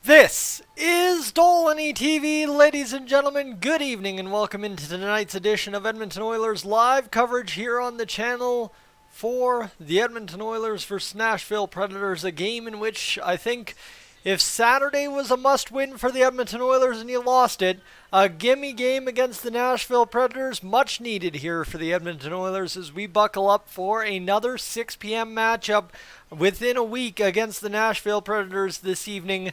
This is Dolynny TV, ladies and gentlemen. Good evening and welcome into tonight's edition of Edmonton Oilers live coverage here on the channel for the Edmonton Oilers versus Nashville Predators, a game in which I think if Saturday was a must-win for the Edmonton Oilers and you lost it, a gimme game against the Nashville Predators, much needed here for the Edmonton Oilers as we buckle up for another 6 p.m. matchup within a week against the Nashville Predators this evening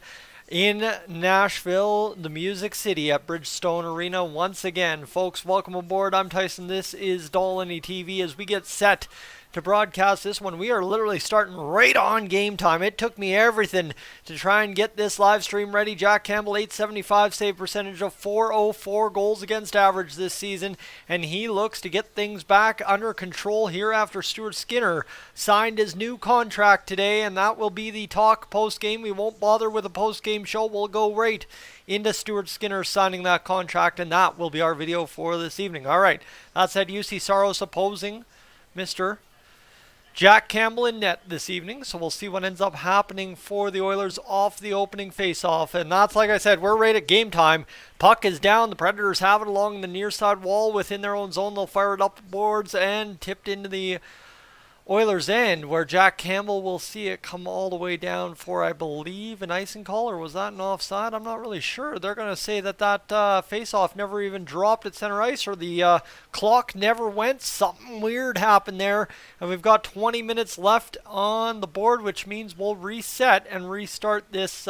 in Nashville, the Music City at Bridgestone Arena once again. Folks, welcome aboard. I'm Tyson. This is Dolynny TV as we get set to broadcast this one. We are literally starting right on game time. It took me everything to try and get this live stream ready. Jack Campbell, 875 save percentage of 404 goals against average this season, and he looks to get things back under control here after Stuart Skinner signed his new contract today, and that will be the talk post-game. We won't bother with a post-game show. We'll go right into Stuart Skinner signing that contract, and that will be our video for this evening. All right, that said, UC Saros opposing Mr. Jack Campbell in net this evening, so we'll see what ends up happening for the Oilers off the opening face-off. And that's, like I said, we're right at game time. Puck is down. The Predators have it along the near side wall within their own zone. They'll fire it up the boards and tipped into the Oilers' end, where Jack Campbell will see it come all the way down for, I believe, an icing call, or was that an offside? I'm not really sure. They're going to say that that face-off never even dropped at center ice, or the clock never went. Something weird happened there, and we've got 20 minutes left on the board, which means we'll reset and restart this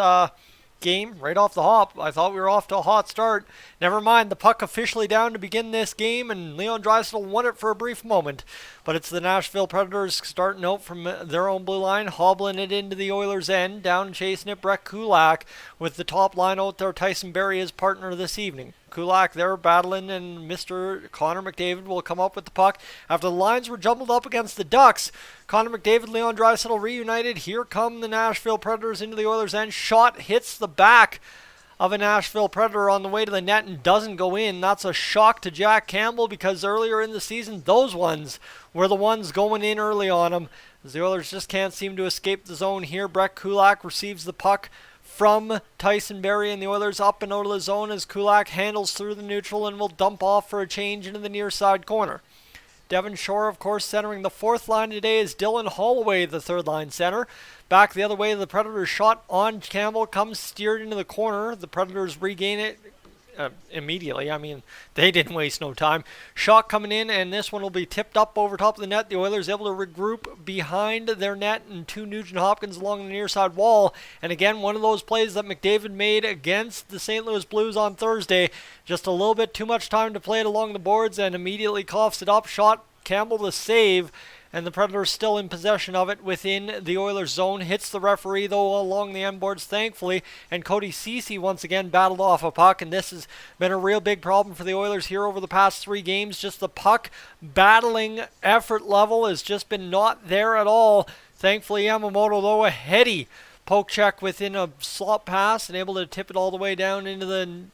game right off the hop. I thought we were off to a hot start. Never mind, the puck officially down to begin this game, and Leon Draisaitl won it for a brief moment. But it's the Nashville Predators starting out from their own blue line, hobbling it into the Oilers' end, down chasing it, Brett Kulak, with the top line out there, Tyson Barrie, his partner this evening. Kulak there battling, and Mr. Connor McDavid will come up with the puck. After the lines were jumbled up against the Ducks, Connor McDavid, Leon Draisaitl reunited. Here come the Nashville Predators into the Oilers' end. Shot hits the back of a Nashville Predator on the way to the net and doesn't go in. That's a shock to Jack Campbell because earlier in the season, those ones were the ones going in early on him. As the Oilers just can't seem to escape the zone here. Brett Kulak receives the puck from Tyson Barrie, and the Oilers up and out of the zone as Kulak handles through the neutral and will dump off for a change into the near side corner. Devon Shore, of course, centering the fourth line today is Dylan Holloway, the third line center. Back the other way, the Predators shot on Campbell, comes steered into the corner. The Predators regain it immediately. I mean, they didn't waste no time. Shot coming in, and this one will be tipped up over top of the net. The Oilers able to regroup behind their net, and two Nugent-Hopkins along the near side wall. And again, one of those plays that McDavid made against the St. Louis Blues on Thursday. Just a little bit too much time to play it along the boards, and immediately coughs it up. Shot Campbell the save, and the Predators still in possession of it within the Oilers zone. Hits the referee, though, along the end boards, thankfully. And Cody Ceci once again battled off a puck, and this has been a real big problem for the Oilers here over the past 3 games. Just the puck battling effort level has just been not there at all. Thankfully, Yamamoto, though, a heady poke check within a slot pass and able to tip it all the way down into the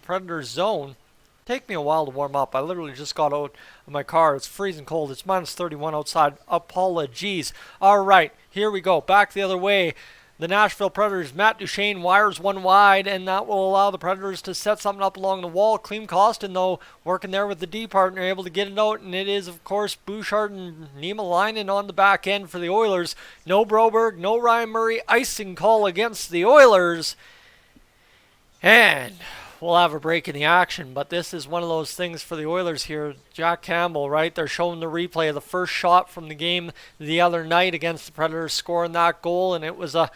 Predators zone. Take me a while to warm up. I literally just got out of my car. It's freezing cold. It's minus 31 outside. Apologies. All right, here we go. Back the other way. The Nashville Predators, Matt Duchene wires one wide, and that will allow the Predators to set something up along the wall. Klim Kostin, though, working there with the D partner, able to get it out, and it is, of course, Bouchard and Niemelainen on the back end for the Oilers. No Broberg, no Ryan Murray. Icing call against the Oilers. And we'll have a break in the action, but this is one of those things for the Oilers here. Jack Campbell, right? They're showing the replay of the first shot from the game the other night against the Predators, scoring that goal, and it was a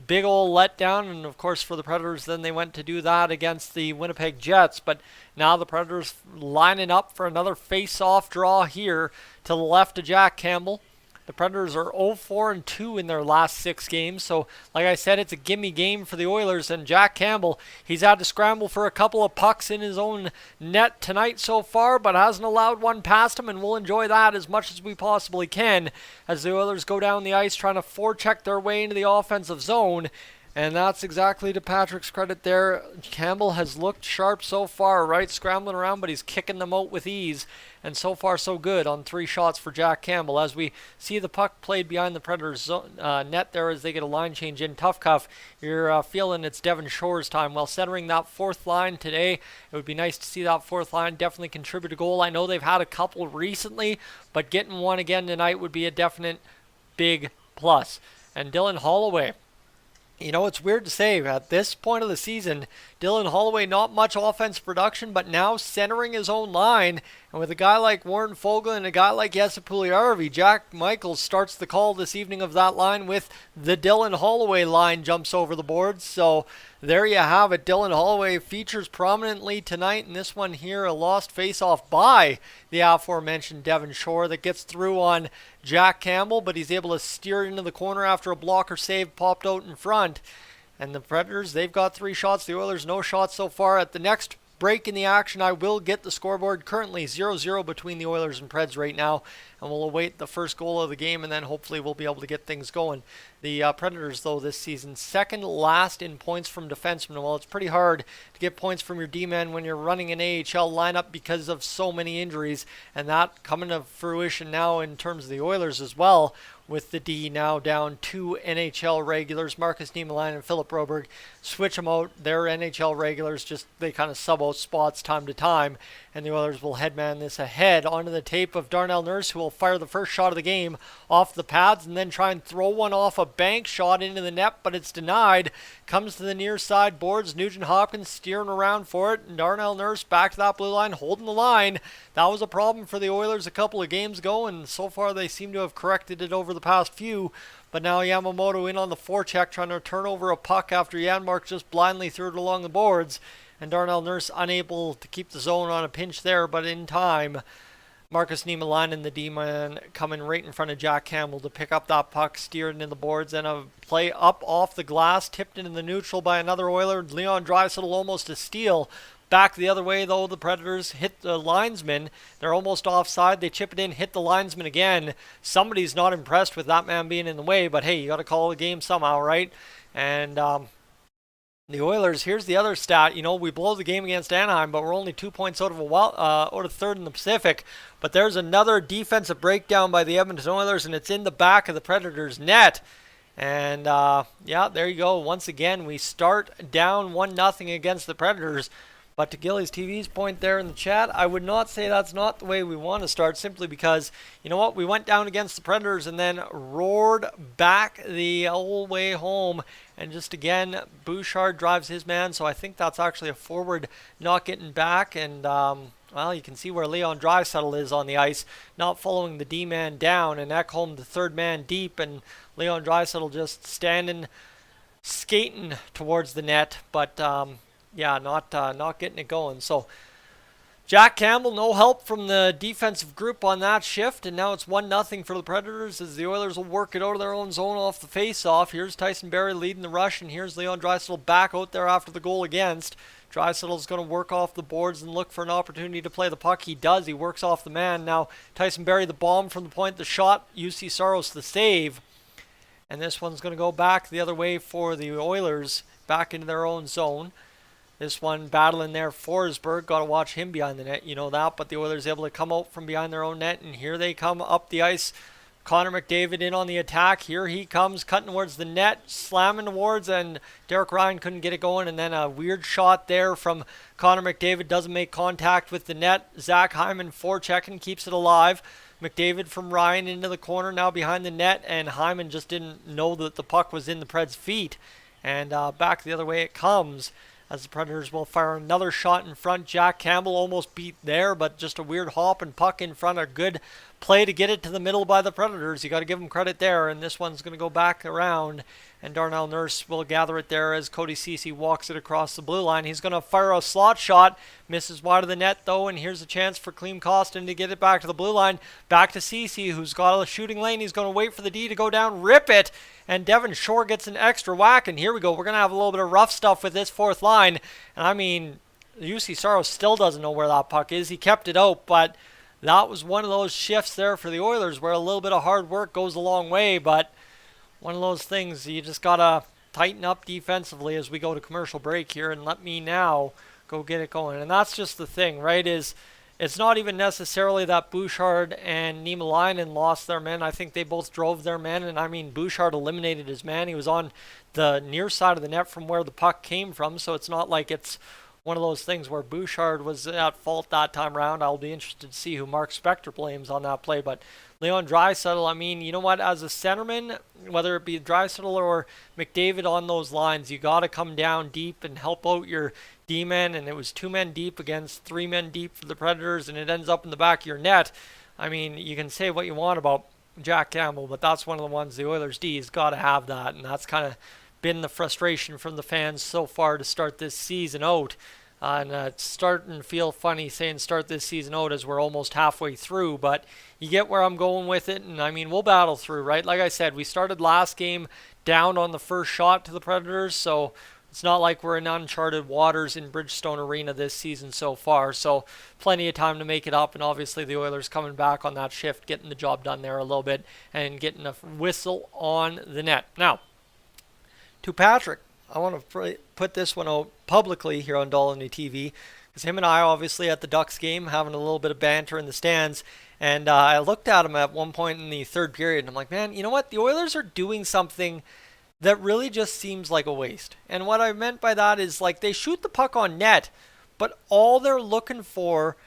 big old letdown. And of course, for the Predators, then they went to do that against the Winnipeg Jets. But now the Predators lining up for another face-off draw here to the left of Jack Campbell. The Predators are 0-4-2 in their last 6 games. So, like I said, it's a gimme game for the Oilers. And Jack Campbell, he's had to scramble for a couple of pucks in his own net tonight so far, but hasn't allowed one past him. And we'll enjoy that as much as we possibly can as the Oilers go down the ice trying to forecheck their way into the offensive zone. And that's exactly to Patrick's credit there. Campbell has looked sharp so far, right? Scrambling around, but he's kicking them out with ease. And so far, so good on 3 shots for Jack Campbell. As we see the puck played behind the Predators net there as they get a line change in. Tough cuff. You're feeling it's Devon Shore's time. While centering that 4th line today, it would be nice to see that 4th line definitely contribute a goal. I know they've had a couple recently, but getting one again tonight would be a definite big plus. And Dylan Holloway. You know, it's weird to say, at this point of the season, Dylan Holloway, not much offensive production, but now centering his own line. And with a guy like Warren Foegele and a guy like Jesse Puljujarvi, Jack Michaels starts the call this evening of that line with the Dylan Holloway line jumps over the boards. So there you have it. Dylan Holloway features prominently tonight in this one here, a lost faceoff by the aforementioned Devon Shore that gets through on Jack Campbell, but he's able to steer it into the corner after a blocker save popped out in front. And the Predators, they've got 3 shots. The Oilers, no shots so far. At the next break in the action, I will get the scoreboard. Currently 0-0 between the Oilers and Preds right now. And we'll await the first goal of the game, and then hopefully we'll be able to get things going. The Predators, though, this season, second last in points from defensemen. Well, it's pretty hard to get points from your D-men when you're running an AHL lineup because of so many injuries. And that coming to fruition now in terms of the Oilers as well, with the D now down 2 NHL regulars, Marcus Niemelainen and Philip Broberg. Switch them out. They're NHL regulars, just they kind of sub out spots time to time. And the Oilers will headman this ahead onto the tape of Darnell Nurse, who will fire the first shot of the game off the pads and then try and throw one off a bank shot into the net, but it's denied. Comes to the near side boards. Nugent-Hopkins steering around for it, and Darnell Nurse back to that blue line, holding the line. That was a problem for the Oilers a couple of games ago, and so far they seem to have corrected it over the past few. But now Yamamoto in on the forecheck, trying to turn over a puck after Janmark just blindly threw it along the boards. And Darnell Nurse unable to keep the zone on a pinch there, but in time, Marcus Niemelainen, the D-man, coming right in front of Jack Campbell to pick up that puck, steered into the boards, and a play up off the glass, tipped into the neutral by another Oiler. Leon Draisaitl almost a steal. Back the other way, though, the Predators hit the linesman. They're almost offside. They chip it in, hit the linesman again. Somebody's not impressed with that man being in the way, but hey, you got to call the game somehow, right? And the Oilers, here's the other stat. You know, we blow the game against Anaheim, but we're only 2 points out of third in the Pacific. But there's another defensive breakdown by the Edmonton Oilers, and it's in the back of the Predators' net. And, yeah, there you go. Once again, we start down 1-0 against the Predators. But to Gillies TV's point there in the chat, I would not say that's not the way we want to start, simply because, you know what, we went down against the Predators and then roared back the whole way home. And just again, Bouchard drives his man, so I think that's actually a forward not getting back. And, well, you can see where Leon Draisaitl is on the ice, not following the D-man down, and Ekholm, the third man deep, and Leon Draisaitl just standing, skating towards the net, but yeah, not getting it going. So Jack Campbell, no help from the defensive group on that shift, and now it's 1-0 for the Predators as the Oilers will work it out of their own zone off the face-off. Here's Tyson Barrie leading the rush, and here's Leon Draisaitl back out there after the goal against. Draisaitl's going to work off the boards and look for an opportunity to play the puck. He does. He works off the man. Now Tyson Barrie, the bomb from the point, the shot. UC Saros, the save. And this one's going to go back the other way for the Oilers, back into their own zone. This one battling there, Forsberg. Got to watch him behind the net, you know that. But the Oilers able to come out from behind their own net, and here they come up the ice. Connor McDavid in on the attack. Here he comes, cutting towards the net, slamming towards, and Derek Ryan couldn't get it going. And then a weird shot there from Connor McDavid. Doesn't make contact with the net. Zach Hyman forechecking, keeps it alive. McDavid from Ryan into the corner, now behind the net, and Hyman just didn't know that the puck was in the Preds' feet. And back the other way it comes, as the Predators will fire another shot in front. Jack Campbell almost beat there, but just a weird hop and puck in front. A good play to get it to the middle by the Predators. You got to give them credit there, and this one's going to go back around, and Darnell Nurse will gather it there as Cody Ceci walks it across the blue line. He's going to fire a slot shot, misses wide of the net though, and here's a chance for Klim Kostin to get it back to the blue line. Back to Ceci, who's got a shooting lane. He's going to wait for the D to go down, rip it, and Devon Shore gets an extra whack, and here we go. We're going to have a little bit of rough stuff with this fourth line, and I mean, UC Saros still doesn't know where that puck is. He kept it out, but that was one of those shifts there for the Oilers where a little bit of hard work goes a long way, but one of those things you just got to tighten up defensively as we go to commercial break here and let me now go get it going. And that's just the thing, right, is it's not even necessarily that Bouchard and Niemelainen lost their men. I think they both drove their men, and I mean, Bouchard eliminated his man. He was on the near side of the net from where the puck came from, so it's not like it's one of those things where Bouchard was at fault that time around. I'll be interested to see who Mark Spector blames on that play, but Leon Draisaitl, I mean, you know what, as a centerman, whether it be Draisaitl or McDavid on those lines, you got to come down deep and help out your D-men, and it was 2 men deep against 3 men deep for the Predators, and it ends up in the back of your net. I mean, you can say what you want about Jack Campbell, but that's one of the ones the Oilers D's got to have that, and that's kind of been the frustration from the fans so far to start this season out. And it's starting to feel funny saying start this season out as we're almost halfway through, but you get where I'm going with it, and I mean, we'll battle through, right? Like I said, we started last game down on the first shot to the Predators, so it's not like we're in uncharted waters in Bridgestone Arena this season so far, so plenty of time to make it up, and obviously the Oilers coming back on that shift, getting the job done there a little bit, and getting a whistle on the net. Now, to Patrick, I want to put this one out publicly here on Dolynny TV, because him and I obviously at the Ducks game having a little bit of banter in the stands, and I looked at him at one point in the third period, and I'm like, man, you know what? The Oilers are doing something that really just seems like a waste. And what I meant by that is, like, they shoot the puck on net, but all they're looking for,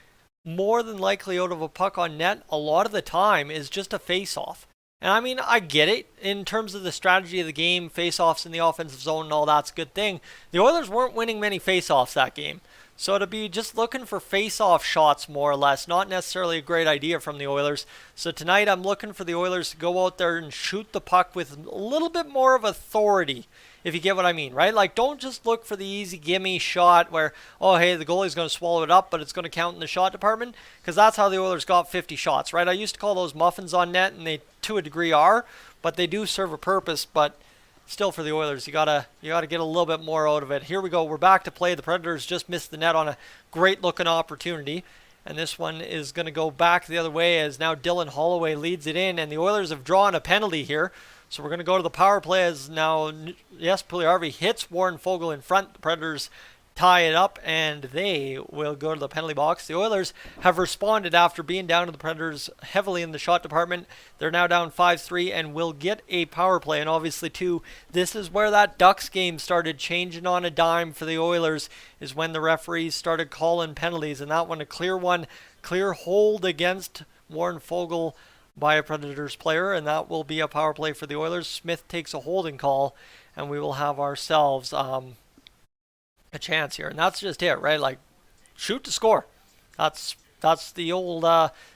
more than likely out of a puck on net, a lot of the time, is just a face-off. And I mean, I get it in terms of the strategy of the game, face-offs in the offensive zone and all that's a good thing. The Oilers weren't winning many face-offs that game. So to be just looking for face-off shots more or less, not necessarily a great idea from the Oilers. So tonight I'm looking for the Oilers to go out there and shoot the puck with a little bit more of authority, if you get what I mean, right? Like, don't just look for the easy gimme shot where, oh, hey, the goalie's going to swallow it up, but it's going to count in the shot department, because that's how the Oilers got 50 shots, right? I used to call those muffins on net, and they, to a degree, are, but they do serve a purpose, but still for the Oilers, you gotta get a little bit more out of it. Here we go. We're back to play. The Predators just missed the net on a great-looking opportunity, and this one is going to go back the other way as now Dylan Holloway leads it in, and the Oilers have drawn a penalty here. So we're going to go to the power play as now, yes, Puljujarvi hits Warren Foegele in front. The Predators tie it up, and they will go to the penalty box. The Oilers have responded after being down to the Predators heavily in the shot department. They're now down 5-3 and will get a power play. And obviously, too, this is where that Ducks game started changing on a dime for the Oilers, is when the referees started calling penalties. And that one, a clear hold against Warren Foegele by a Predators player, and that will be a power play for the Oilers. Smith takes a holding call, and we will have ourselves a chance here. And that's just it, right? Like, shoot to score. That's the old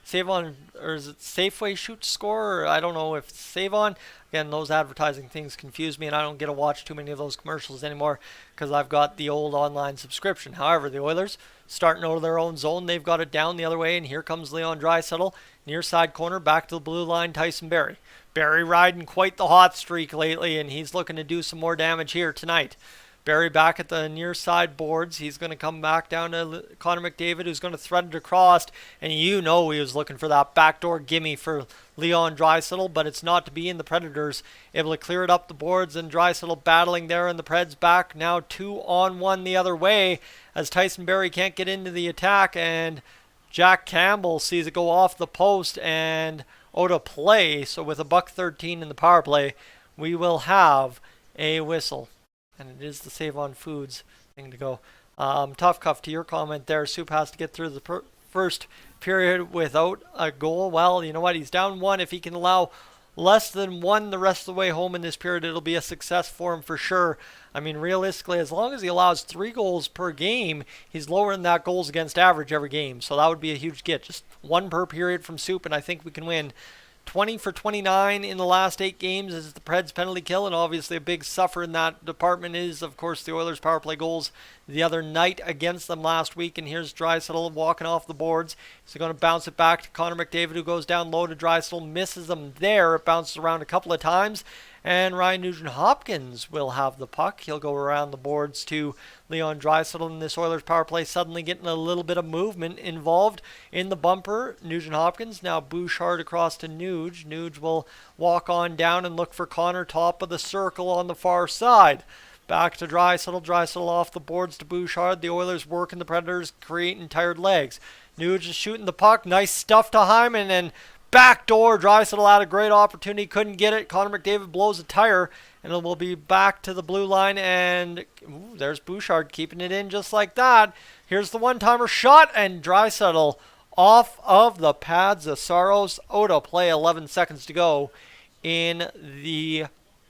save on, or is it Safeway shoot to score? Or I don't know if it's save on. Again, those advertising things confuse me, and I don't get to watch too many of those commercials anymore because I've got the old online subscription. However, the Oilers starting out of their own zone. They've got it down the other way, and here comes Leon Draisaitl. Near side corner, back to the blue line, Tyson Barrie. Barrie riding quite the hot streak lately, and he's looking to do some more damage here tonight. Barrie back at the near side boards. He's going to come back down to Connor McDavid, who's going to thread it across. And you know he was looking for that backdoor gimme for Leon Draisaitl, but it's not to be, in the Predators able to clear it up the boards, and Draisaitl battling there, and the Preds back now 2-on-1 the other way as Tyson Barrie can't get into the attack, and Jack Campbell sees it go off the post and out of play. So with a $1.13 in the power play, we will have a whistle. And it is the Save on Foods thing to go. Tough cuff to your comment there. Soup has to get through the first period without a goal. Well, you know what? He's down 1. If he can allow less than 1 the rest of the way home in this period, it'll be a success for him for sure. I mean, realistically, as long as he allows 3 goals per game, he's lower than that goals against average every game. So that would be a huge get. Just 1 per period from Soup, and I think we can win. 20 for 29 in the last 8 games is the Preds penalty kill, and obviously a big suffer in that department is, of course, the Oilers' power play goals the other night against them last week. And here's Draisaitl walking off the boards. He's going to bounce it back to Connor McDavid, who goes down low to Draisaitl, misses him there. It bounces around a couple of times, And Ryan Nugent-Hopkins will have the puck. He'll go around the boards to Leon Draisaitl, and this Oilers power play suddenly getting a little bit of movement involved in the bumper. Nugent-Hopkins, now Bouchard across to Nuge. Nuge will walk on down and look for Connor, top of the circle on the far side. Back to Draisaitl. Draisaitl off the boards to Bouchard. The Oilers working the Predators, creating tired legs. Nuge is shooting the puck. Nice stuff to Hyman, and backdoor. Draisaitl had a great opportunity, couldn't get it. Connor McDavid blows a tire, and it will be back to the blue line, and there's Bouchard keeping it in just like that. Here's the one-timer shot, and Draisaitl off of the pads of Saros. Out of play, 11 seconds to go in the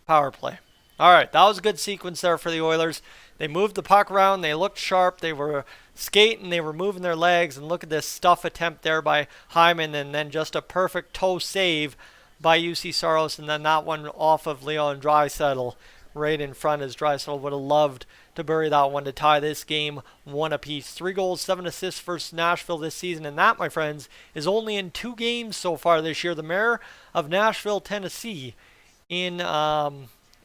power play. All right, that was a good sequence there for the Oilers. They moved the puck around. They looked sharp. They were skating. They were moving their legs. And look at this stuff attempt there by Hyman. And then just a perfect toe save by UC Saros. And then that one off of Leon Draisaitl right in front, as Draisaitl would have loved to bury that one to tie this game 1 apiece. 3 goals, 7 assists versus Nashville this season. And that, my friends, is only in 2 games so far this year. The mayor of Nashville, Tennessee, in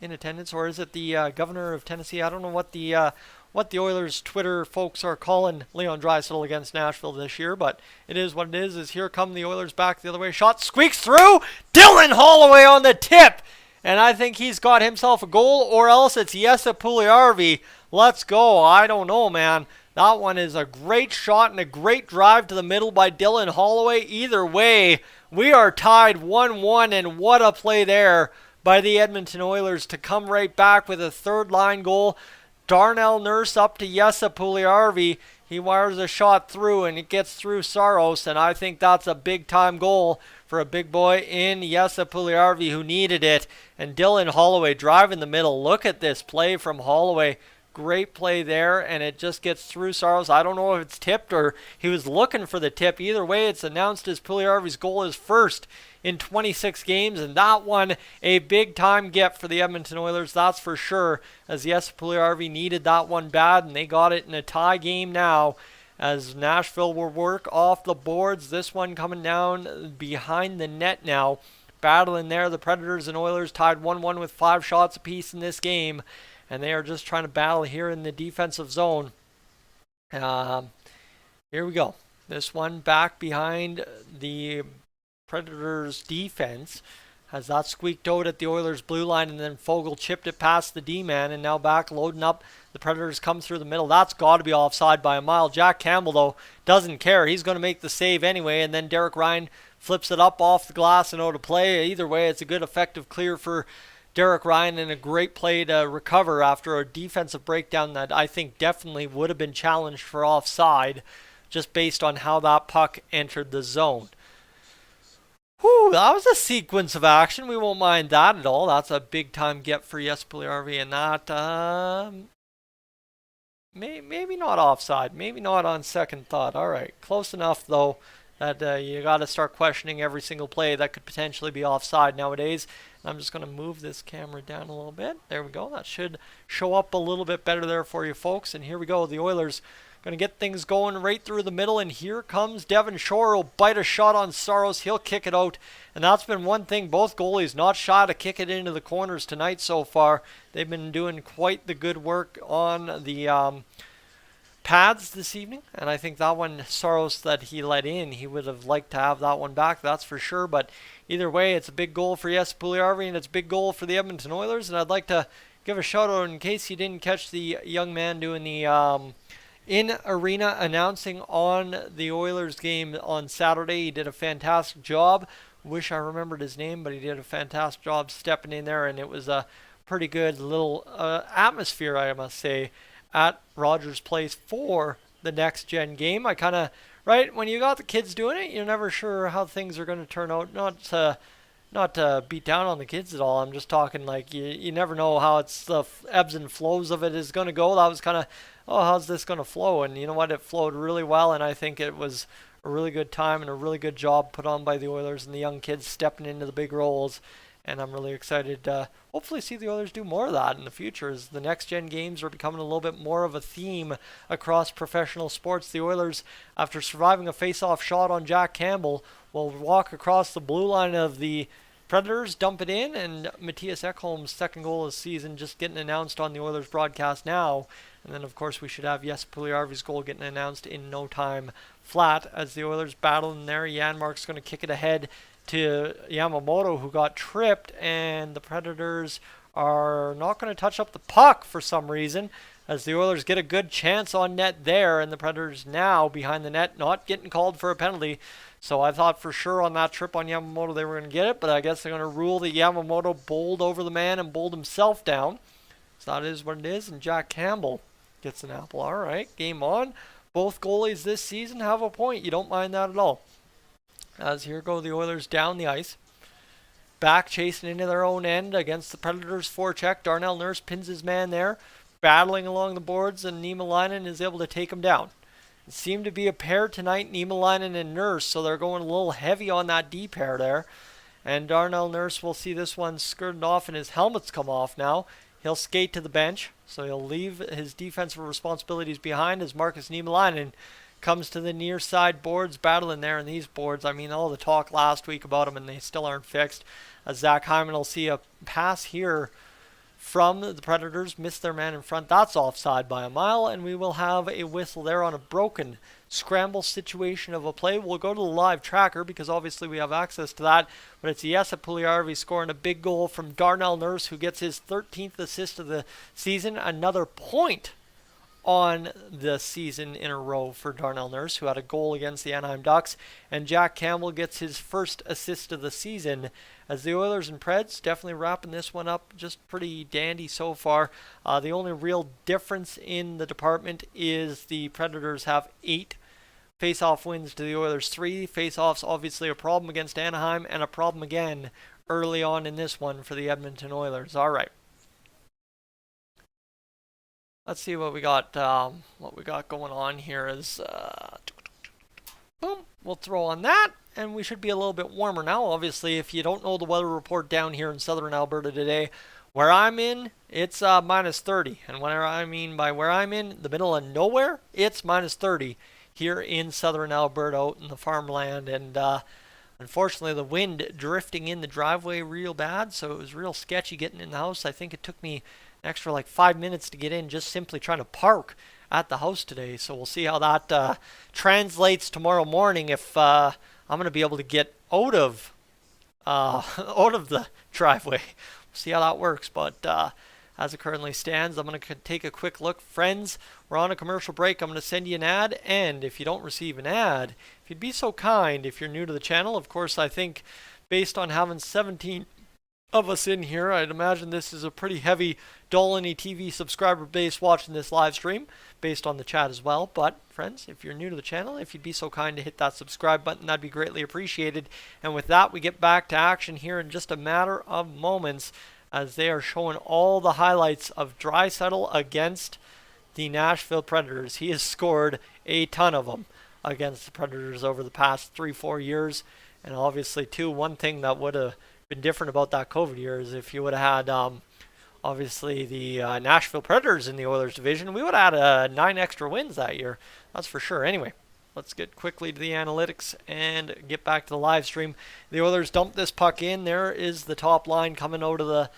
attendance, or is it the governor of Tennessee? I don't know what the Oilers Twitter folks are calling Leon Draisaitl against Nashville this year, but it is what it is. Is here come the Oilers back the other way. Shot squeaks through. Dylan Holloway on the tip, and I think he's got himself a goal, or else it's Jesse Puljujarvi. Let's go. I don't know, man. That one is a great shot and a great drive to the middle by Dylan Holloway. Either way, we are tied 1-1, and what a play there by the Edmonton Oilers to come right back with a third-line goal. Darnell Nurse up to Jesse Puljujarvi. He wires a shot through, and it gets through Saros, and I think that's a big-time goal for a big boy in Jesse Puljujarvi who needed it. And Dylan Holloway driving the middle. Look at this play from Holloway. Great play there, and it just gets through Saros. I don't know if it's tipped or he was looking for the tip. Either way, it's announced as Puljujarvi's goal is first in 26 games, and that one a big-time get for the Edmonton Oilers, that's for sure, as Jesse Puljujarvi needed that one bad, and they got it in a tie game now, as Nashville will work off the boards. This one coming down behind the net now. Battling there, the Predators and Oilers tied 1-1 with 5 shots apiece in this game, and they are just trying to battle here in the defensive zone. Here we go. This one back behind the Predators defense, has that squeaked out at the Oilers blue line, and then Fogle chipped it past the D-man, and now back loading up. The Predators come through the middle. That's got to be offside by a mile. Jack Campbell, though, doesn't care. He's going to make the save anyway, and then Derek Ryan flips it up off the glass and out of play. Either way, it's a good effective clear for Derek Ryan, and a great play to recover after a defensive breakdown that I think definitely would have been challenged for offside, just based on how that puck entered the zone. Whew, that was a sequence of action. We won't mind that at all. That's a big-time get for Jesse Puljujarvi, and that, maybe not offside. Maybe not on second thought. All right, close enough, though, that you got to start questioning every single play that could potentially be offside nowadays. And I'm just going to move this camera down a little bit. There we go. That should show up a little bit better there for you folks. And here we go. The Oilers going to get things going right through the middle, and here comes Devon Shore. He'll bite a shot on Saros. He'll kick it out, and that's been one thing. Both goalies not shy to kick it into the corners tonight so far. They've been doing quite the good work on the pads this evening, and I think that one, Saros, that he let in, he would have liked to have that one back, that's for sure. But either way, it's a big goal for Jesse Puljujarvi, and it's a big goal for the Edmonton Oilers. And I'd like to give a shout out, in case you didn't catch the young man doing the in-arena announcing on the Oilers game on Saturday. He did a fantastic job. Wish I remembered his name, but he did a fantastic job stepping in there, and it was a pretty good little atmosphere, I must say, at Rogers Place for the next-gen game. I kind of, right, when you got the kids doing it, you're never sure how things are going to turn out. Not to beat down on the kids at all. I'm just talking like you never know how it's the ebbs and flows of it is going to go. That was kind of, oh, how's this going to flow? And you know what? It flowed really well, and I think it was a really good time and a really good job put on by the Oilers and the young kids stepping into the big roles. And I'm really excited to hopefully see the Oilers do more of that in the future, as the next-gen games are becoming a little bit more of a theme across professional sports. The Oilers, after surviving a face-off shot on Jack Campbell, will walk across the blue line of the Predators dump it in, and Mattias Ekholm's second goal of the season just getting announced on the Oilers broadcast now. And then, of course, we should have Puljujarvi's goal getting announced in no time flat as the Oilers battle in there. Janmark's going to kick it ahead to Yamamoto, who got tripped, and the Predators are not going to touch up the puck for some reason as the Oilers get a good chance on net there, and the Predators now behind the net, not getting called for a penalty. So I thought for sure on that trip on Yamamoto they were going to get it, but I guess they're going to rule that Yamamoto bowled over the man and bowled himself down. So that is what it is, and Jack Campbell gets an apple. All right, game on. Both goalies this season have a point. You don't mind that at all. As here go the Oilers down the ice. Back chasing into their own end against the Predators forecheck. Darnell Nurse pins his man there, battling along the boards, and Niemelainen is able to take him down. It seemed to be a pair tonight, Niemelainen and Nurse, so they're going a little heavy on that D pair there. And Darnell Nurse will see this one skirted off and his helmet's come off now. He'll skate to the bench, so he'll leave his defensive responsibilities behind as Markus Niemelainen comes to the near side boards, battling there in these boards. I mean, all the talk last week about them, and they still aren't fixed. As Zach Hyman will see a pass here from the Predators, miss their man in front. That's offside by a mile, and we will have a whistle there on a broken scramble situation of a play. We'll go to the live tracker because obviously we have access to that, but it's Puljujarvi scoring a big goal from Darnell Nurse, who gets his 13th assist of the season, another point on the season in a row for Darnell Nurse, who had a goal against the Anaheim Ducks, and Jack Campbell gets his first assist of the season as the Oilers and Preds definitely wrapping this one up just pretty dandy so far. The only real difference in the department is the Predators have 8 face-off wins to the Oilers 3. Face-offs obviously a problem against Anaheim and a problem again early on in this one for the Edmonton Oilers. All right. Let's see what we got. What we got going on here is boom. We'll throw on that, and we should be a little bit warmer now. Obviously, if you don't know the weather report down here in southern Alberta today, where I'm in, it's minus 30, and what I mean by where I'm in, the middle of nowhere, it's minus 30 here in southern Alberta, out in the farmland, and unfortunately, the wind drifting in the driveway real bad, so it was real sketchy getting in the house. I think it took me extra like 5 minutes to get in, just simply trying to park at the house today. So we'll see how that translates tomorrow morning, if I'm going to be able to get out of the driveway. We'll see how that works, but as it currently stands, I'm going to take a quick look. Friends, we're on a commercial break. I'm going to send you an ad, and if you don't receive an ad, if you'd be so kind, if you're new to the channel, of course, I think based on having 17 of us in here, I'd imagine this is a pretty heavy Dolynny TV subscriber base watching this live stream, based on the chat as well. But friends, if you're new to the channel, if you'd be so kind to hit that subscribe button, that'd be greatly appreciated. And with that, we get back to action here in just a matter of moments, as they are showing all the highlights of Draisaitl against the Nashville Predators. He has scored a ton of them against the Predators over the past 3-4 years. And obviously, too, one thing that would have been different about that COVID year is if you would have had, obviously, the Nashville Predators in the Oilers division, we would have had 9 extra wins that year. That's for sure. Anyway, let's get quickly to the analytics and get back to the live stream. The Oilers dump this puck in. There is the top line coming out of the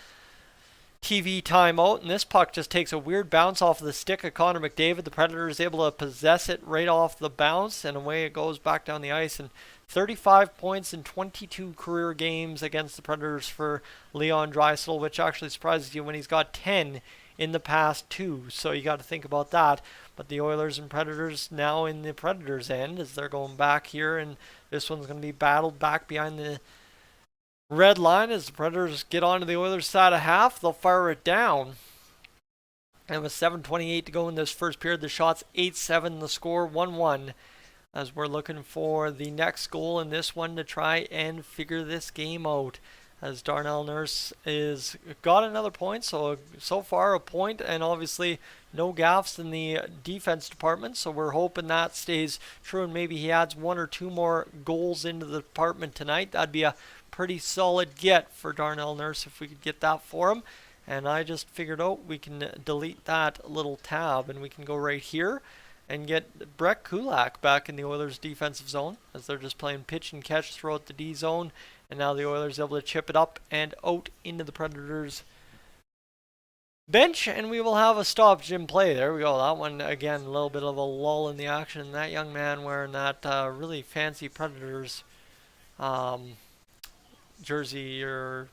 TV timeout, and this puck just takes a weird bounce off of the stick of Connor McDavid. The Predator is able to possess it right off the bounce, and away it goes back down the ice. And 35 points in 22 career games against the Predators for Leon Draisaitl, which actually surprises you when he's got 10 in the past 2. So you got to think about that. But the Oilers and Predators now in the Predators' end as they're going back here, and this one's going to be battled back behind the red line as the Predators get onto the Oilers' side of half. They'll fire it down. And with 7:28 to go in this first period, the shots 8-7, the score 1-1. As we're looking for the next goal in this one to try and figure this game out. As Darnell Nurse is got another point, so far a point, and obviously no gaffes in the defense department. So we're hoping that stays true, and maybe he adds 1 or 2 more goals into the department tonight. That'd be a pretty solid get for Darnell Nurse if we could get that for him. And I just figured out we can delete that little tab, and we can go right here. and get Brett Kulak back in the Oilers' defensive zone as they're just playing pitch and catch throughout the D zone. And now the Oilers able to chip it up and out into the Predators' bench, and we will have a stoppage in play. There we go. That one, again, a little bit of a lull in the action. That young man wearing that really fancy Predators jersey, or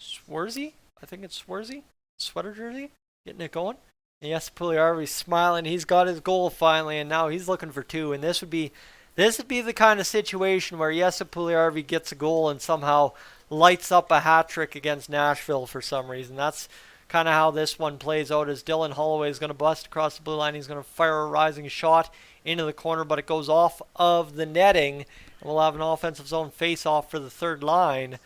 Swarzy? I think it's Swarzy? Sweater jersey? Getting it going. Yes, Puljujarvi's smiling. He's got his goal finally, and now he's looking for two. And this would be the kind of situation where Jesse Puljujarvi gets a goal and somehow lights up a hat trick against Nashville for some reason. That's kind of how this one plays out, as Dylan Holloway is going to bust across the blue line. He's going to fire a rising shot into the corner, but it goes off of the netting. And we'll have an offensive zone face-off for the third line.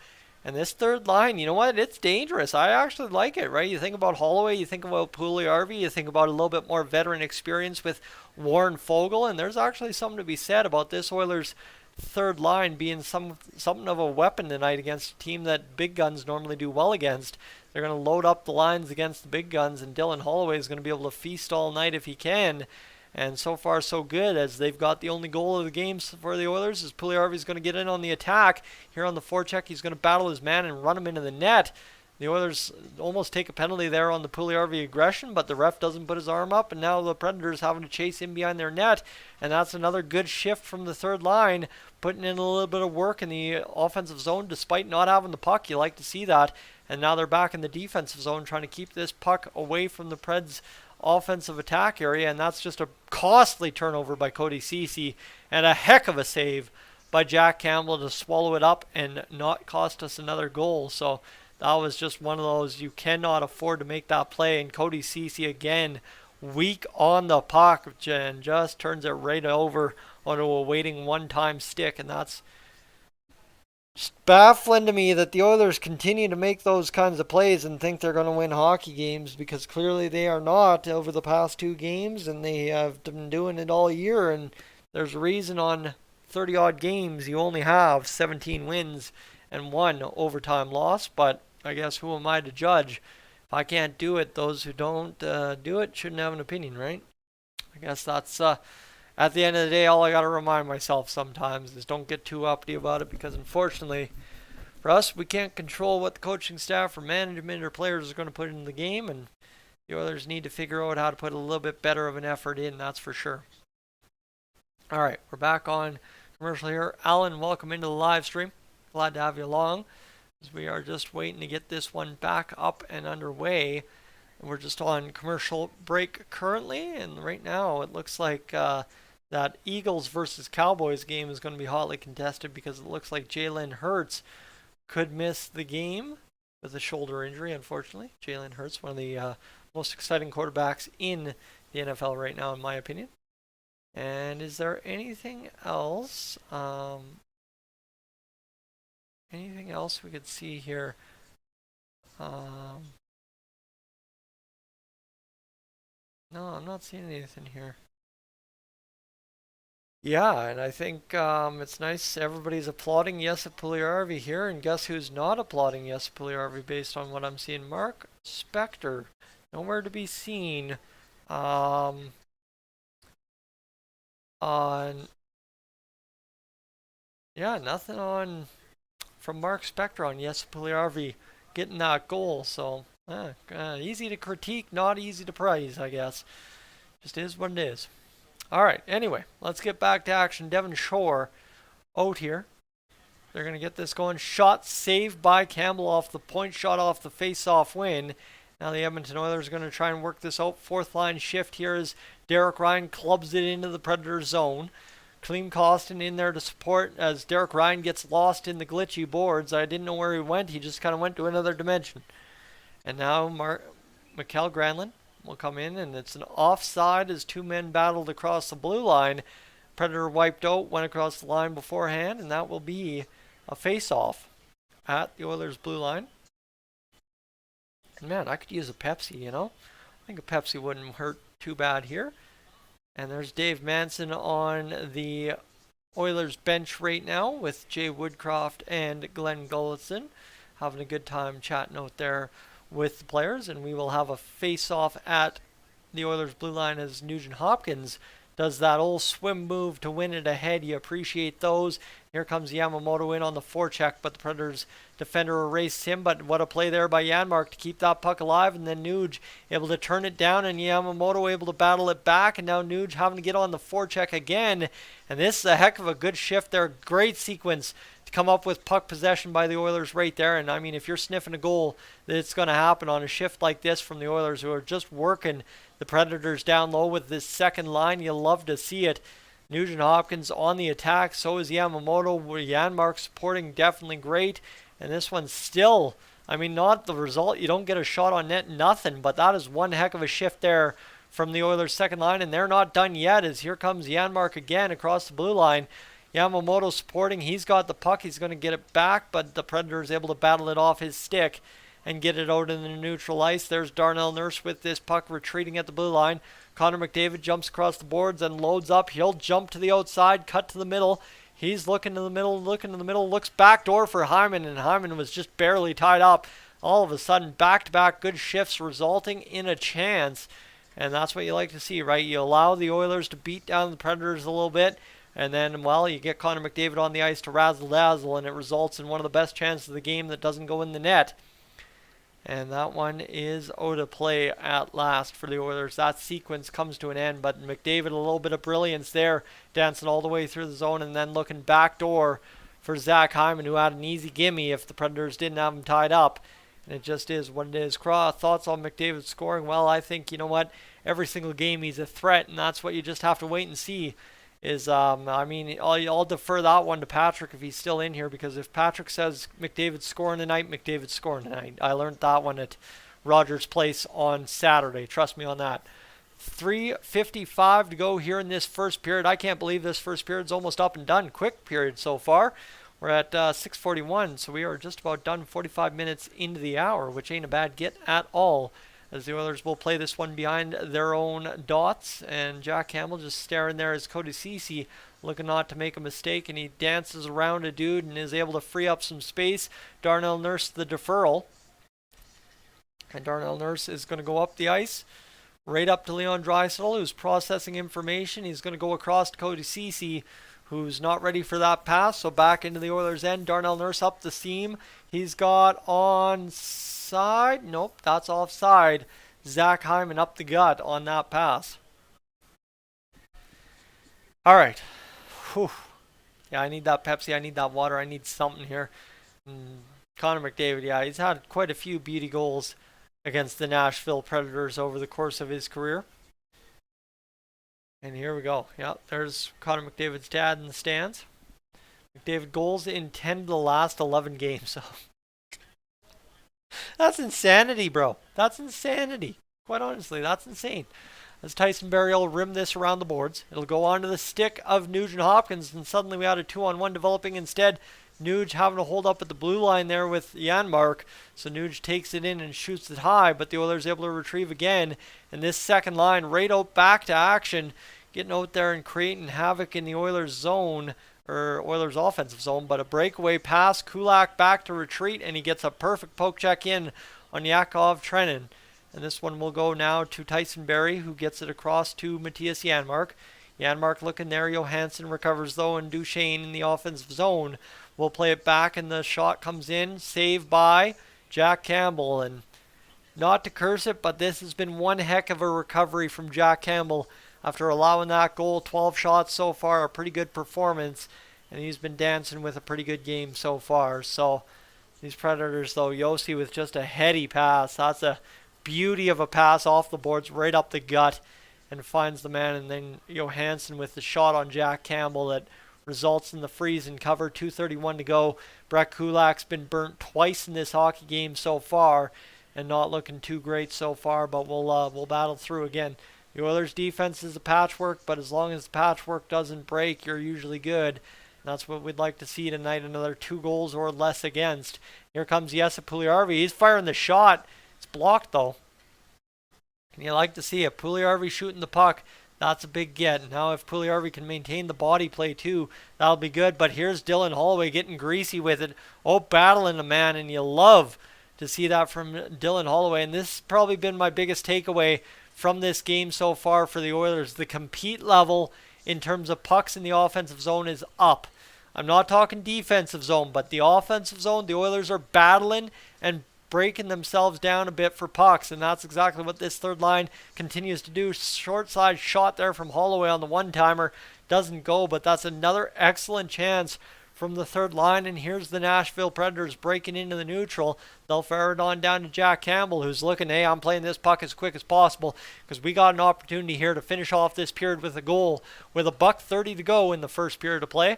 And this third line, you know what? It's dangerous. I actually like it, right? You think about Holloway, you think about Puljujarvi, you think about a little bit more veteran experience with Warren Foegele, and there's actually something to be said about this Oilers third line being something of a weapon tonight against a team that big guns normally do well against. They're going to load up the lines against the big guns, and Dylan Holloway is going to be able to feast all night if he can. And so far, so good, as they've got the only goal of the game for the Oilers, as Puljujarvi is going to get in on the attack. Here on the forecheck, he's going to battle his man and run him into the net. The Oilers almost take a penalty there on the Puljujarvi aggression, but the ref doesn't put his arm up, and now the Predators having to chase in behind their net. And that's another good shift from the third line, putting in a little bit of work in the offensive zone despite not having the puck. You like to see that. And now they're back in the defensive zone trying to keep this puck away from the Preds' offensive attack area, and that's just a costly turnover by Cody Ceci and a heck of a save by Jack Campbell to swallow it up and not cost us another goal. So that was just one of those, you cannot afford to make that play. And Cody Ceci again, weak on the puck, and just turns it right over onto a waiting one-time stick. And that's just baffling to me that the Oilers continue to make those kinds of plays and think they're going to win hockey games, because clearly they are not over the past two games, and they have been doing it all year. And there's a reason on 30-odd games you only have 17 wins and one overtime loss. But I guess who am I to judge? If I can't do it, those who don't do it shouldn't have an opinion, right? I guess that's at the end of the day, all I got to remind myself sometimes is don't get too uppity about it, because unfortunately for us, we can't control what the coaching staff or management or players are going to put in the game, and the Oilers need to figure out how to put a little bit better of an effort in, that's for sure. All right, we're back on commercial here. Alan, welcome into the live stream. Glad to have you along, as we are just waiting to get this one back up and underway. We're just on commercial break currently, and right now it looks like that Eagles versus Cowboys game is going to be hotly contested, because it looks like Jalen Hurts could miss the game with a shoulder injury, unfortunately. Jalen Hurts, one of the most exciting quarterbacks in the NFL right now, in my opinion. And is there anything else? Anything else we could see here? No, I'm not seeing anything here. Yeah, and I think it's nice everybody's applauding Jesse Puljujarvi here, and guess who's not applauding Jesse Puljujarvi based on what I'm seeing? Mark Spector, nowhere to be seen on nothing on from Mark Spector on Jesse Puljujarvi getting that goal. So easy to critique, not easy to praise, I guess. Just is what it is. All right, anyway, let's get back to action. Devon Shore out here. They're going to get this going. Shot saved by Campbell off the point shot off the face-off win. Now the Edmonton Oilers are going to try and work this out. Fourth line shift here as Derek Ryan clubs it into the Predators zone. Klim Kostin in there to support as Derek Ryan gets lost in the glitchy boards. I didn't know where he went. He just kind of went to another dimension. And now Mikael Granlund will come in, and it's an offside as two men battled across the blue line. Predator wiped out, went across the line beforehand, and that will be a face-off at the Oilers' blue line. And man, I could use a Pepsi, you know? I think a Pepsi wouldn't hurt too bad here. And there's Dave Manson on the Oilers bench right now with Jay Woodcroft and Glenn Gulletson having a good time chatting out there with the players, and we will have a face-off at the Oilers' blue line as Nugent-Hopkins does that old swim move to win it ahead. You appreciate those. Here comes Yamamoto in on the forecheck, but the Predators defender erased him. But what a play there by Janmark to keep that puck alive, and then Nuge able to turn it down, and Yamamoto able to battle it back, and now Nuge having to get on the forecheck again. And this is a heck of a good shift there. Great sequence to come up with puck possession by the Oilers right there. And I mean, if you're sniffing a goal, that it's going to happen on a shift like this from the Oilers, who are just working the Predators down low with this second line. You'll love to see it. Nugent-Hopkins on the attack. So is Yamamoto. Janmark supporting definitely great. And this one still, I mean, not the result. You don't get a shot on net, nothing. But that is one heck of a shift there from the Oilers' second line. And they're not done yet, as here comes Janmark again across the blue line. Yamamoto supporting. He's got the puck. He's going to get it back. But the Predator is able to battle it off his stick and get it out in the neutral ice. There's Darnell Nurse with this puck retreating at the blue line. Connor McDavid jumps across the boards and loads up. He'll jump to the outside, cut to the middle. He's looking to the middle, looks backdoor for Hyman, and Hyman was just barely tied up. All of a sudden, back-to-back good shifts resulting in a chance. And that's what you like to see, right? You allow the Oilers to beat down the Predators a little bit, and then, well, you get Connor McDavid on the ice to razzle-dazzle, and it results in one of the best chances of the game that doesn't go in the net. And that one is out of play at last for the Oilers. That sequence comes to an end, but McDavid, a little bit of brilliance there, dancing all the way through the zone and then looking backdoor for Zach Hyman, who had an easy gimme if the Predators didn't have him tied up. And it just is what it is. Thoughts on McDavid scoring? Well, I think, you know what, every single game he's a threat, and that's what you just have to wait and see. I mean, I'll defer that one to Patrick if he's still in here, because if Patrick says McDavid's scoring tonight, McDavid's scoring tonight. I learned that one at Rogers Place on Saturday. Trust me on that. 3:55 to go here in this first period. I can't believe this first period's almost up and done. Quick period so far. We're at 6:41, so we are just about done 45 minutes into the hour, which ain't a bad get at all, as the Oilers will play this one behind their own dots. And Jack Campbell just staring there as Cody Ceci looking not to make a mistake, and he dances around a dude and is able to free up some space. Darnell Nurse the deferral. And Darnell Nurse is going to go up the ice, right up to Leon Draisaitl, who's processing information. He's going to go across to Cody Ceci, who's not ready for that pass. So back into the Oilers' end. Darnell Nurse up the seam. He's got onside. Nope, that's offside. Zach Hyman up the gut on that pass. All right. Whew. Yeah, I need that Pepsi. I need that water. I need something here. Connor McDavid, yeah, he's had quite a few beauty goals against the Nashville Predators over the course of his career. And here we go. Yeah, there's Connor McDavid's dad in the stands. McDavid goals in 10 of the last 11 games. So that's insanity, bro. That's insanity. Quite honestly, that's insane. As Tyson Barrie will rim this around the boards. It'll go onto the stick of Nugent-Hopkins, and suddenly we had a 2-on-1 developing instead. Nuge having to hold up at the blue line there with Janmark. So Nuge takes it in and shoots it high, but the Oilers able to retrieve again. And this second line right out back to action, getting out there and creating havoc in the Oilers zone, or Oilers offensive zone. But a breakaway pass, Kulak back to retreat, and he gets a perfect poke check in on Yakov Trenin. And this one will go now to Tyson Barrie, who gets it across to Matthias Janmark. Janmark looking there. Johansson recovers though, and Duchene in the offensive zone will play it back, and the shot comes in. Saved by Jack Campbell. And not to curse it, but this has been one heck of a recovery from Jack Campbell after allowing that goal. 12 shots so far, a pretty good performance. And he's been dancing with a pretty good game so far. So these Predators though, Yossi with just a heady pass. That's a beauty of a pass off the boards right up the gut and finds the man, and then Johansson with the shot on Jack Campbell that results in the freeze and cover. 2:31 to go. Brett Kulak's been burnt twice in this hockey game so far and not looking too great so far, but we'll battle through again. The Oilers defense is a patchwork, but as long as the patchwork doesn't break, you're usually good. And that's what we'd like to see tonight, another 2 goals or less against. Here comes Jesse Puljujarvi. He's firing the shot. It's blocked though. And you like to see it. Puljujarvi shooting the puck. That's a big get. Now if Puljujarvi can maintain the body play too, that'll be good. But here's Dylan Holloway getting greasy with it. Oh, battling the man, and you love to see that from Dylan Holloway. And this has probably been my biggest takeaway from this game so far for the Oilers. The compete level in terms of pucks in the offensive zone is up. I'm not talking defensive zone, but the offensive zone, the Oilers are battling and breaking themselves down a bit for pucks, and that's exactly what this third line continues to do. Short side shot there from Holloway on the one-timer. Doesn't go, but that's another excellent chance from the third line, and here's the Nashville Predators breaking into the neutral. They'll fire it on down to Jack Campbell, who's looking, hey, I'm playing this puck as quick as possible because we got an opportunity here to finish off this period with a goal with $1:30 to go in the first period of play.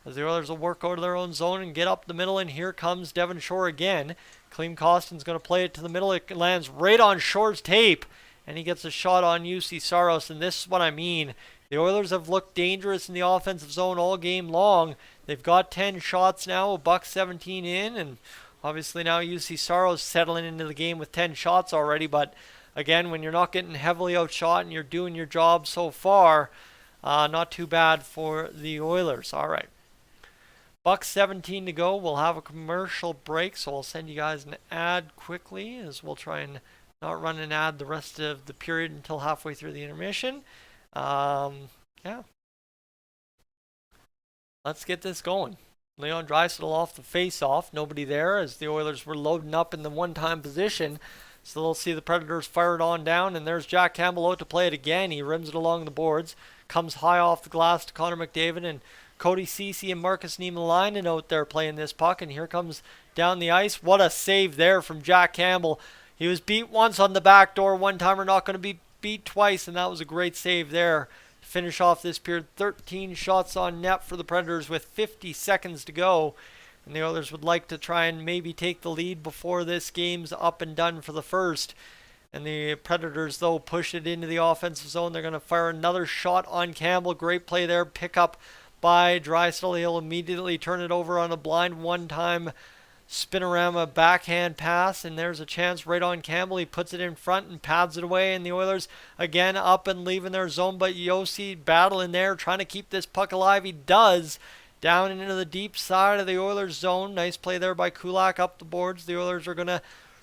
As the Oilers will work out of their own zone and get up the middle, and here comes Devon Shore again. Clem Costin's going to play it to the middle. It lands right on Shore's tape, and he gets a shot on UC Saros, and this is what I mean. The Oilers have looked dangerous in the offensive zone all game long. They've got 10 shots now, $1:17 in, and obviously now UC Saros settling into the game with 10 shots already. But again, when you're not getting heavily outshot and you're doing your job so far, not too bad for the Oilers. All right. $1:17 to go. We'll have a commercial break, so I'll send you guys an ad quickly as we'll try and not run an ad the rest of the period until halfway through the intermission. Yeah. Let's get this going. Leon Draisaitl off the face-off. Nobody there as the Oilers were loading up in the one-time position. So they'll see the Predators fire it on down, and there's Jack Campbell out to play it again. He rims it along the boards, comes high off the glass to Connor McDavid, and Cody Ceci and Marcus Niemelainen out there playing this puck, and here comes down the ice. What a save there from Jack Campbell. He was beat once on the back door, one-timer, not going to be beat twice, and that was a great save there to finish off this period. 13 shots on net for the Predators with 50 seconds to go, and the Oilers would like to try and maybe take the lead before this game's up and done for the first. And the Predators, though, push it into the offensive zone. They're going to fire another shot on Campbell. Great play there. Pick up by Draisaitl. He'll immediately turn it over on a blind one-time spinorama backhand pass, and there's a chance right on Campbell. He puts it in front and pads it away, and the Oilers again up and leaving their zone, but Josi battling there, trying to keep this puck alive. He does, down into the deep side of the Oilers zone. Nice play there by Kulak up the boards. The Oilers are going to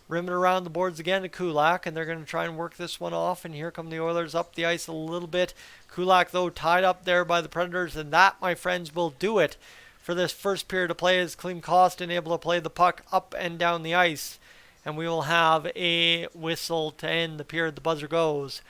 rim it around the boards again to Kulak, and they're going to try and work this one off, and here come the Oilers up the ice a little bit. Kulak, though, tied up there by the Predators, and that, my friends, will do it for this first period of play as Clem Costin able to play the puck up and down the ice. And we will have a whistle to end the period. The buzzer goes.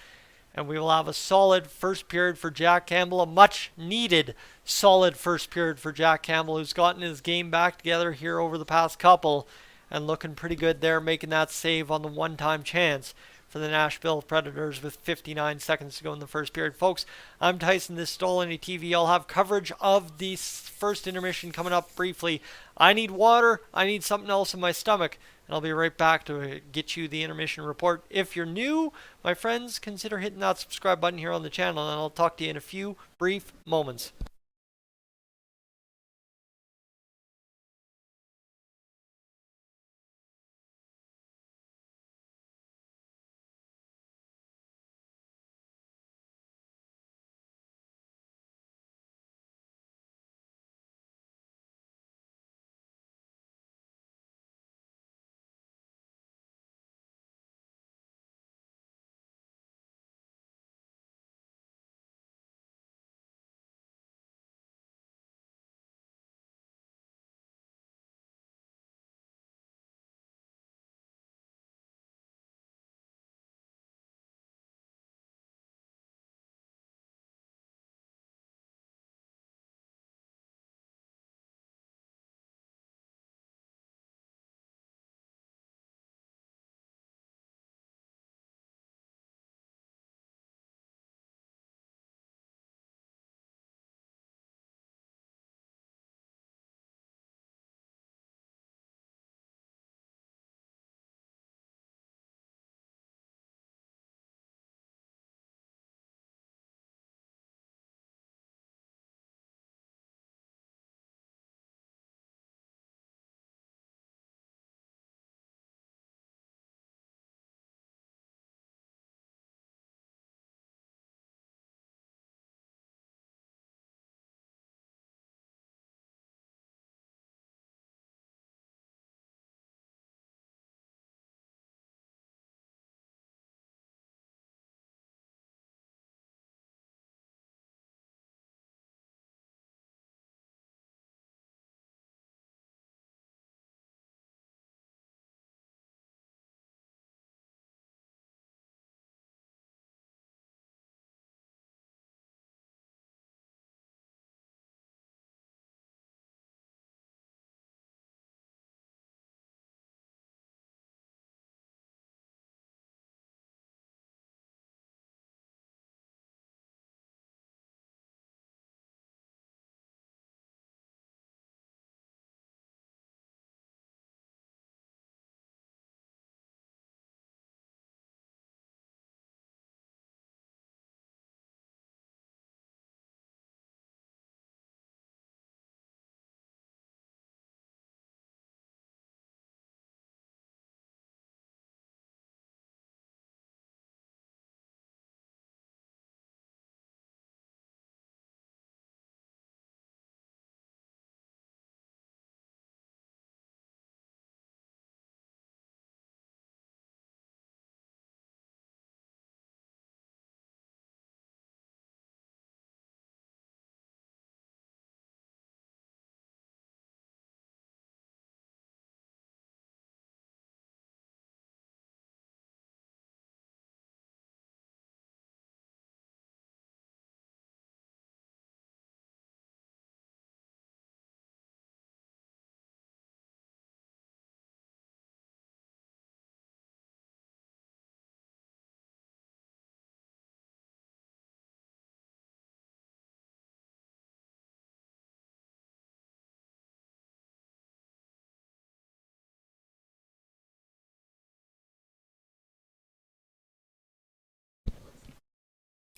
And we will have a solid first period for Jack Campbell. A much needed solid first period for Jack Campbell, who's gotten his game back together here over the past couple. And looking pretty good there, making that save on the one-time chance for the Nashville Predators with 59 seconds to go in the first period. Folks, I'm Tyson. This is Dolynny TV. I'll have coverage of the first intermission coming up briefly. I need water. I need something else in my stomach. And I'll be right back to get you the intermission report. If you're new, my friends, consider hitting that subscribe button here on the channel, and I'll talk to you in a few brief moments.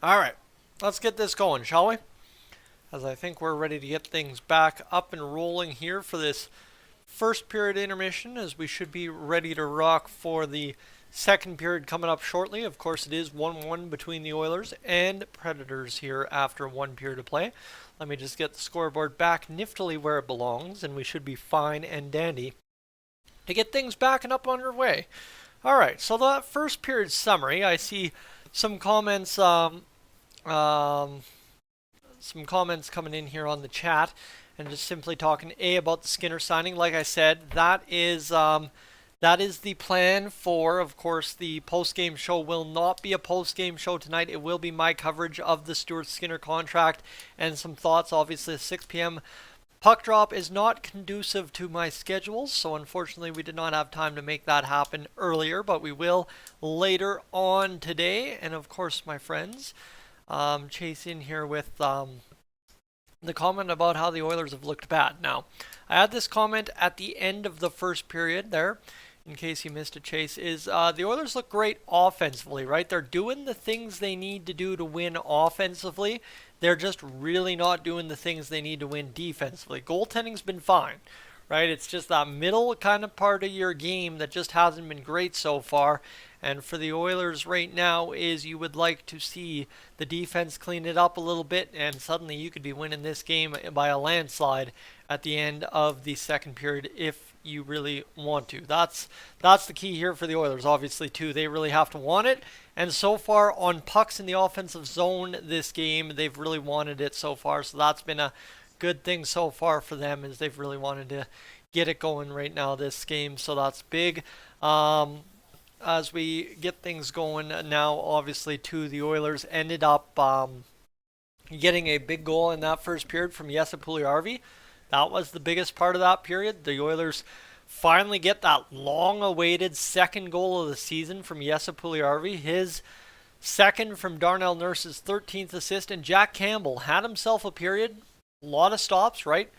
All right, let's get this going, shall we? As I think we're ready to get things back up and rolling here for this first period intermission, as we should be ready to rock for the second period coming up shortly. Of course, it is 1-1 between the Oilers and Predators here after one period of play. Let me just get the scoreboard back niftily where it belongs, and we should be fine and dandy to get things back and up underway. All right, so that first period summary, I see some comments, some comments coming in here on the chat, and just simply talking about the Skinner signing. Like I said, that is the plan for, of course, the post-game show will not be a post-game show tonight. It will be my coverage of the Stuart Skinner contract and some thoughts. Obviously, 6 p.m. puck drop is not conducive to my schedule, so unfortunately we did not have time to make that happen earlier, but we will later on today. And of course, my friends, Chase in here with the comment about how the Oilers have looked bad. Now, I had this comment at the end of the first period there, in case you missed it, Chase, is the Oilers look great offensively, right? They're doing the things they need to do to win offensively. They're just really not doing the things they need to win defensively. Goaltending's been fine, right? It's just that middle kind of part of your game that just hasn't been great so far. And for the Oilers right now is you would like to see the defense clean it up a little bit, and suddenly you could be winning this game by a landslide at the end of the second period if you really want to. That's the key here for the Oilers, obviously, too. They really have to want it. And so far on pucks in the offensive zone this game, they've really wanted it so far. So that's been a good thing so far for them, is they've really wanted to get it going right now this game. So that's big. As we get things going now, obviously, too, the Oilers ended up getting a big goal in that first period from Puljujarvi. That was the biggest part of that period. The Oilers finally get that long-awaited second goal of the season from Puljujarvi. His second from Darnell Nurse's 13th assist. And Jack Campbell had himself a period. A lot of stops, right?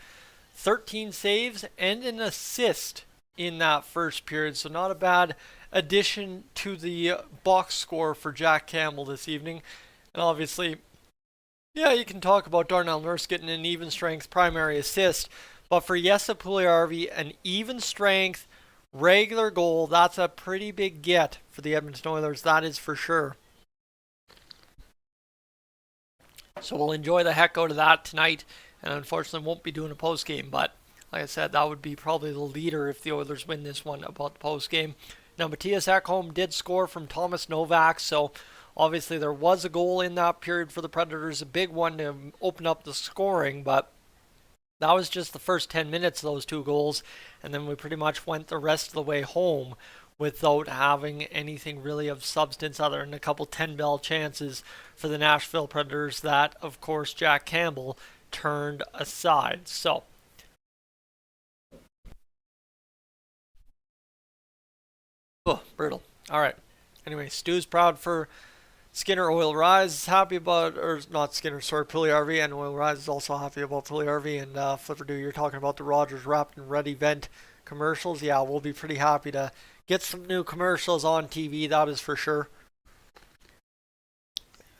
13 saves and an assist in that first period. So not a bad addition to the box score for Jack Campbell this evening. And obviously, yeah, you can talk about Darnell Nurse getting an even strength primary assist, but for Puljujarvi, an even strength regular goal, that's a pretty big get for the Edmonton Oilers, that is for sure. So we'll enjoy the heck out of that tonight, and unfortunately won't be doing a post game, but like I said, that would be probably the leader if the Oilers win this one about the post game. Now, Matthias Ekholm did score from Thomas Novak, so obviously there was a goal in that period for the Predators, a big one to open up the scoring, but that was just the first 10 minutes of those two goals, and then we pretty much went the rest of the way home without having anything really of substance other than a couple 10-ball chances for the Nashville Predators that, of course, Jack Campbell turned aside. So, oh, brutal. All right. Anyway, Stu's proud for Skinner. Oil Rise happy about, or not Skinner, sorry, Puljujarvi, and Oil Rise is also happy about Puljujarvi. And Flipperdo, you're talking about the Rogers Wrapped and Red event commercials. Yeah, we'll be pretty happy to get some new commercials on TV, that is for sure.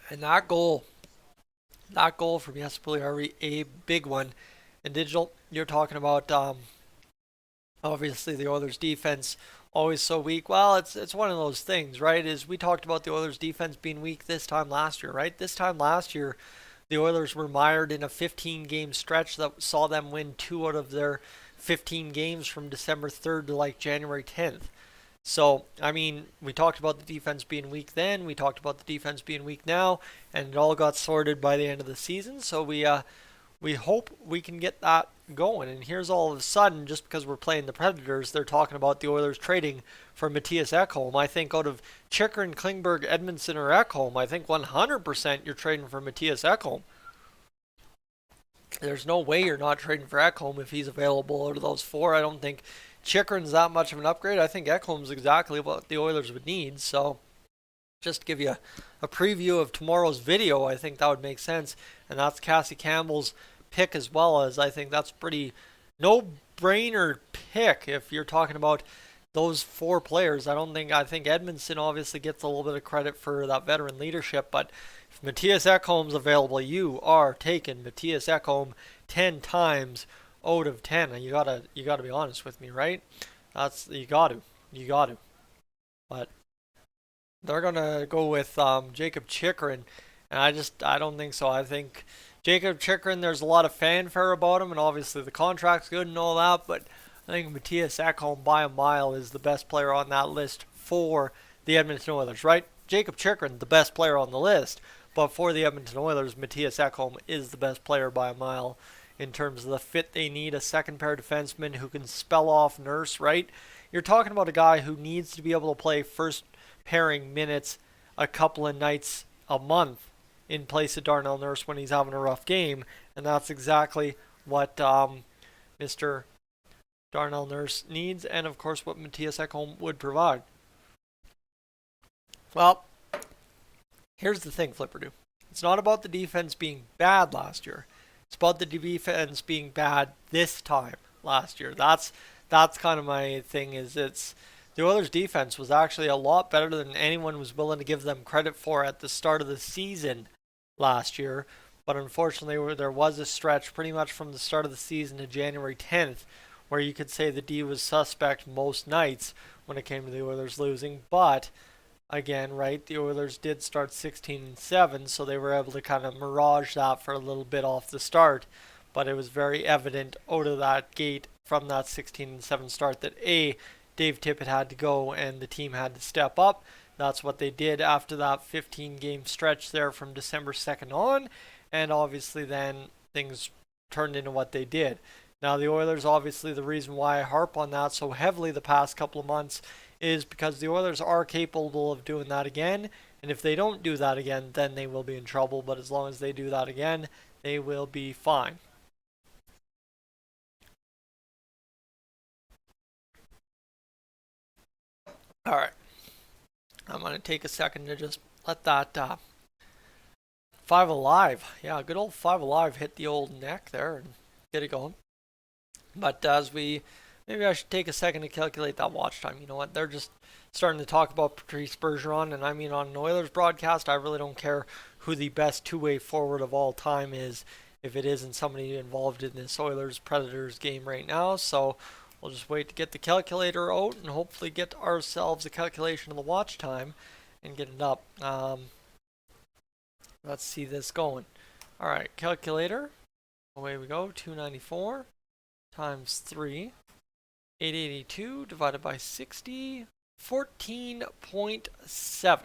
And that goal from Puljujarvi, a big one. And Digital, you're talking about obviously the Oilers defense always so weak. Well, it's one of those things, right? Is we talked about the Oilers defense being weak this time last year, right? This time last year, the Oilers were mired in a 15-game stretch that saw them win 2 out of their 15 games from December 3rd to like January 10th. So, I mean, we talked about the defense being weak then, we talked about the defense being weak now, and it all got sorted by the end of the season. So we hope we can get that going. And here's all of a sudden, just because we're playing the Predators, they're talking about the Oilers trading for Matthias Ekholm. I think out of Chychrun, Klingberg, Edmondson, or Ekholm, I think 100% you're trading for Matthias Ekholm. There's no way you're not trading for Ekholm if he's available out of those 4. I don't think Chychrun's that much of an upgrade. I think Ekholm's exactly what the Oilers would need. So just to give you a preview of tomorrow's video, I think that would make sense. And that's Cassie Campbell's pick as well, as I think that's pretty no-brainer pick if you're talking about those 4 players. I think Edmondson obviously gets a little bit of credit for that veteran leadership, but If Matthias Ekholm's available, you are taking Matthias Ekholm 10 times out of 10. And you gotta be honest with me, right? You got to. But they're gonna go with Jacob Chychrun, and I don't think so. I think Jacob Chychrun, there's a lot of fanfare about him, and obviously the contract's good and all that, but I think Matthias Ekholm by a mile is the best player on that list for the Edmonton Oilers, right? Jacob Chychrun, the best player on the list, but for the Edmonton Oilers, Matthias Ekholm is the best player by a mile in terms of the fit they need. A second pair defenseman who can spell off Nurse, right? You're talking about a guy who needs to be able to play first pairing minutes a couple of nights a month in place of Darnell Nurse when he's having a rough game, and that's exactly what Mr. Darnell Nurse needs, and of course what Matthias Ekholm would provide. Well, here's the thing, Flipperdo. It's not about the defense being bad last year. It's about the defense being bad this time last year. That's kind of my thing. The Oilers' defense was actually a lot better than anyone was willing to give them credit for at the start of the season last year. But unfortunately, there was a stretch pretty much from the start of the season to January 10th where you could say the D was suspect most nights when it came to the Oilers losing. But again, right, the Oilers did start 16-7, so they were able to kind of mirage that for a little bit off the start. But it was very evident out of that gate from that 16-7 start that Dave Tippett had to go and the team had to step up. That's what they did after that 15-game stretch there from December 2nd on, and obviously then things turned into what they did. Now the Oilers, obviously the reason why I harp on that so heavily the past couple of months is because the Oilers are capable of doing that again, and if they don't do that again, then they will be in trouble, but as long as they do that again, they will be fine. Alright, I'm going to take a second to just let that 5 Alive, yeah, good old 5 Alive hit the old neck there and get it going. But maybe I should take a second to calculate that watch time. You know what, they're just starting to talk about Patrice Bergeron, and I mean on an Oilers broadcast, I really don't care who the best two-way forward of all time is if it isn't somebody involved in this Oilers Predators game right now, so we'll just wait to get the calculator out and hopefully get ourselves a calculation of the watch time and get it up. Let's see this going. Alright, calculator. Away we go. 294 times 3. 882 divided by 60. 14.7.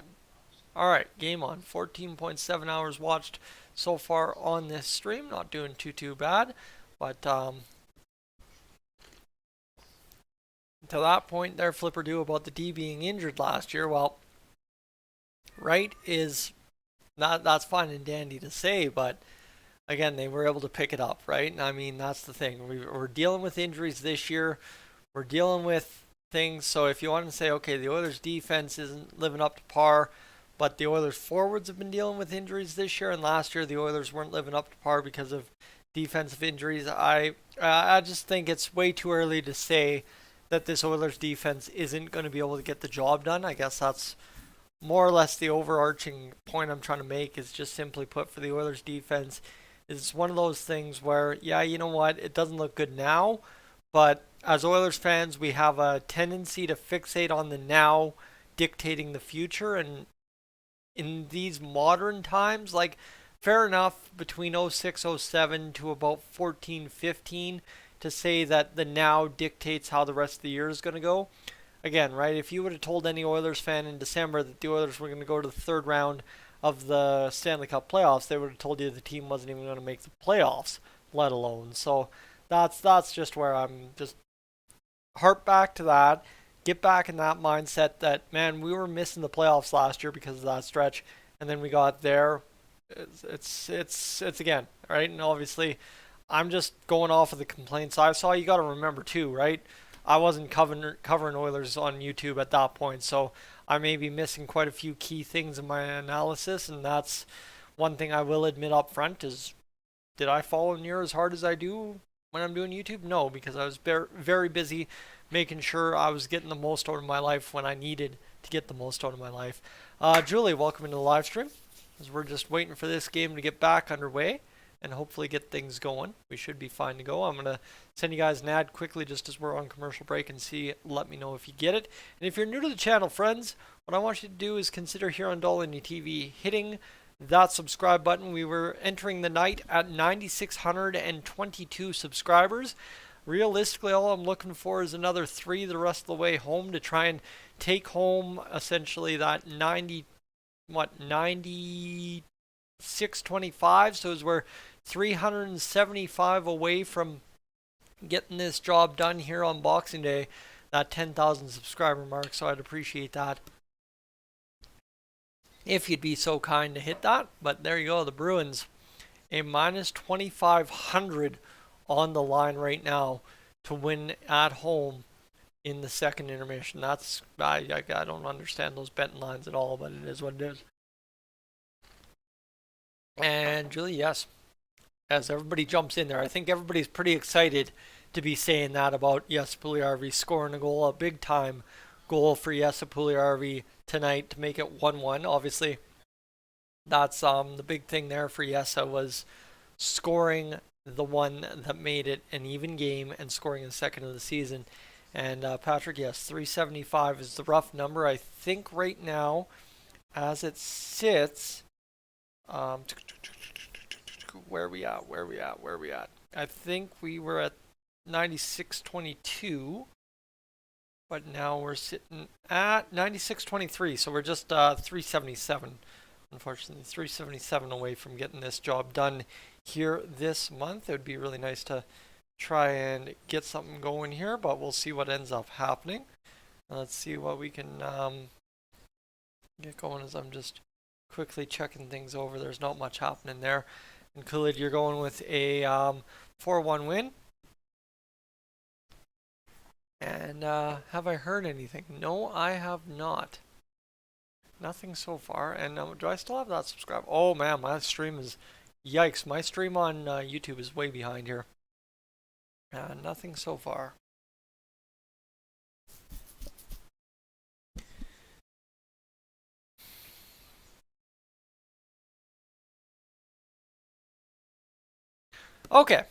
Alright, game on. 14.7 hours watched so far on this stream. Not doing too bad. But to that point there, Flipper do about the D being injured last year. Well, right is that's fine and dandy to say, but again, they were able to pick it up, right? And I mean, that's the thing. We're dealing with injuries this year. We're dealing with things. So if you want to say, okay, the Oilers defense isn't living up to par, but the Oilers forwards have been dealing with injuries this year, and last year the Oilers weren't living up to par because of defensive injuries. I just think it's way too early to say that this Oilers defense isn't going to be able to get the job done. I guess that's more or less the overarching point I'm trying to make, is just simply put, for the Oilers defense, it's one of those things where, yeah, you know what, it doesn't look good now, but as Oilers fans, we have a tendency to fixate on the now dictating the future, and in these modern times, like, fair enough, between 06-07 to about 14-15, to say that the now dictates how the rest of the year is going to go. Again, right, if you would have told any Oilers fan in December that the Oilers were going to go to the third round of the Stanley Cup playoffs, they would have told you the team wasn't even going to make the playoffs, let alone. So that's just where I'm just harp back to that, get back in that mindset that, man, we were missing the playoffs last year because of that stretch, and then we got there. It's again, right? And obviously, I'm just going off of the complaints I saw. You got to remember too, right? I wasn't covering Oilers on YouTube at that point, so I may be missing quite a few key things in my analysis, and that's one thing I will admit up front is, did I follow near as hard as I do when I'm doing YouTube? No, because I was very busy making sure I was getting the most out of my life when I needed to get the most out of my life. Julie, welcome into the live stream. as we're just waiting for this game to get back underway and hopefully get things going. We should be fine to go. I'm going to send you guys an ad quickly just as we're on commercial break and let me know if you get it. And if you're new to the channel, friends, what I want you to do is consider here on Dolynny TV hitting that subscribe button. We were entering the night at 9,622 subscribers. Realistically, all I'm looking for is another 3 the rest of the way home to try and take home essentially that 9625. So as we're 375 away from getting this job done here on Boxing Day, that 10,000 subscriber mark. So I'd appreciate that if you'd be so kind to hit that. But there you go, the Bruins, a minus 2,500 on the line right now to win at home in the second intermission. That's I don't understand those betting lines at all, but it is what it is. And Julie, yes, as everybody jumps in there, I think everybody's pretty excited to be saying that about Jesse Puljujarvi scoring a goal, a big time goal for Jesse Puljujarvi tonight to make it 1-1. Obviously, that's the big thing there for Jesse was scoring the one that made it an even game and scoring the second of the season. And Patrick, yes, 375 is the rough number. I think right now, as it sits, where are we at? I think we were at 9622, but now we're sitting at 9623. So we're just 377. Unfortunately, 377 away from getting this job done here this month. It would be really nice to try and get something going here, but we'll see what ends up happening. Let's see what we can get going as I'm just quickly checking things over. There's not much happening there. And Khalid, you're going with a 4-1 win. And have I heard anything? No, I have not. Nothing so far. And do I still have that subscribe? Oh man, my stream is... Yikes, my stream on YouTube is way behind here. Nothing so far. Okay.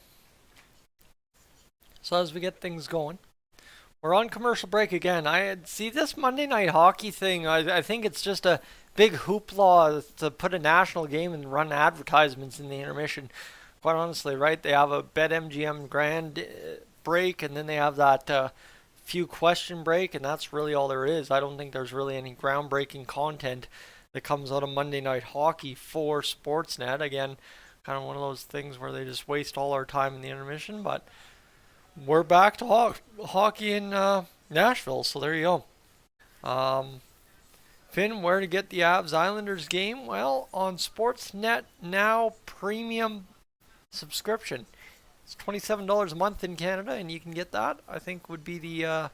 So as we get things going, we're on commercial break again. I see this Monday Night Hockey thing. I think it's just a big hoopla to put a national game and run advertisements in the intermission. Quite honestly, right? They have a BetMGM Grand break, and then they have that few question break, and that's really all there is. I don't think there's really any groundbreaking content that comes out of Monday Night Hockey for Sportsnet. Again, kind of one of those things where they just waste all our time in the intermission, but we're back to hockey in Nashville, so there you go. Finn, where to get the Avs Islanders game? Well, on Sportsnet Now Premium subscription. It's $27 a month in Canada, and you can get that. I think would be the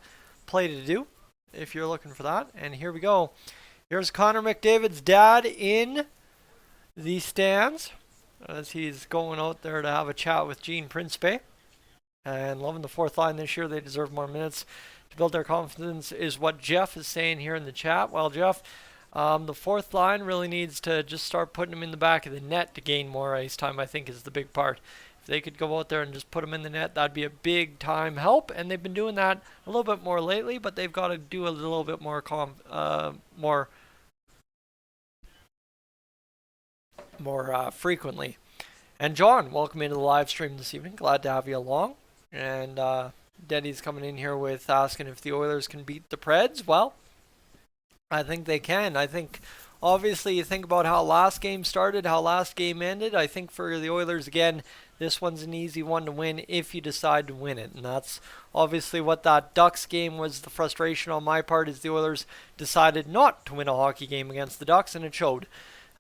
play to do if you're looking for that. And here we go. Here's Connor McDavid's dad in the stands as he's going out there to have a chat with Gene Principe. And loving the fourth line this year. They deserve more minutes to build their confidence is what Jeff is saying here in the chat. Well, Jeff, the fourth line really needs to just start putting them in the back of the net to gain more ice time, I think is the big part. If they could go out there and just put them in the net, that'd be a big time help. And they've been doing that a little bit more lately, but they've got to do a little bit more frequently. And John, welcome into the live stream this evening. Glad to have you along. And Denny's coming in here with asking if the Oilers can beat the Preds. Well, I think they can. I think, obviously, you think about how last game started, how last game ended. I think for the Oilers, again, this one's an easy one to win if you decide to win it. And that's obviously what that Ducks game was. The frustration on my part is the Oilers decided not to win a hockey game against the Ducks, and it showed.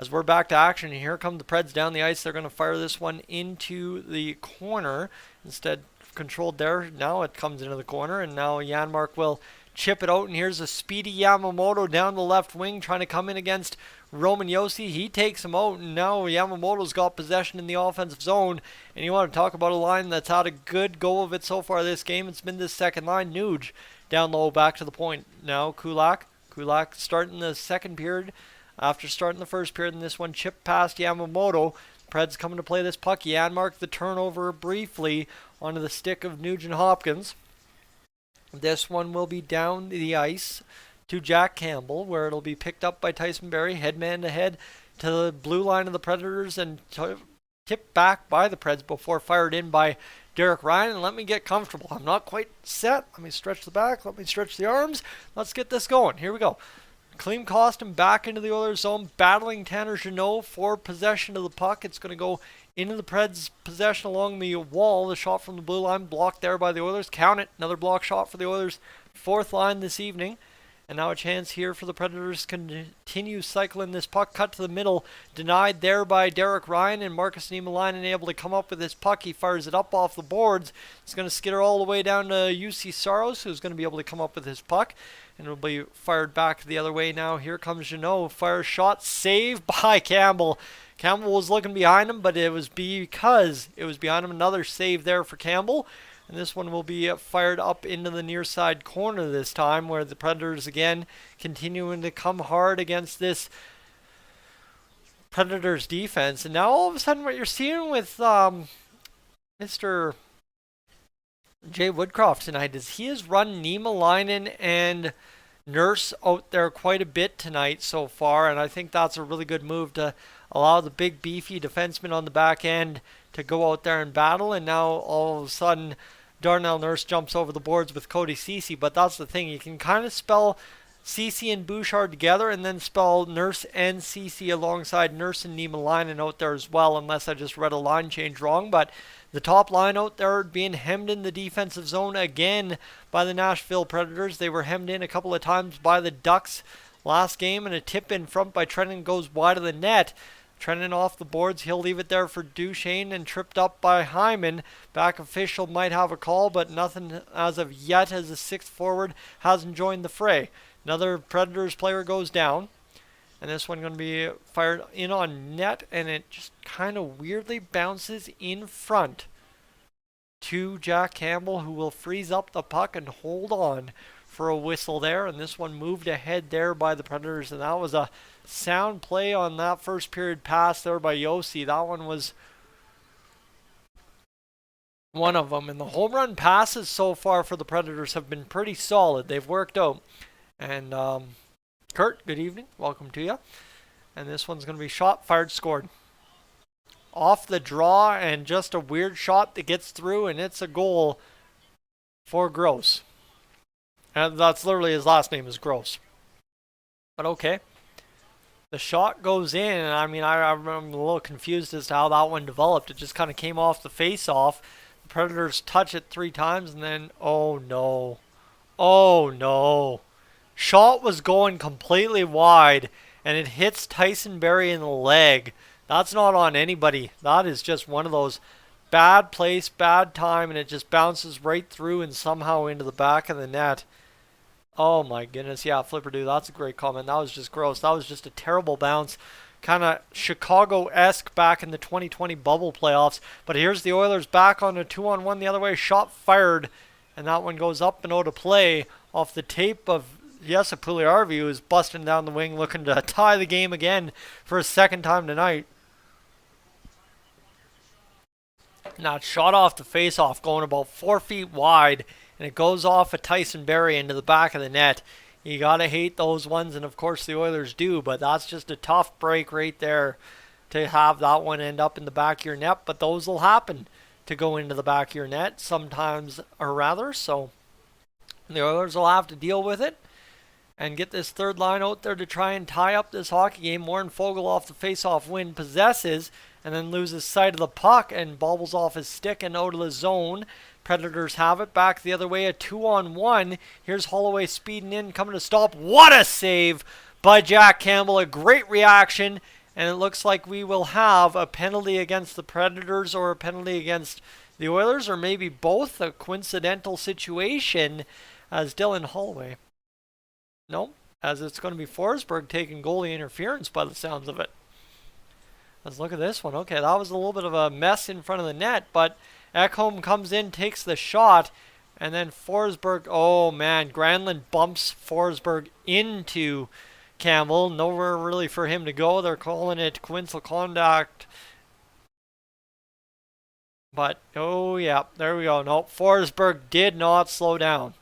As we're back to action, and here come the Preds down the ice. They're going to fire this one into the corner. Instead, controlled there. Now it comes into the corner, and now Janmark will chip it out. And here's a speedy Yamamoto down the left wing trying to come in against Roman Josi. He takes him out, and now Yamamoto's got possession in the offensive zone. And you want to talk about a line that's had a good go of it so far this game. It's been this second line. Nuge down low, back to the point. Now Kulak starting the second period after starting the first period, and this one chipped past Yamamoto. Preds coming to play this puck. Janmark the turnover briefly onto the stick of Nugent-Hopkins. This one will be down the ice to Jack Campbell, where it'll be picked up by Tyson Barrie, headman to head to the blue line of the Predators and tipped back by the Preds before fired in by Derek Ryan. And let me get comfortable. I'm not quite set. Let me stretch the back. Let me stretch the arms. Let's get this going. Here we go. Klim Kostin back into the Oilers zone, battling Tanner Jeannot for possession of the puck. It's going to go into the Preds' possession along the wall. The shot from the blue line blocked there by the Oilers. Count it. Another block shot for the Oilers' fourth line this evening. And now a chance here for the Predators to continue cycling this puck. Cut to the middle. Denied there by Derek Ryan. And Markus Niemelainen able to come up with this puck. He fires it up off the boards. It's going to skitter all the way down to UC Saros, who's going to be able to come up with his puck. And it'll be fired back the other way now. Here comes Jeannot. Fires shot. Saved by Campbell. Campbell was looking behind him, but it was because it was behind him. Another save there for Campbell. And this one will be fired up into the near side corner this time, where the Predators again continuing to come hard against this Predators defense. And now all of a sudden what you're seeing with Mr. Jay Woodcroft tonight is he has run Niemelainen and Nurse out there quite a bit tonight so far. And I think that's a really good move to allow the big beefy defenseman on the back end to go out there and battle. And now all of a sudden Darnell Nurse jumps over the boards with Cody Ceci. But that's the thing, you can kind of spell Ceci and Bouchard together and then spell Nurse and Ceci alongside Nurse and Niemelainen out there as well, unless I just read a line change wrong. But the top line out there being hemmed in the defensive zone again by the Nashville Predators. They were hemmed in a couple of times by the Ducks last game, and a tip in front by Trennan goes wide of the net. Trennan off the boards. He'll leave it there for Duchene and tripped up by Hyman. Back official might have a call, but nothing as of yet, as the sixth forward hasn't joined the fray. Another Predators player goes down. And this one going to be fired in on net, and it just kind of weirdly bounces in front to Jack Campbell, who will freeze up the puck and hold on for a whistle there. And this one moved ahead there by the Predators, and that was a sound play on that first period pass there by Yossi. That one was one of them. And the home run passes so far for the Predators have been pretty solid. They've worked out. And Kurt, good evening. Welcome to you. And this one's going to be shot, fired, scored. Off the draw, and just a weird shot that gets through, and it's a goal for Gross. And that's literally his last name is Gross. But okay. The shot goes in, and I mean, I'm a little confused as to how that one developed. It just kind of came off the face-off. The Predators touch it 3 times, and then, oh no. Oh no. Shot was going completely wide, and it hits Tyson Barrie in the leg. That's not on anybody. That is just one of those bad place, bad time, and it just bounces right through and somehow into the back of the net. Oh my goodness. Yeah, Flipperdo, that's a great comment. That was just gross. That was just a terrible bounce. Kind of Chicago-esque back in the 2020 bubble playoffs. But here's the Oilers back on a 2-on-1 the other way. Shot fired, and that one goes up and out of play off the tape of Puljujarvi, who's busting down the wing looking to tie the game again for a second time tonight. Now it's shot off the face-off, going about 4 feet wide, and it goes off of Tyson Barrie into the back of the net. You gotta hate those ones, and of course the Oilers do, but that's just a tough break right there to have that one end up in the back of your net. But those will happen to go into the back of your net sometimes, or rather, so the Oilers will have to deal with it and get this third line out there to try and tie up this hockey game. Warren Foegele off the face-off win possesses and then loses sight of the puck and bobbles off his stick and out of the zone. Predators have it back the other way, a 2-on-1. Here's Holloway speeding in, coming to stop. What a save by Jack Campbell. A great reaction, and it looks like we will have a penalty against the Predators or a penalty against the Oilers, or maybe both. A coincidental situation as Dylan Holloway. No, as it's going to be Forsberg taking goalie interference by the sounds of it. Let's look at this one. Okay, that was a little bit of a mess in front of the net, but Ekholm comes in, takes the shot, and then Forsberg, oh man, Granlund bumps Forsberg into Campbell. Nowhere really for him to go. They're calling it coincidental contact. But, oh yeah, there we go. Nope, Forsberg did not slow down.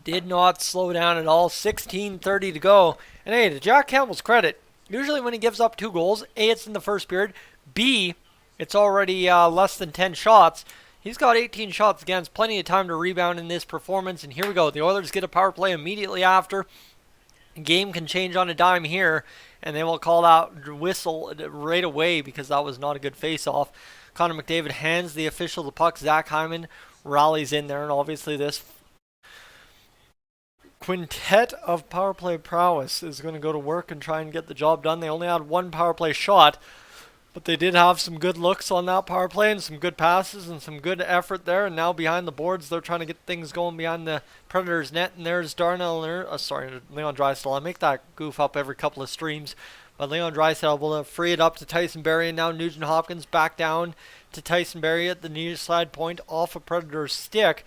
Did not slow down at all. 16:30 to go. And hey, to Jack Campbell's credit, usually when he gives up 2 goals, A, it's in the first period. B, it's already less than 10 shots. He's got 18 shots against. Plenty of time to rebound in this performance. And here we go. The Oilers get a power play immediately after. Game can change on a dime here. And they will call out whistle right away because that was not a good face-off. Connor McDavid hands the official the puck. Zach Hyman rallies in there. And obviously this quintet of power play prowess is going to go to work and try and get the job done. They only had 1 power play shot, but they did have some good looks on that power play and some good passes and some good effort there. And now behind the boards, they're trying to get things going behind the Predators net. And there's Leon Draisaitl. I make that goof up every couple of streams. But Leon Draisaitl will free it up to Tyson Barrie. And now Nugent-Hopkins back down to Tyson Barrie at the near side point off a Predator's stick.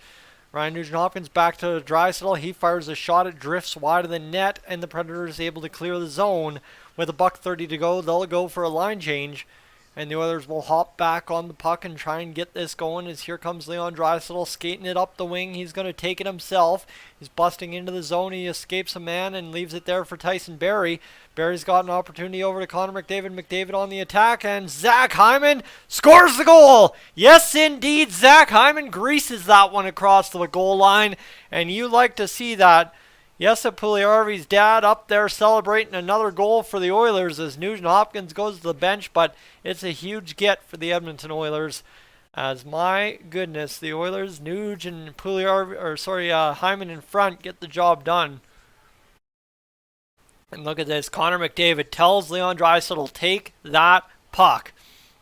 Ryan Nugent-Hopkins back to Draisaitl. He fires a shot. It drifts wide of the net, and the Predators able to clear the zone. With $1:30 to go, they'll go for a line change, and the Oilers will hop back on the puck and try and get this going. As here comes Leon Draisaitl skating it up the wing. He's going to take it himself. He's busting into the zone. He escapes a man and leaves it there for Tyson Barrie. Barrie's got an opportunity over to Connor McDavid. McDavid on the attack, and Zach Hyman scores the goal. Yes, indeed, Zach Hyman greases that one across the goal line, and you like to see that. Jesse Puljujarvi's dad up there celebrating another goal for the Oilers as Nugent-Hopkins goes to the bench, but it's a huge get for the Edmonton Oilers. As my goodness, the Oilers, Hyman in front get the job done. And look at this. Connor McDavid tells Leon Draisaitl, take that puck.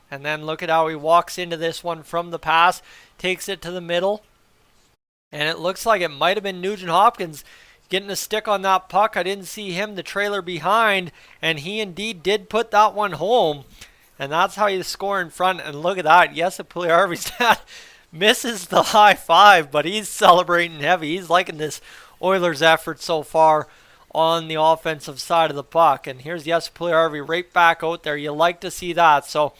And then look at how he walks into this one from the pass. Takes it to the middle. And it looks like it might have been Nugent-Hopkins getting a stick on that puck. I didn't see him, the trailer behind. And he indeed did put that one home. And that's how you score in front. And look at that. Yes, Puljujarvi's dad misses the high five, but he's celebrating heavy. He's liking this Oilers effort so far on the offensive side of the puck. And here's Jesse Puljujarvi right back out there. You like to see that. So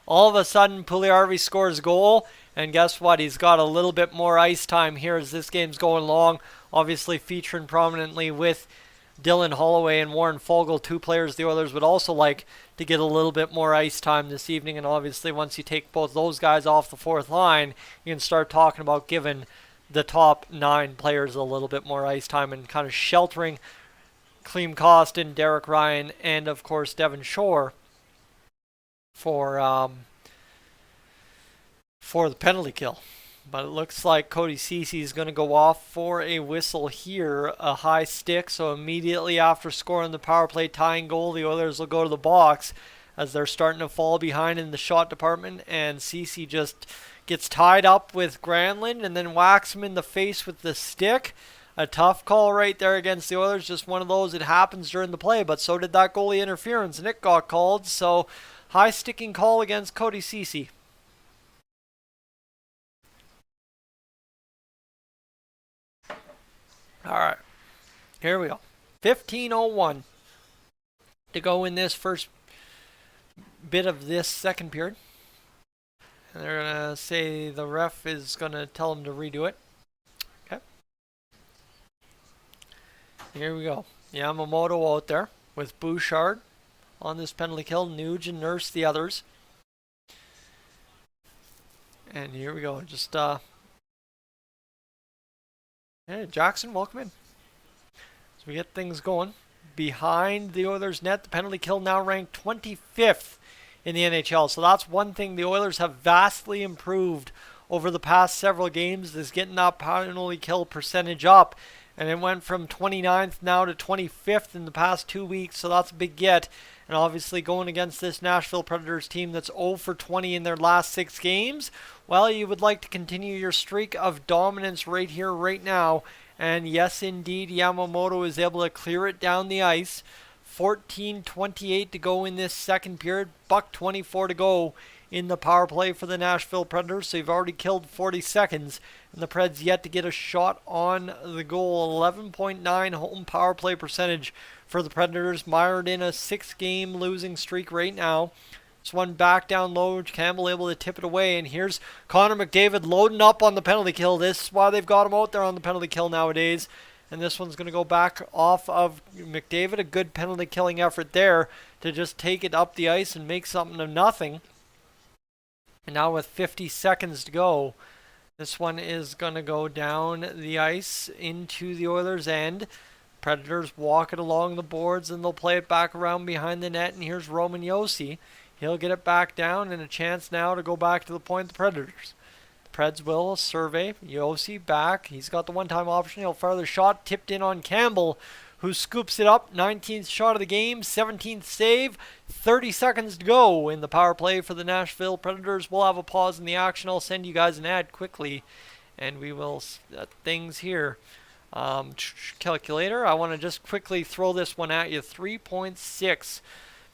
all of a sudden, Puljujarvi scores a goal. And guess what? He's got a little bit more ice time here as this game's going long. Obviously featuring prominently with Dylan Holloway and Warren Foegele, 2 players the Oilers would also like to get a little bit more ice time this evening. And obviously once you take both those guys off the 4th line, you can start talking about giving the top 9 players a little bit more ice time and kind of sheltering Klim Kostin, Derek Ryan, and of course Devon Shore for the penalty kill. But it looks like Cody Ceci is going to go off for a whistle here, a high stick. So immediately after scoring the power play tying goal, the Oilers will go to the box as they're starting to fall behind in the shot department. And Ceci just gets tied up with Granlund and then whacks him in the face with the stick. A tough call right there against the Oilers. Just one of those. It happens during the play, but so did that goalie interference, and it got called. So high sticking call against Cody Ceci. All right, here we go. 15:01 to go in this first bit of this second period. And they're going to say the ref is going to tell them to redo it. Okay. Here we go. Yamamoto out there with Bouchard on this penalty kill. Nuge and Nurse the others. And here we go. Just, hey, Jackson, welcome in. So we get things going. Behind the Oilers net, the penalty kill now ranked 25th in the NHL. So that's one thing the Oilers have vastly improved over the past several games, is getting that penalty kill percentage up. And it went from 29th now to 25th in the past 2 weeks. So that's a big get. And obviously going against this Nashville Predators team that's 0 for 20 in their last 6 games, well, you would like to continue your streak of dominance right here, right now. And yes, indeed, Yamamoto is able to clear it down the ice. 14:28 to go in this second period. $1:24 to go in the power play for the Nashville Predators. So you've already killed 40 seconds, and the Preds yet to get a shot on the goal. 11.9 home power play percentage for the Predators, mired in a 6-game losing streak right now. This one back down low, Campbell able to tip it away, and here's Connor McDavid loading up on the penalty kill. This is why they've got him out there on the penalty kill nowadays. And this one's going to go back off of McDavid. A good penalty killing effort there to just take it up the ice and make something of nothing. And now with 50 seconds to go, this one is going to go down the ice into the Oilers' end. Predators walk it along the boards, and they'll play it back around behind the net. And here's Roman Josi. He'll get it back down, and a chance now to go back to the point of the Predators. Preds will survey. Josi back. He's got the one-time option. He'll fire the shot. Tipped in on Campbell, who scoops it up. 19th shot of the game. 17th save. 30 seconds to go in the power play for the Nashville Predators. We'll have a pause in the action. I'll send you guys an ad quickly, and we will things here. Calculator. I want to just quickly throw this one at you. 3.6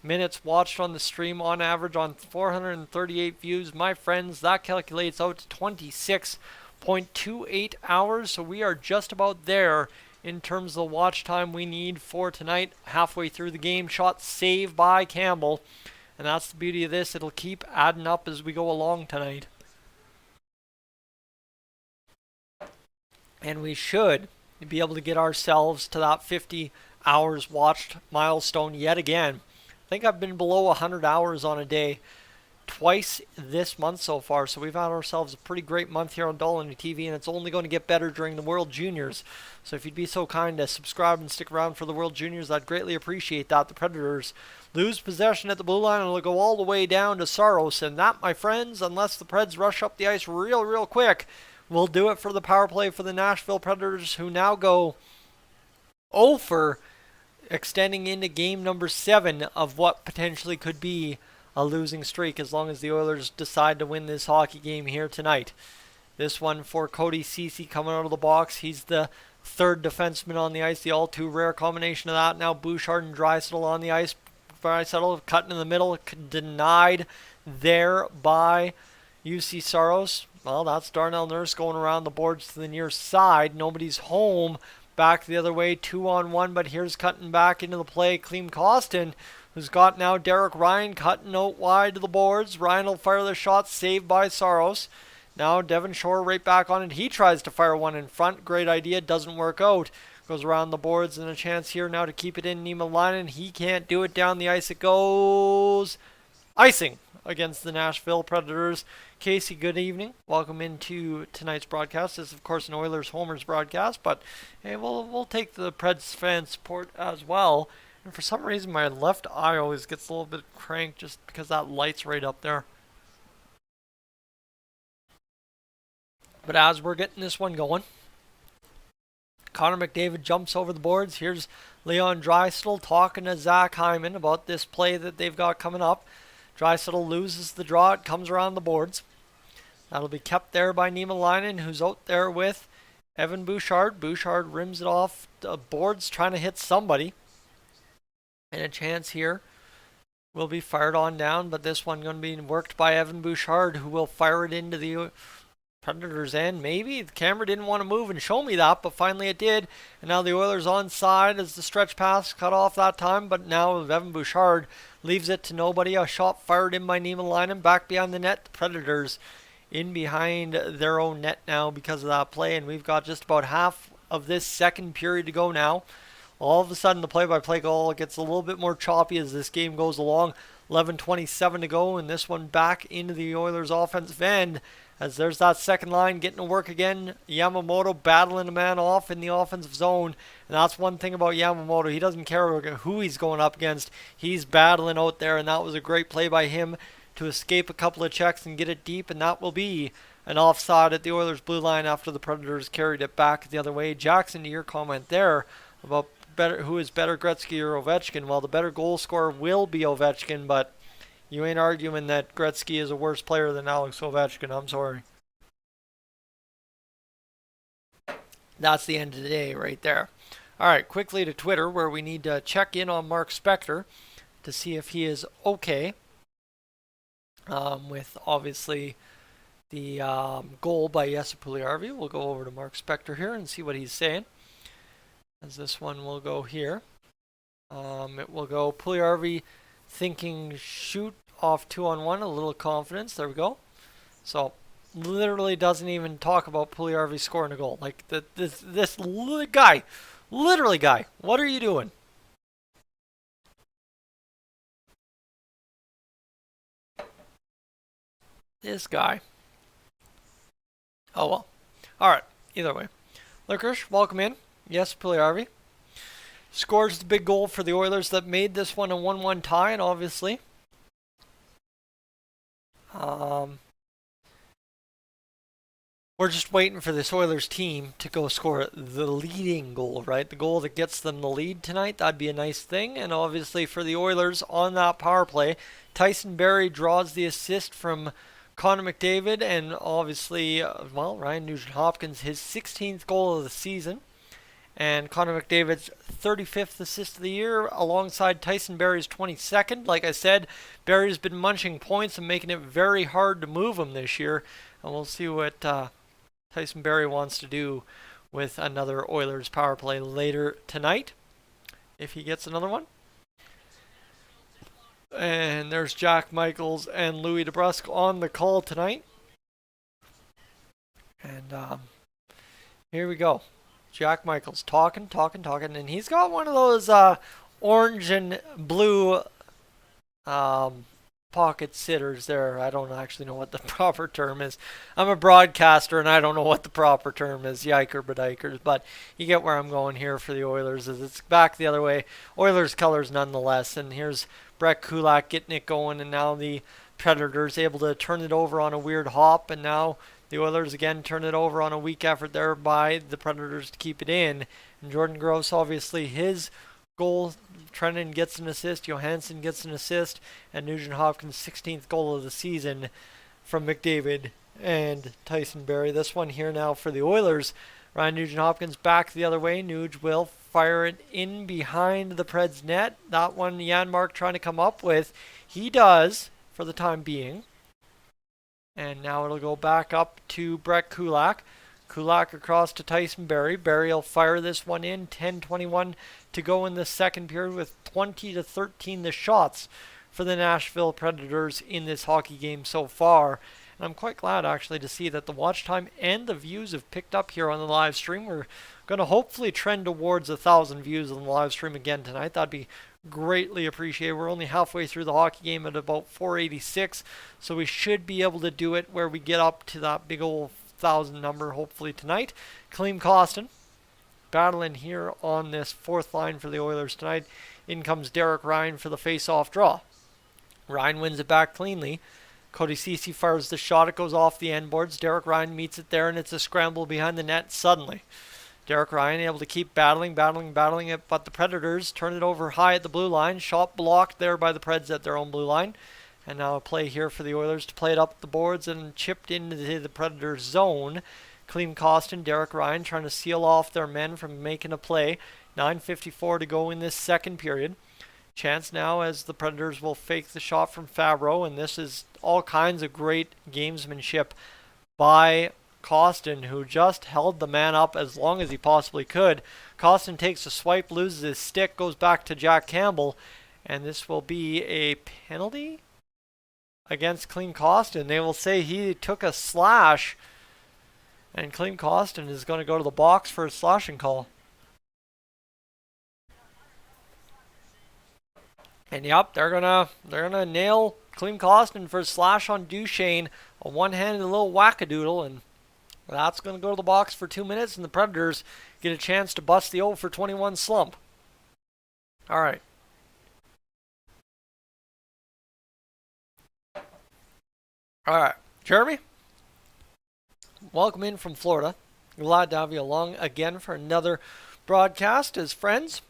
minutes watched on the stream on average on 438 views. My friends, that calculates out to 26.28 hours. So we are just about there in terms of the watch time we need for tonight. Halfway through the game, shot saved by Campbell. And that's the beauty of this. It'll keep adding up as we go along tonight. And we should be able to get ourselves to that 50 hours watched milestone yet again. I think I've been below 100 hours on a day twice this month so far, so we've had ourselves a pretty great month here on Dolynny TV, and it's only going to get better during the World Juniors. So if you'd be so kind to subscribe and stick around for the World Juniors, I'd greatly appreciate that. The Predators lose possession at the blue line, and it'll go all the way down to Saros, and that, my friends, unless the Preds rush up the ice real quick, will do it for the power play for the Nashville Predators, who now go 0 for extending into game number 7 of what potentially could be a losing streak as long as the Oilers decide to win this hockey game here tonight. This one for Cody Ceci coming out of the box. He's the third defenseman on the ice, the all too rare combination of that. Now Bouchard and Draisaitl on the ice. Draisaitl cutting in the middle, denied there by UC Saros. Well, that's Darnell Nurse going around the boards to the near side. Nobody's home. Back the other way, 2-on-1, but here's cutting back into the play, Klim Kostin, who's got now Derek Ryan cutting out wide to the boards. Ryan will fire the shot, saved by Saros. Now Devon Shore right back on it. He tries to fire one in front. Great idea, doesn't work out. Goes around the boards, and a chance here now to keep it in. Niemelainen, he can't do it. Down the ice it goes. Icing against the Nashville Predators. Casey, good evening. Welcome into tonight's broadcast. This is, of course, an Oilers Homers broadcast, but hey, we'll take the Preds fan support as well. And for some reason, my left eye always gets a little bit cranked just because that light's right up there. But as we're getting this one going, Connor McDavid jumps over the boards. Here's Leon Draisaitl talking to Zach Hyman about this play that they've got coming up. Draisaitl loses the draw. It comes around the boards. That'll be kept there by Niemelainen, who's out there with Evan Bouchard. Bouchard rims it off the boards, trying to hit somebody. And a chance here will be fired on down, but this one going to be worked by Evan Bouchard, who will fire it into the Predators' end. Maybe the camera didn't want to move and show me that, but finally it did. And now the Oilers onside as the stretch pass cut off that time, but now Evan Bouchard leaves it to nobody. A shot fired in by Niemelainen back behind the net. The Predators in behind their own net now because of that play, and we've got just about half of this second period to go now. All of a sudden the play-by-play goal gets a little bit more choppy as this game goes along. 11:27 to go, and this one back into the Oilers offensive end as there's that second line getting to work again. Yamamoto battling a man off in the offensive zone, and that's one thing about Yamamoto. He doesn't care who he's going up against. He's battling out there, and that was a great play by him to escape a couple of checks and get it deep, and that will be an offside at the Oilers' blue line after the Predators carried it back the other way. Jackson, to your comment there about who is better, Gretzky or Ovechkin? Well, the better goal scorer will be Ovechkin, but you ain't arguing that Gretzky is a worse player than Alex Ovechkin. I'm sorry. That's the end of the day right there. All right, quickly to Twitter, where we need to check in on Mark Spector to see if he is okay. with obviously the goal by Puljujarvi. We'll go over to Mark Spector here and see what he's saying. As this one will go here. It will go Puljujarvi thinking shoot off 2-on-1, a little confidence. There we go. So literally doesn't even talk about Puljujarvi scoring a goal. Like this guy, literally guy, what are you doing? This guy. Oh well. Alright, either way. Licorice, welcome in. Yes, Puljujarvi. Scores the big goal for the Oilers that made this one a 1-1 tie, and obviously we're just waiting for this Oilers team to go score the leading goal, right? The goal that gets them the lead tonight. That'd be a nice thing. And obviously for the Oilers on that power play, Tyson Barrie draws the assist from Connor McDavid, and obviously, Ryan Nugent-Hopkins, his 16th goal of the season. And Connor McDavid's 35th assist of the year alongside Tyson Barrie's 22nd. Like I said, Barrie's been munching points and making it very hard to move him this year. And we'll see what Tyson Barrie wants to do with another Oilers power play later tonight, if he gets another one. And there's Jack Michaels and Louis DeBrusque on the call tonight. And here we go. Jack Michaels talking, and he's got one of those orange and blue pocket sitters there. I don't actually know what the proper term is. I'm a broadcaster and I don't know what the proper term is. Yikers, but you get where I'm going here for the Oilers. As it's back the other way. Oilers colors nonetheless. And here's Brett Kulak getting it going, and now the Predators able to turn it over on a weird hop, and now the Oilers again turn it over on a weak effort there by the Predators to keep it in. And Jordan Gross, obviously his goal, Trennan gets an assist, Johansson gets an assist, and Nugent-Hopkins' 16th goal of the season from McDavid and Tyson Barrie. This one here now for the Oilers. Ryan Nugent-Hopkins back the other way. Nuge will fire it in behind the Preds net. That one Janmark trying to come up with. He does for the time being. And now it'll go back up to Brett Kulak. Kulak across to Tyson Barrie. Barrie will fire this one in. 10:21 to go in the second period with 20-13 the shots for the Nashville Predators in this hockey game so far. And I'm quite glad actually to see that the watch time and the views have picked up here on the live stream. We're going to hopefully trend towards 1,000 views on the live stream again tonight. That'd be greatly appreciated. We're only halfway through the hockey game at about 486, so we should be able to do it where we get up to that big old 1,000 number hopefully tonight. Klim Kostin battling here on this fourth line for the Oilers tonight. In comes Derek Ryan for the face-off draw. Ryan wins it back cleanly. Cody Ceci fires the shot. It goes off the end boards. Derek Ryan meets it there, and it's a scramble behind the net suddenly. Derek Ryan able to keep battling it, but the Predators turn it over high at the blue line. Shot blocked there by the Preds at their own blue line. And now a play here for the Oilers to play it up the boards and chipped into the Predators zone. Klim Kostin, Derek Ryan trying to seal off their men from making a play. 9:54 to go in this second period. Chance now as the Predators will fake the shot from Fabro, and this is all kinds of great gamesmanship by Kostin, who just held the man up as long as he possibly could. Kostin takes a swipe, loses his stick, goes back to Jack Campbell, and this will be a penalty against Klim Kostin. They will say he took a slash, and Klim Kostin is going to go to the box for a slashing call. And yep, they're gonna nail Klim Kostin for a slash on Duchene, a one-handed little wackadoodle, and that's going to go to the box for 2 minutes, and the Predators get a chance to bust the 0 for 21 slump. All right. Jeremy, welcome in from Florida. Glad to have you along again for another broadcast as friends.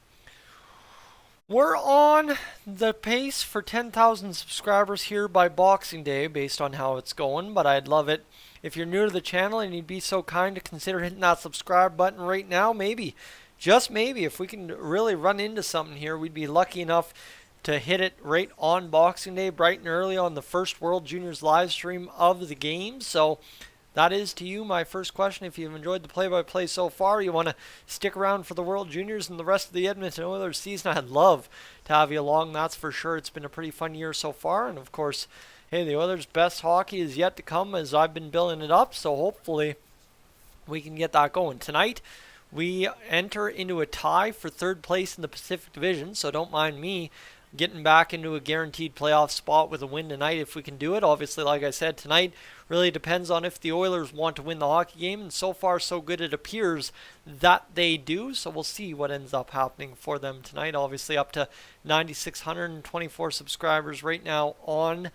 We're on the pace for 10,000 subscribers here by Boxing Day based on how it's going, but I'd love it if you're new to the channel and you'd be so kind to consider hitting that subscribe button right now. Maybe, just maybe, if we can really run into something here, we'd be lucky enough to hit it right on Boxing Day, bright and early on the first World Juniors live stream of the game. So that is to you my first question. If you've enjoyed the play-by-play so far, you want to stick around for the World Juniors and the rest of the Edmonton Oilers season, I'd love to have you along. That's for sure. It's been a pretty fun year so far. And of course, hey, the Oilers' best hockey is yet to come as I've been building it up. So hopefully we can get that going. Tonight, we enter into a tie for third place in the Pacific Division. So don't mind me getting back into a guaranteed playoff spot with a win tonight if we can do it. Obviously, like I said, tonight really depends on if the Oilers want to win the hockey game, and so far so good it appears that they do. So we'll see what ends up happening for them tonight. Obviously up to 9,624 subscribers right now on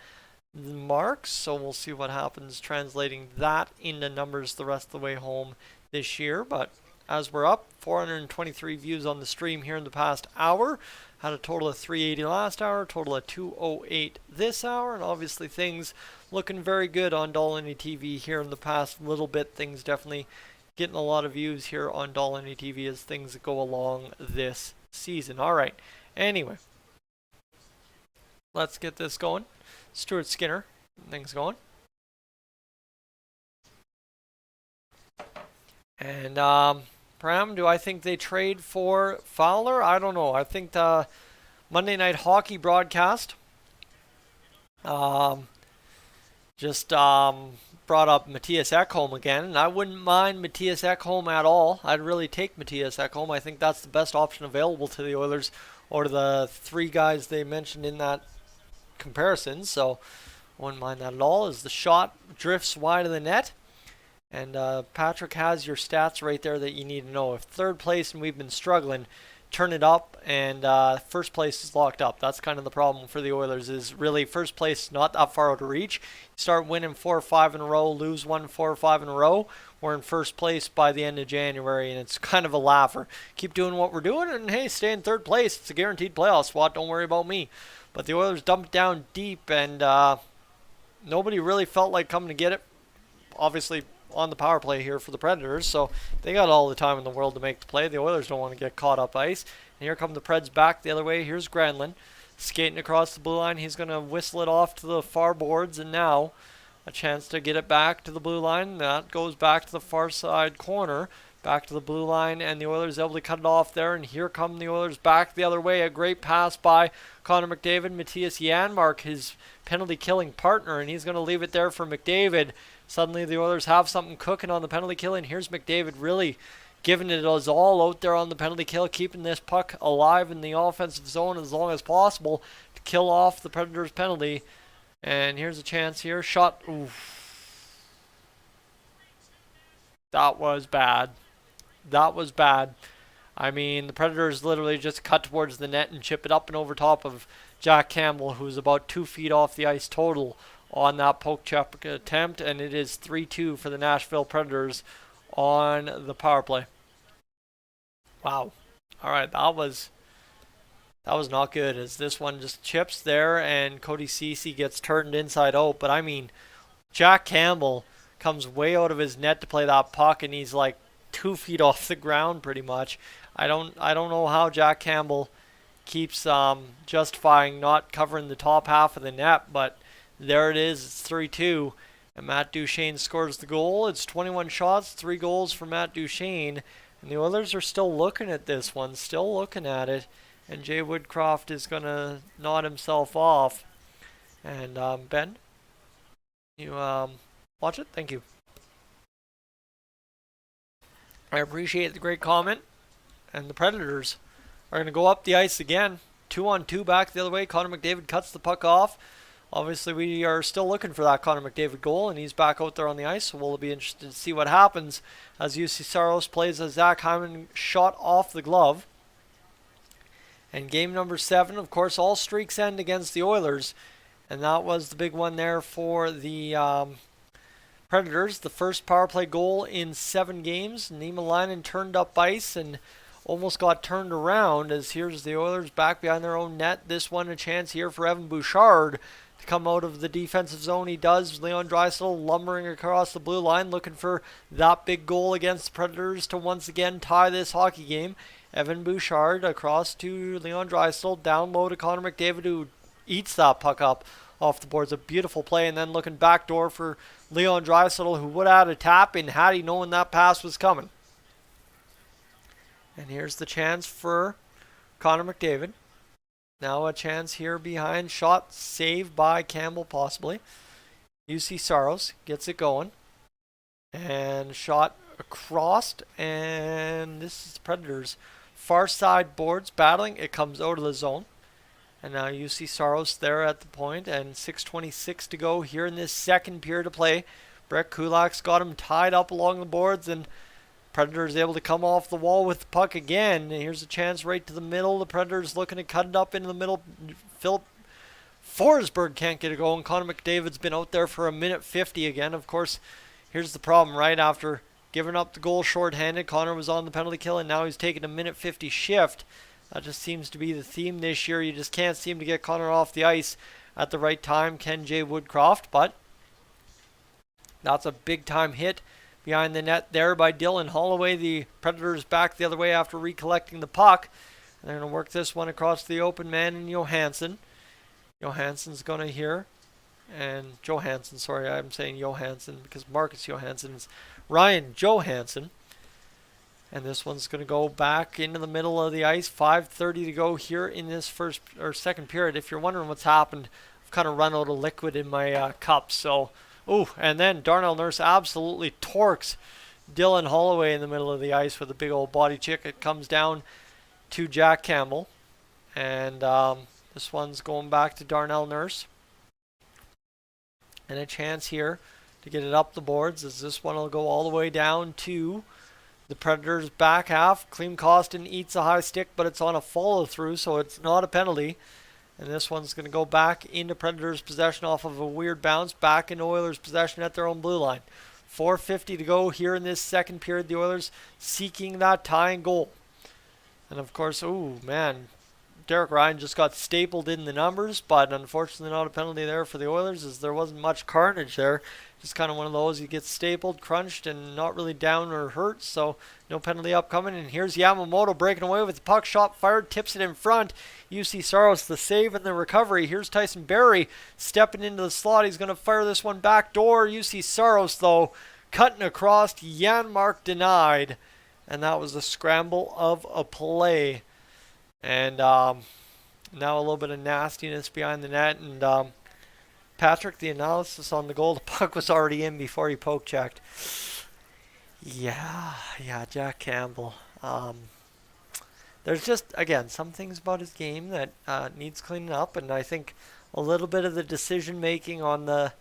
the marks, so we'll see what happens translating that into numbers the rest of the way home this year. But as we're up, 423 views on the stream here in the past hour. Had a total of 380 last hour, total of 208 this hour, and obviously things looking very good on Dolynny TV here in the past little bit. Things definitely getting a lot of views here on Dolynny TV as things go along this season. All right, anyway, let's get this going. Stuart Skinner, things going. And Pram, do I think they trade for Fowler? I don't know. I think the Monday Night Hockey broadcast just brought up Matthias Ekholm again, and I wouldn't mind Matthias Ekholm at all. I'd really take Matthias Ekholm. I think that's the best option available to the Oilers, or to the three guys they mentioned in that comparison. So I wouldn't mind that at all, as the shot drifts wide of the net. And Patrick has your stats right there that you need to know. If third place and we've been struggling, turn it up, and first place is locked up. That's kind of the problem for the Oilers, is really first place is not that far out of reach. You start winning 4 or 5 in a row, lose 1, 4 or 5 in a row, we're in first place by the end of January, and it's kind of a laugher. Keep doing what we're doing, and hey, stay in third place. It's a guaranteed playoff spot. Don't worry about me. But the Oilers dumped down deep, and nobody really felt like coming to get it. Obviously, on the power play here for the Predators, so they got all the time in the world to make the play. The Oilers don't want to get caught up ice. And here come the Preds back the other way. Here's Granlund skating across the blue line. He's going to whistle it off to the far boards, and now a chance to get it back to the blue line. That goes back to the far side corner, back to the blue line, and the Oilers able to cut it off there. And here come the Oilers back the other way. A great pass by Connor McDavid. Matthias Janmark, his penalty-killing partner, and he's going to leave it there for McDavid. Suddenly the Oilers have something cooking on the penalty kill, and here's McDavid really giving it us all out there on the penalty kill, keeping this puck alive in the offensive zone as long as possible to kill off the Predators' penalty. And here's a chance here. Shot. Oof. That was bad. That was bad. I mean, the Predators literally just cut towards the net and chip it up and over top of Jack Campbell, who's about 2 feet off the ice total on that poke check attempt, and it is 3-2 for the Nashville Predators on the power play. Wow. All right, that was not good, as this one just chips there, and Cody Ceci gets turned inside out. But I mean, Jack Campbell comes way out of his net to play that puck, and he's like 2 feet off the ground pretty much. I don't know how Jack Campbell keeps justifying not covering the top half of the net, but there it is. It's 3-2, and Matt Duchene scores the goal. It's 21 shots, 3 goals for Matt Duchene, and the Oilers are still looking at this one, still looking at it, and Jay Woodcroft is going to nod himself off. And Ben, you watch it? Thank you. I appreciate the great comment. And the Predators are going to go up the ice again. 2-on-2 back the other way. Connor McDavid cuts the puck off. Obviously, we are still looking for that Connor McDavid goal, and he's back out there on the ice, so we'll be interested to see what happens as UC Saros plays a Zach Hyman shot off the glove. And game number 7, of course, all streaks end against the Oilers, and that was the big one there for the Predators. The first power play goal in 7 games. Niemelainen turned up ice and almost got turned around, as here's the Oilers back behind their own net. This one a chance here for Evan Bouchard to to come out of the defensive zone. He does. Leon Draisaitl lumbering across the blue line, looking for that big goal against the Predators to once again tie this hockey game. Evan Bouchard across to Leon Draisaitl, down low to Connor McDavid, who eats that puck up off the boards. A beautiful play, and then looking backdoor for Leon Draisaitl, who would have had a tap in had he known that pass was coming. And here's the chance for Connor McDavid. Now a chance here behind. Shot saved by Campbell possibly. UC Saros gets it going. And shot across. And this is Predators. Far side boards battling. It comes out of the zone. And now UC Saros there at the point. And 6:26 to go here in this second period of play. Brett Kulak's got him tied up along the boards. And Predators able to come off the wall with the puck again. And here's a chance right to the middle. The Predators looking to cut it up into the middle. Philip Forsberg can't get it going. Connor McDavid's been out there for a minute 50 again. Of course, here's the problem, right? After giving up the goal shorthanded, Connor was on the penalty kill, and now he's taking a minute 50 shift. That just seems to be the theme this year. You just can't seem to get Connor off the ice at the right time. Ken J. Woodcroft, but that's a big time hit behind the net there by Dylan Holloway. The Predators back the other way after recollecting the puck. And they're going to work this one across the open man in Johansson. Johansson's going to here. And Johansson, sorry, I'm saying Johansson because Marcus Johansson is Ryan Johansson. And this one's going to go back into the middle of the ice. 5:30 to go here in this first or second period. If you're wondering what's happened, I've kind of run out of liquid in my cup. So, and then Darnell Nurse absolutely torques Dylan Holloway in the middle of the ice with a big old body check. It comes down to Jack Campbell. And this one's going back to Darnell Nurse. And a chance here to get it up the boards as this one will go all the way down to the Predators' back half. Clem Costin eats a high stick, but it's on a follow-through, so it's not a penalty. And this one's going to go back into Predators' possession off of a weird bounce, back into Oilers' possession at their own blue line. 4:50 to go here in this second period. The Oilers seeking that tying goal. And of course, Derek Ryan just got stapled in the numbers, but unfortunately not a penalty there for the Oilers as there wasn't much carnage there. Just kind of one of those, you get stapled, crunched, and not really down or hurt, so no penalty upcoming. And here's Yamamoto breaking away with the puck, shot fired, tips it in front. UC Saros the save and the recovery. Here's Tyson Barrie stepping into the slot. He's going to fire this one back door. UC Saros, though, cutting across. Janmark denied, and that was a scramble of a play. And now a little bit of nastiness behind the net. And Patrick, the analysis on the goal, the puck was already in before he poke checked. Yeah, Jack Campbell. There's just, again, some things about his game that needs cleaning up. And I think a little bit of the decision making on the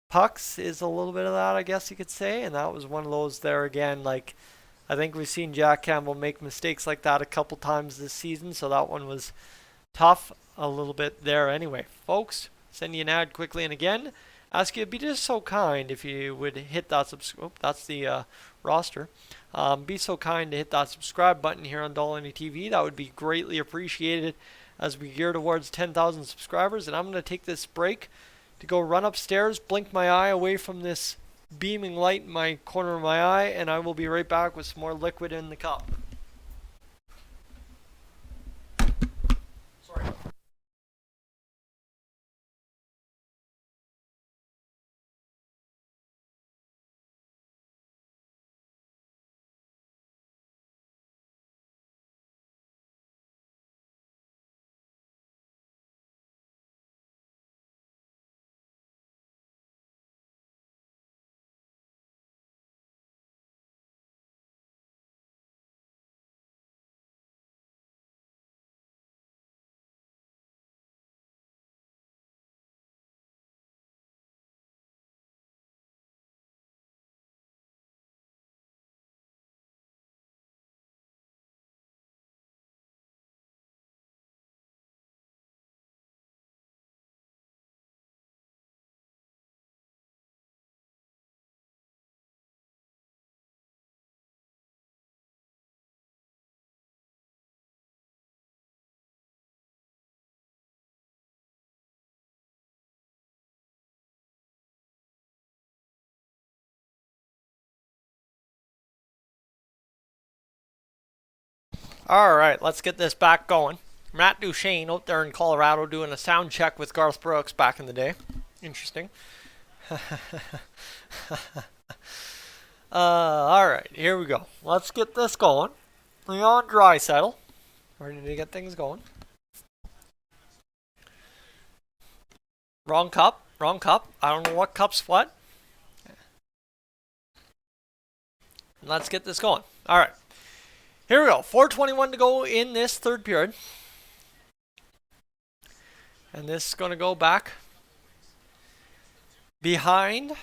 pucks is a little bit of that, I guess you could say. And that was one of those there again, like, I think we've seen Jack Campbell make mistakes like that a couple times this season, so that one was tough a little bit there anyway. Folks, send you an ad quickly, and again, ask you to be just so kind if you would hit that that's the roster. Be so kind to hit that subscribe button here on Dolynny TV. That would be greatly appreciated as we gear towards 10,000 subscribers. And I'm going to take this break to go run upstairs, blink my eye away from this beaming light in my corner of my eye, and I will be right back with some more liquid in the cup. All right, let's get this back going. Matt Duchene out there in Colorado doing a sound check with Garth Brooks back in the day. Interesting. All right, here we go. Let's get this going. Leon Draisaitl, ready to get things going. Wrong cup. Wrong cup. I don't know what cup's what. Let's get this going. All right. Here we go. 4:21 to go in this third period. And this is going to go back behind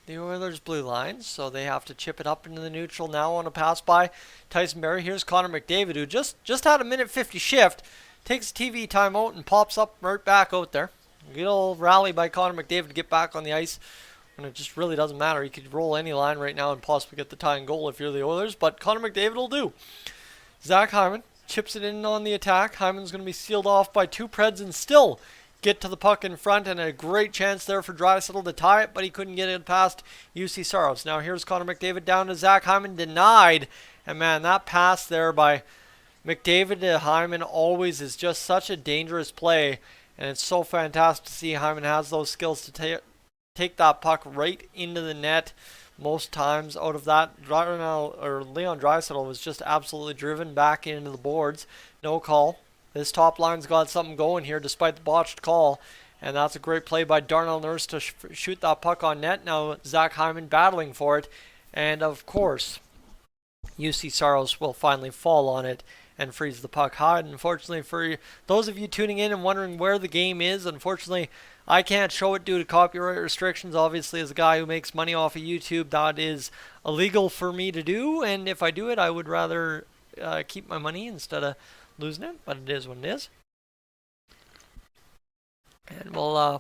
the Oilers' blue line. So they have to chip it up into the neutral now on a pass by Tyson Barrie. Here's Connor McDavid, who just had a minute 50 shift. Takes a TV timeout and pops up right back out there. Good old rally by Connor McDavid to get back on the ice. And it just really doesn't matter. He could roll any line right now and possibly get the tying goal if you're the Oilers. But Connor McDavid will do. Zach Hyman chips it in on the attack. Hyman's going to be sealed off by two Preds and still get to the puck in front. And a great chance there for Draisaitl to tie it, but he couldn't get it past UC Saros. Now here's Connor McDavid down to Zach Hyman. Denied. And man, that pass there by McDavid to Hyman always is just such a dangerous play. And it's so fantastic to see Hyman has those skills to take that puck right into the net most times out of that. Leon Draisaitl was just absolutely driven back into the boards. No call. This top line's got something going here despite the botched call. And that's a great play by Darnell Nurse to shoot that puck on net. Now Zach Hyman battling for it. And of course, UC Saros will finally fall on it and freeze the puck high. And unfortunately for those of you tuning in and wondering where the game is, unfortunately I can't show it due to copyright restrictions. Obviously, as a guy who makes money off of YouTube, that is illegal for me to do. And if I do it, I would rather keep my money instead of losing it. But it is what it is. And we'll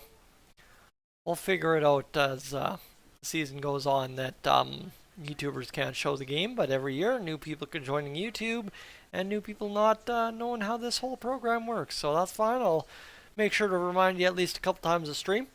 figure it out as the season goes on that YouTubers can't show the game. But every year, new people can join YouTube and new people not knowing how this whole program works. So that's fine. I'll make sure to remind you at least a couple times a stream.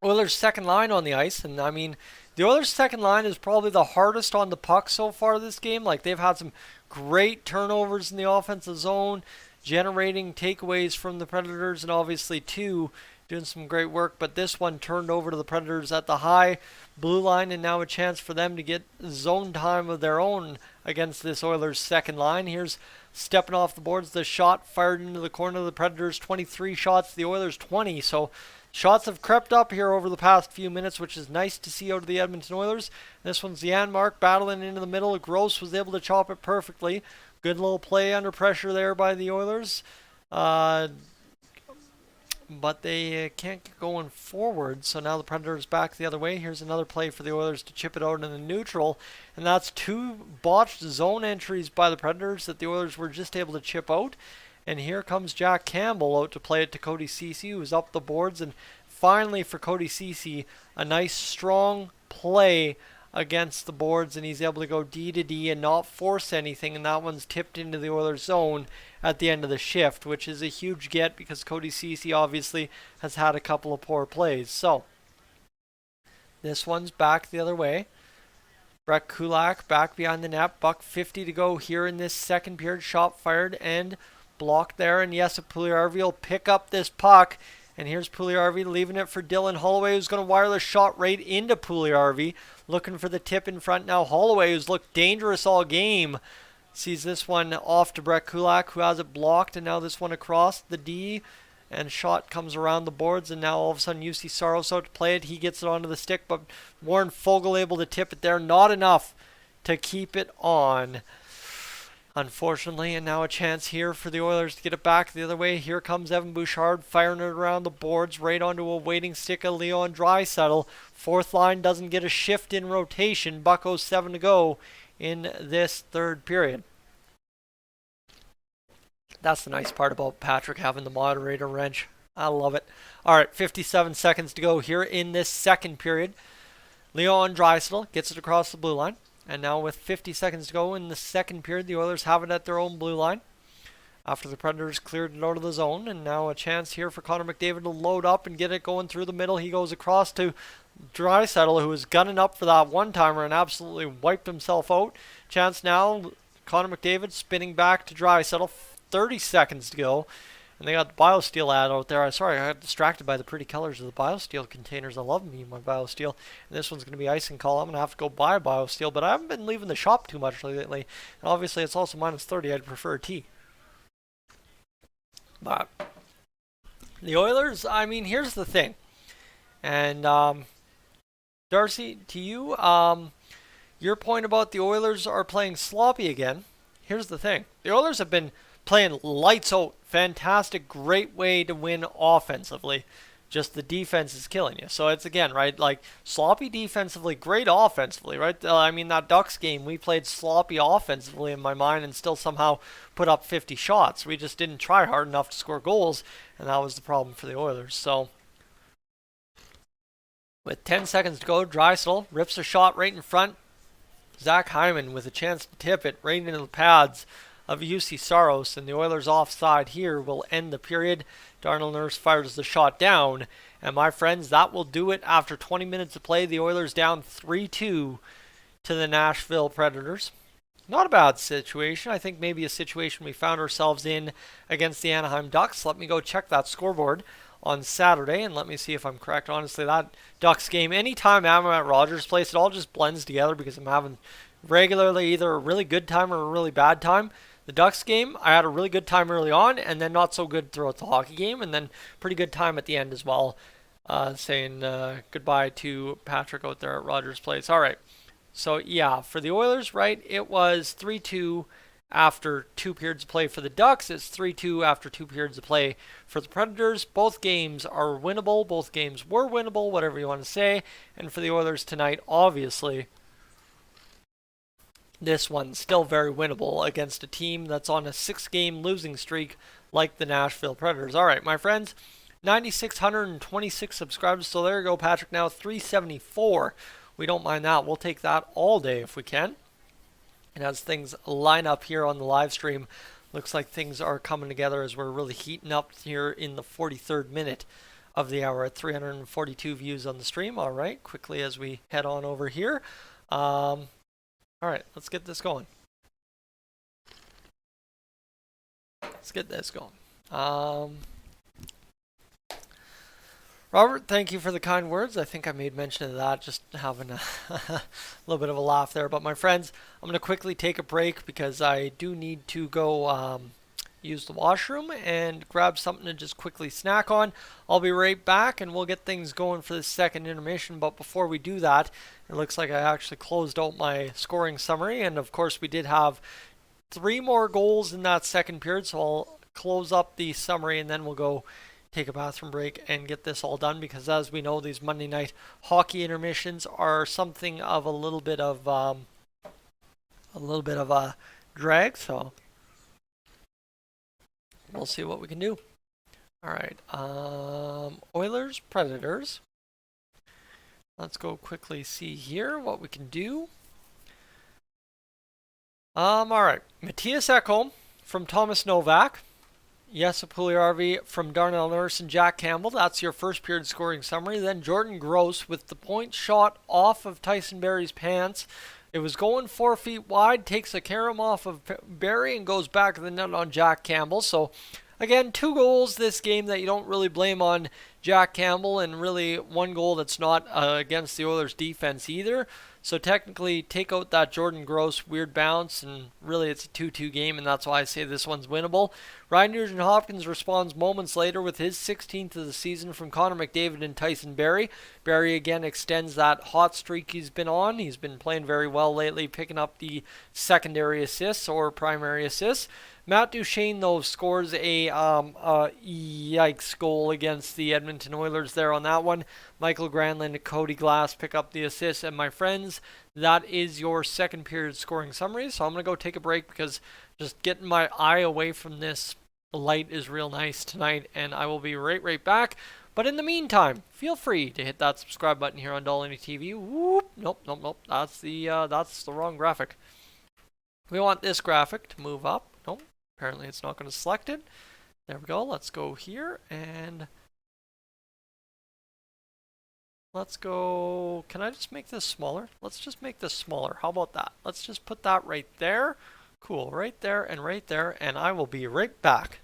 Oilers' second line on the ice. And I mean, the Oilers' second line is probably the hardest on the puck so far this game. Like, they've had some great turnovers in the offensive zone, generating takeaways from the Predators, and obviously two doing some great work. But this one turned over to the Predators at the high blue line, and now a chance for them to get zone time of their own against this Oilers' second line. Here's stepping off the boards, the shot fired into the corner of the Predators. 23 shots, the Oilers 20. So shots have crept up here over the past few minutes, which is nice to see out of the Edmonton Oilers. This one's Janmark battling into the middle. Gross was able to chop it perfectly. Good little play under pressure there by the Oilers. But they can't get going forward, so now the Predators back the other way. Here's another play for the Oilers to chip it out in the neutral, and that's two botched zone entries by the Predators that the Oilers were just able to chip out. And here comes Jack Campbell out to play it to Cody Ceci, who's up the boards, and finally for Cody Ceci, a nice strong play against the boards, and he's able to go D to D and not force anything, and that one's tipped into the Oilers zone at the end of the shift, which is a huge get because Cody Ceci obviously has had a couple of poor plays. So this one's back the other way. Brett Kulak back behind the net. $1:50 to go here in this second period. Shot fired and blocked there, and yes, Puljujarvi will pick up this puck. And here's Puljujarvi leaving it for Dylan Holloway, who's going to wire the shot right into Puljujarvi. Looking for the tip in front now. Holloway, who's looked dangerous all game, sees this one off to Brett Kulak, who has it blocked. And now this one across the D. And shot comes around the boards. And now all of a sudden UC Saros out to play it. He gets it onto the stick, but Warren Fogle able to tip it there. Not enough to keep it on, unfortunately. And now a chance here for the Oilers to get it back the other way. Here comes Evan Bouchard firing it around the boards right onto a waiting stick of Leon Draisaitl. Fourth line doesn't get a shift in rotation. Bucko 7 to go in this third period. That's the nice part about Patrick having the moderator wrench. I love it. All right, 57 seconds to go here in this second period. Leon Draisaitl gets it across the blue line. And now with 50 seconds to go in the second period, the Oilers have it at their own blue line after the Predators cleared it out of the zone. And now a chance here for Connor McDavid to load up and get it going through the middle. He goes across to Draisaitl, who was gunning up for that one-timer and absolutely wiped himself out. Chance now Connor McDavid spinning back to Draisaitl. 30 seconds to go. And they got the BioSteel ad out there. Sorry, I got distracted by the pretty colors of the BioSteel containers. I love me my BioSteel. And this one's going to be icing call. I'm going to have to go buy BioSteel, but I haven't been leaving the shop too much lately. And obviously it's also minus 30. I'd prefer a tea. But the Oilers, I mean, here's the thing. And Darcy, to you, your point about the Oilers are playing sloppy again. Here's the thing. The Oilers have been playing lights out. Fantastic, great way to win offensively. Just the defense is killing you. So it's again, right, like sloppy defensively, great offensively, right? I mean, that Ducks game, we played sloppy offensively in my mind and still somehow put up 50 shots. We just didn't try hard enough to score goals, and that was the problem for the Oilers. So with 10 seconds to go, Draisaitl rips a shot right in front. Zach Hyman with a chance to tip it right into the pads of UC Saros, and the Oilers offside here will end the period. Darnell Nurse fires the shot down, and my friends, that will do it after 20 minutes of play. The Oilers down 3-2 to the Nashville Predators. Not a bad situation. I think maybe a situation we found ourselves in against the Anaheim Ducks. Let me go check that scoreboard on Saturday, and let me see if I'm correct. Honestly, that Ducks game, anytime I'm at Rogers Place, it all just blends together because I'm having regularly either a really good time or a really bad time. The Ducks game, I had a really good time early on, and then not so good throughout the hockey game, and then pretty good time at the end as well, saying goodbye to Patrick out there at Rogers Place. All right, so yeah, for the Oilers, right, it was 3-2 after 2 periods of play for the Ducks. It's 3-2 after 2 periods of play for the Predators. Both games are winnable. Both games were winnable, whatever you want to say. And for the Oilers tonight, obviously, this one's still very winnable against a team that's on a 6-game losing streak like the Nashville Predators. All right, my friends, 9,626 subscribers. So there you go, Patrick. Now 374. We don't mind that. We'll take that all day if we can. And as things line up here on the live stream, looks like things are coming together as we're really heating up here in the 43rd minute of the hour at 342 views on the stream. All right, quickly as we head on over here. All right, let's get this going. Robert, thank you for the kind words. I think I made mention of that, just having a little bit of a laugh there. But my friends, I'm going to quickly take a break because I do need to go use the washroom and grab something to just quickly snack on. I'll be right back and we'll get things going for the second intermission. But before we do that, it looks like I actually closed out my scoring summary. And of course, we did have 3 more goals in that second period. So I'll close up the summary and then we'll go take a bathroom break and get this all done, because as we know, these Monday night hockey intermissions are something of a little bit of a drag, so we'll see what we can do. All right, Oilers Predators, let's go quickly see here what we can do. All right, Matthias Ekholm from Thomas Novak. Yes, Puljujarvi from Darnell Nurse and Jack Campbell. That's your first period scoring summary. Then Jordan Gross with the point shot off of Tyson Barrie's pants. It was going 4 feet wide, takes a carom off of Barrie and goes back to the net on Jack Campbell. So, again, 2 goals this game that you don't really blame on Jack Campbell, and really 1 goal that's not against the Oilers' defense either. So technically, take out that Jordan Gross weird bounce, and really it's a 2-2 game, and that's why I say this one's winnable. Ryan Nugent-Hopkins responds moments later with his 16th of the season from Connor McDavid and Tyson Barrie. Barrie again extends that hot streak he's been on. He's been playing very well lately, picking up the secondary assists or primary assists. Matt Duchene, though, scores a yikes goal against the Edmonton Oilers there on that one. Michael Granlund and Cody Glass pick up the assist. And my friends, that is your second period scoring summary. So I'm going to go take a break because just getting my eye away from this light is real nice tonight. And I will be right back. But in the meantime, feel free to hit that subscribe button here on Dolynny TV. Whoop. Nope. That's the wrong graphic. We want this graphic to move up. Nope. Apparently it's not going to select it. There we go. Let's go here and let's go. Can I just make this smaller? Let's just make this smaller. How about that? Let's just put that right there. Cool, right there, and I will be right back.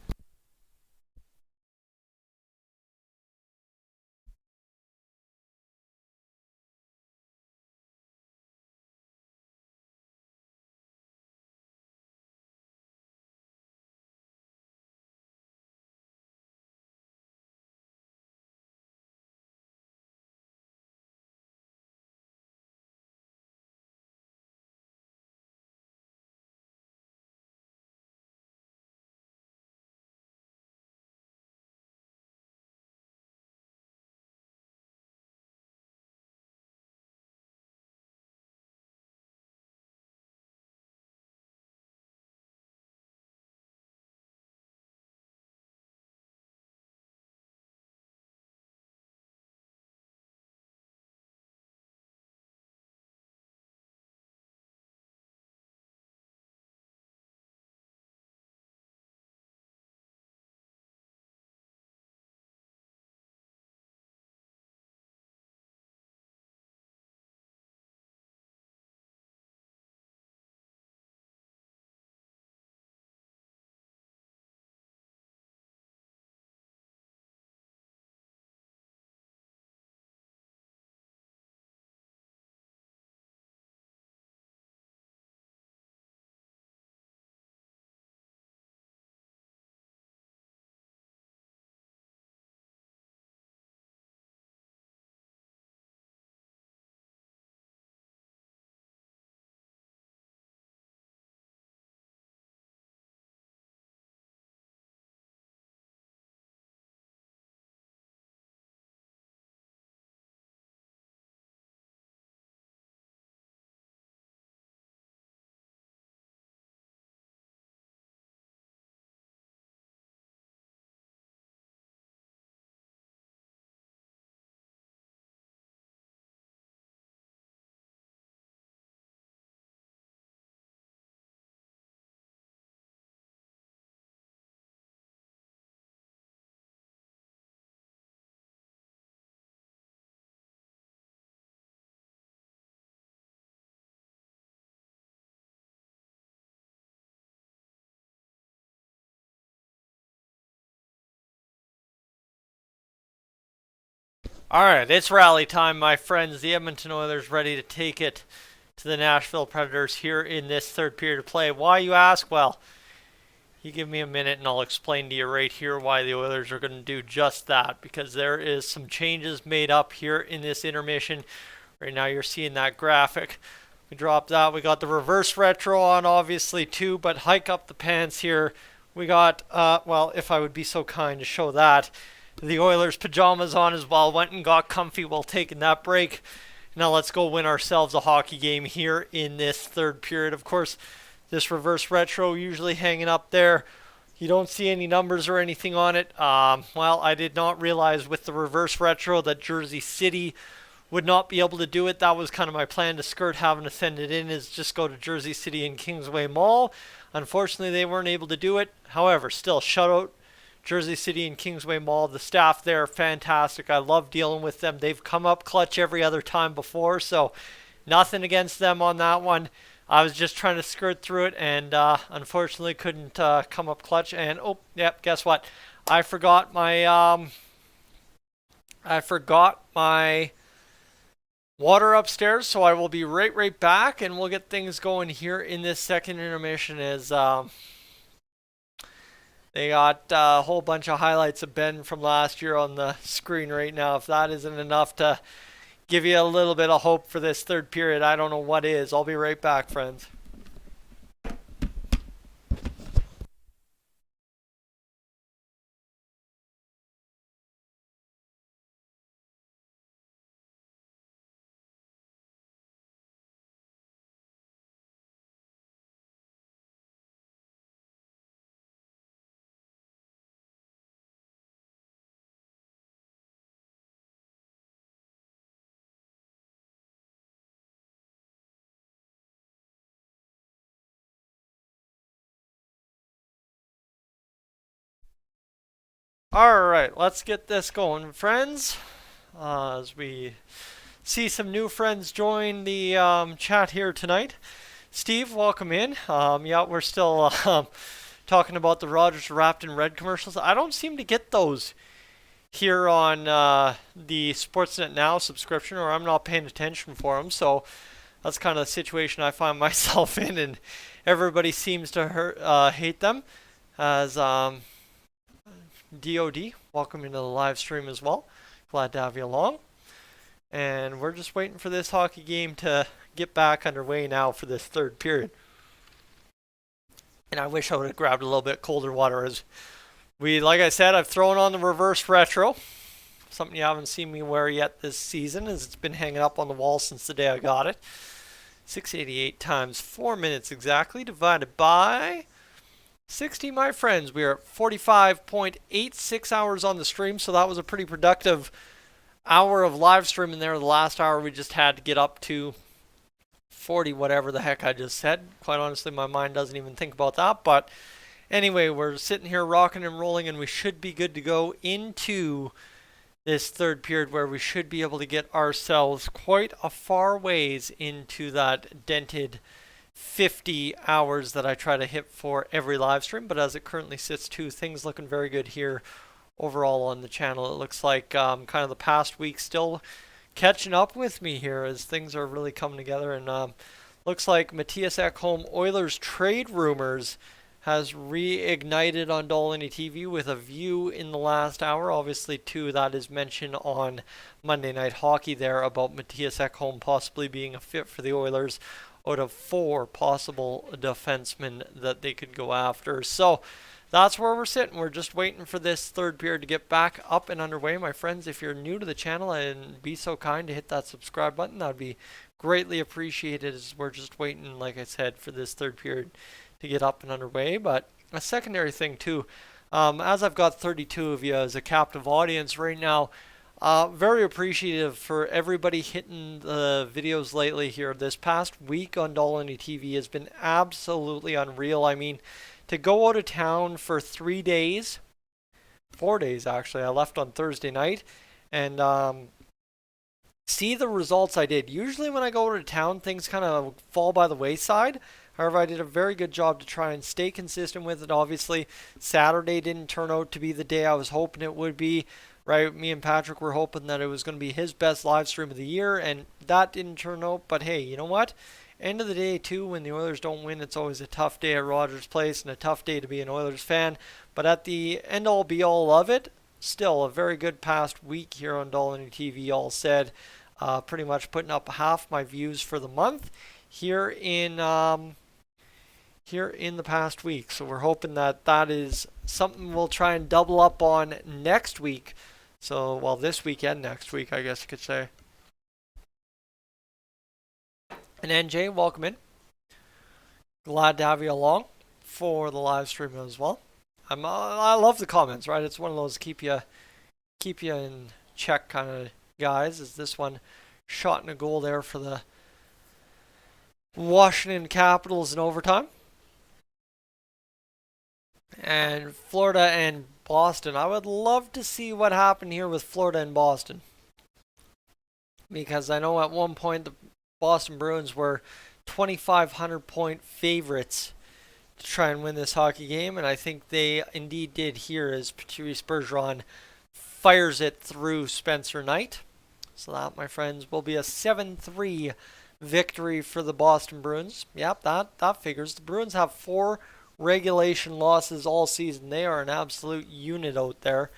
Alright, it's rally time, my friends. The Edmonton Oilers ready to take it to the Nashville Predators here in this third period of play. Why, you ask? Well, you give me a minute and I'll explain to you right here why the Oilers are going to do just that. Because there is some changes made up here in this intermission. Right now you're seeing that graphic. We dropped that. We got the reverse retro on, obviously, too. But hike up the pants here. We got, well, if I would be so kind to show that, the Oilers pajamas on as well. Went and got comfy while taking that break. Now let's go win ourselves a hockey game here in this third period. Of course, this reverse retro usually hanging up there. You don't see any numbers or anything on it. Well, I did not realize with the reverse retro that Jersey City would not be able to do it. That was kind of my plan to skirt having to send it in, is just go to Jersey City and Kingsway Mall. Unfortunately, they weren't able to do it. However, still, shout out Jersey City and Kingsway Mall. The staff there, fantastic. I love dealing with them. They've come up clutch every other time before, so nothing against them on that one. I was just trying to skirt through it, and unfortunately couldn't come up clutch. And oh, yep, guess what? I forgot my water upstairs, so I will be right back, and we'll get things going here in this second intermission. As they got a whole bunch of highlights of Ben from last year on the screen right now. If that isn't enough to give you a little bit of hope for this third period, I don't know what is. I'll be right back, friends. Alright, let's get this going, friends. As we see some new friends join the chat here tonight. Steve, welcome in. Yeah, we're still talking about the Rogers Wrapped in Red commercials. I don't seem to get those here on the Sportsnet Now subscription, or I'm not paying attention for them. So that's kind of the situation I find myself in, and everybody seems to hate them. As DOD, welcome into the live stream as well. Glad to have you along. And we're just waiting for this hockey game to get back underway now for this third period. And I wish I would have grabbed a little bit colder water. As like I said, I've thrown on the reverse retro. Something you haven't seen me wear yet this season, as it's been hanging up on the wall since the day I got it. 688 times 4 minutes exactly, divided by 60, my friends. We are at 45.86 hours on the stream, so that was a pretty productive hour of live streaming there. The last hour we just had to get up to 40 whatever the heck I just said. Quite honestly, my mind doesn't even think about that. But anyway, we're sitting here rocking and rolling, and we should be good to go into this third period, where we should be able to get ourselves quite a far ways into that dented 50 hours that I try to hit for every live stream. But as it currently sits, things looking very good here overall on the channel. It looks like kind of the past week still catching up with me here, as things are really coming together. And looks like Mattias Ekholm Oilers trade rumors has reignited on Dolynny TV with a view in the last hour. Obviously, too, that is mentioned on Monday Night Hockey there about Mattias Ekholm possibly being a fit for the Oilers out of 4 possible defensemen that they could go after. So that's where we're sitting. We're just waiting for this third period to get back up and underway. My friends, if you're new to the channel, and be so kind to hit that subscribe button, that would be greatly appreciated, as we're just waiting, like I said, for this third period to get up and underway. But a secondary thing too, as I've got 32 of you as a captive audience right now, very appreciative for everybody hitting the videos lately here. This past week on Dolynny TV has been absolutely unreal. I mean, to go out of town for 3 days, 4 days actually, I left on Thursday night, and see the results I did. Usually when I go out of town, things kind of fall by the wayside. However, I did a very good job to try and stay consistent with it. Obviously, Saturday didn't turn out to be the day I was hoping it would be. Right, me and Patrick were hoping that it was going to be his best live stream of the year, and that didn't turn out. But hey, you know what? End of the day, too, when the Oilers don't win, it's always a tough day at Rogers Place and a tough day to be an Oilers fan. But at the end-all be-all of it, still a very good past week here on Dolynny TV, all said. Pretty much putting up half my views for the month here in the past week. So we're hoping that that is something we'll try and double up on next week. So, well, this weekend, next week, I guess you could say. And NJ, welcome in. Glad to have you along for the live stream as well. I love the comments, right? It's one of those keep you in check kind of guys. Is this one shot in a goal there for the Washington Capitals in overtime? And Florida and Boston. I would love to see what happened here with Florida and Boston, because I know at one point the Boston Bruins were 2,500 point favorites to try and win this hockey game, and I think they indeed did here, as Patrice Bergeron fires it through Spencer Knight. So that, my friends, will be a 7-3 victory for the Boston Bruins. Yep, that figures. The Bruins have 4 regulation losses all season. They are an absolute unit out there.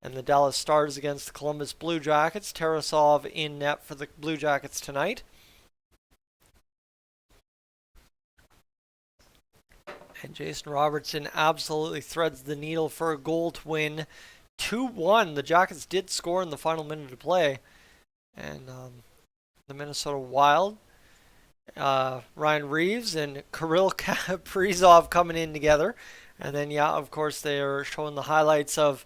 And the Dallas Stars against the Columbus Blue Jackets. Tarasov in net for the Blue Jackets tonight. And Jason Robertson absolutely threads the needle for a goal to win 2-1. The Jackets did score in the final minute of play. And the Minnesota Wild, Ryan Reeves and Kirill Kaprizov coming in together. And then, yeah, of course, they are showing the highlights of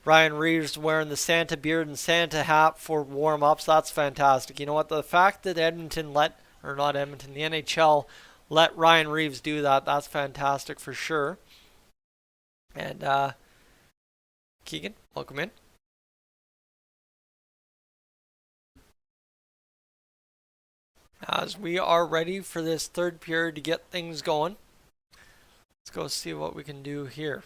Ryan Reeves wearing the Santa beard and Santa hat for warm-ups. That's fantastic. You know what? The fact that the NHL let Ryan Reeves do that, that's fantastic for sure. And Keegan, welcome in. as we are ready for this third period to get things going. Let's go see what we can do here.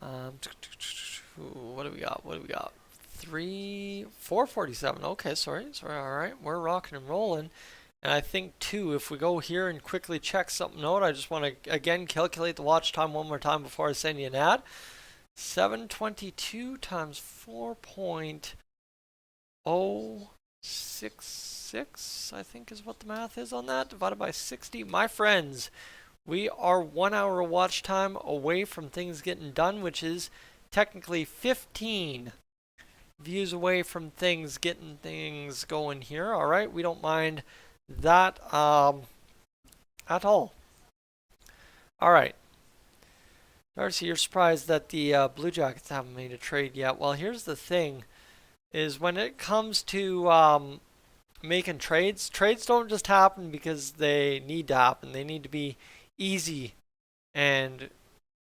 What do we got? 447. Okay, sorry. All right, we're rocking and rolling. And I think too, if we go here and quickly check something out, I just want to again calculate the watch time one more time before I send you an ad. 722 times 4.066, I think is what the math is on that, divided by 60. My friends, we are 1 hour of watch time away from things getting done, which is technically 15 views away from things getting things going here. All right, we don't mind that at all. All right. Darcy, you're surprised that the Blue Jackets haven't made a trade yet. Well, here's the thing, is when it comes to making trades don't just happen because they need to happen. They need to be easy and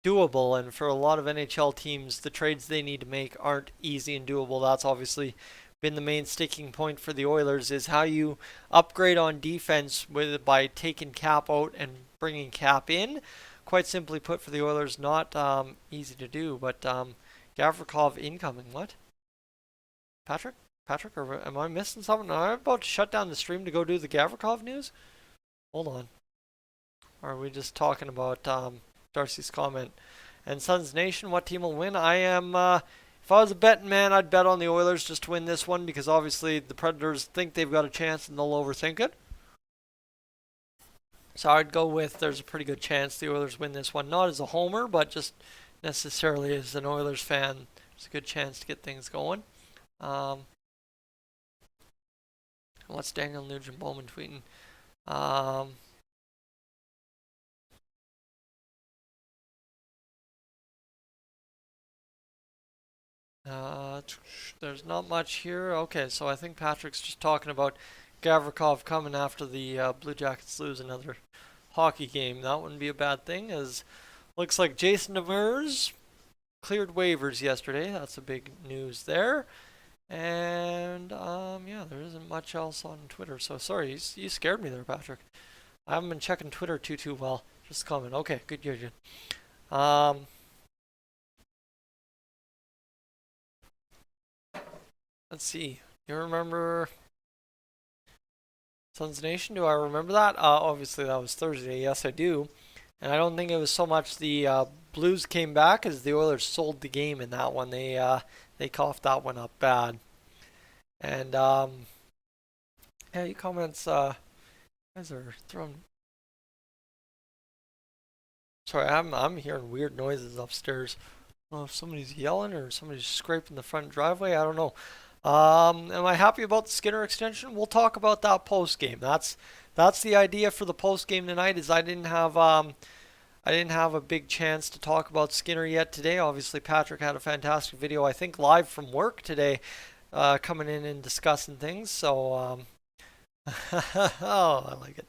doable, and for a lot of NHL teams, the trades they need to make aren't easy and doable. That's obviously been the main sticking point for the Oilers, is how you upgrade on defense by taking Cap out and bringing Cap in. Quite simply put, for the Oilers, not easy to do. But Gavrikov incoming. What? Patrick, or am I missing something? Am I about to shut down the stream to go do the Gavrikov news? Hold on. Or are we just talking about Darcy's comment? And Suns Nation, what team will win? I am, if I was a betting man, I'd bet on the Oilers just to win this one, because obviously the Predators think they've got a chance and they'll overthink it. So I'd go with there's a pretty good chance the Oilers win this one. Not as a homer, but just necessarily as an Oilers fan, there's a good chance to get things going. What's Daniel Nugent-Bowman tweeting? There's not much here. Okay, so I think Patrick's just talking about Gavrikov coming after the Blue Jackets lose another hockey game. That wouldn't be a bad thing, as looks like Jason Demers cleared waivers yesterday. That's a big news there. And yeah, there isn't much else on Twitter. So sorry, you scared me there, Patrick. I haven't been checking Twitter too well. Just comment. Okay, good. Let's see. You remember Suns Nation? Do I remember that? Obviously that was Thursday. Yes, I do. And I don't think it was so much the Blues came back as the Oilers sold the game in that one. They coughed that one up bad. And yeah, you comments guys are throwing. Sorry, I'm hearing weird noises upstairs. I don't know if somebody's yelling or somebody's scraping the front driveway. I don't know. Am I happy about the Skinner extension? We'll talk about that post game. That's the idea for the post game tonight. Is I didn't have a big chance to talk about Skinner yet today. Obviously, Patrick had a fantastic video, I think, live from work today, coming in and discussing things. So, oh, I like it.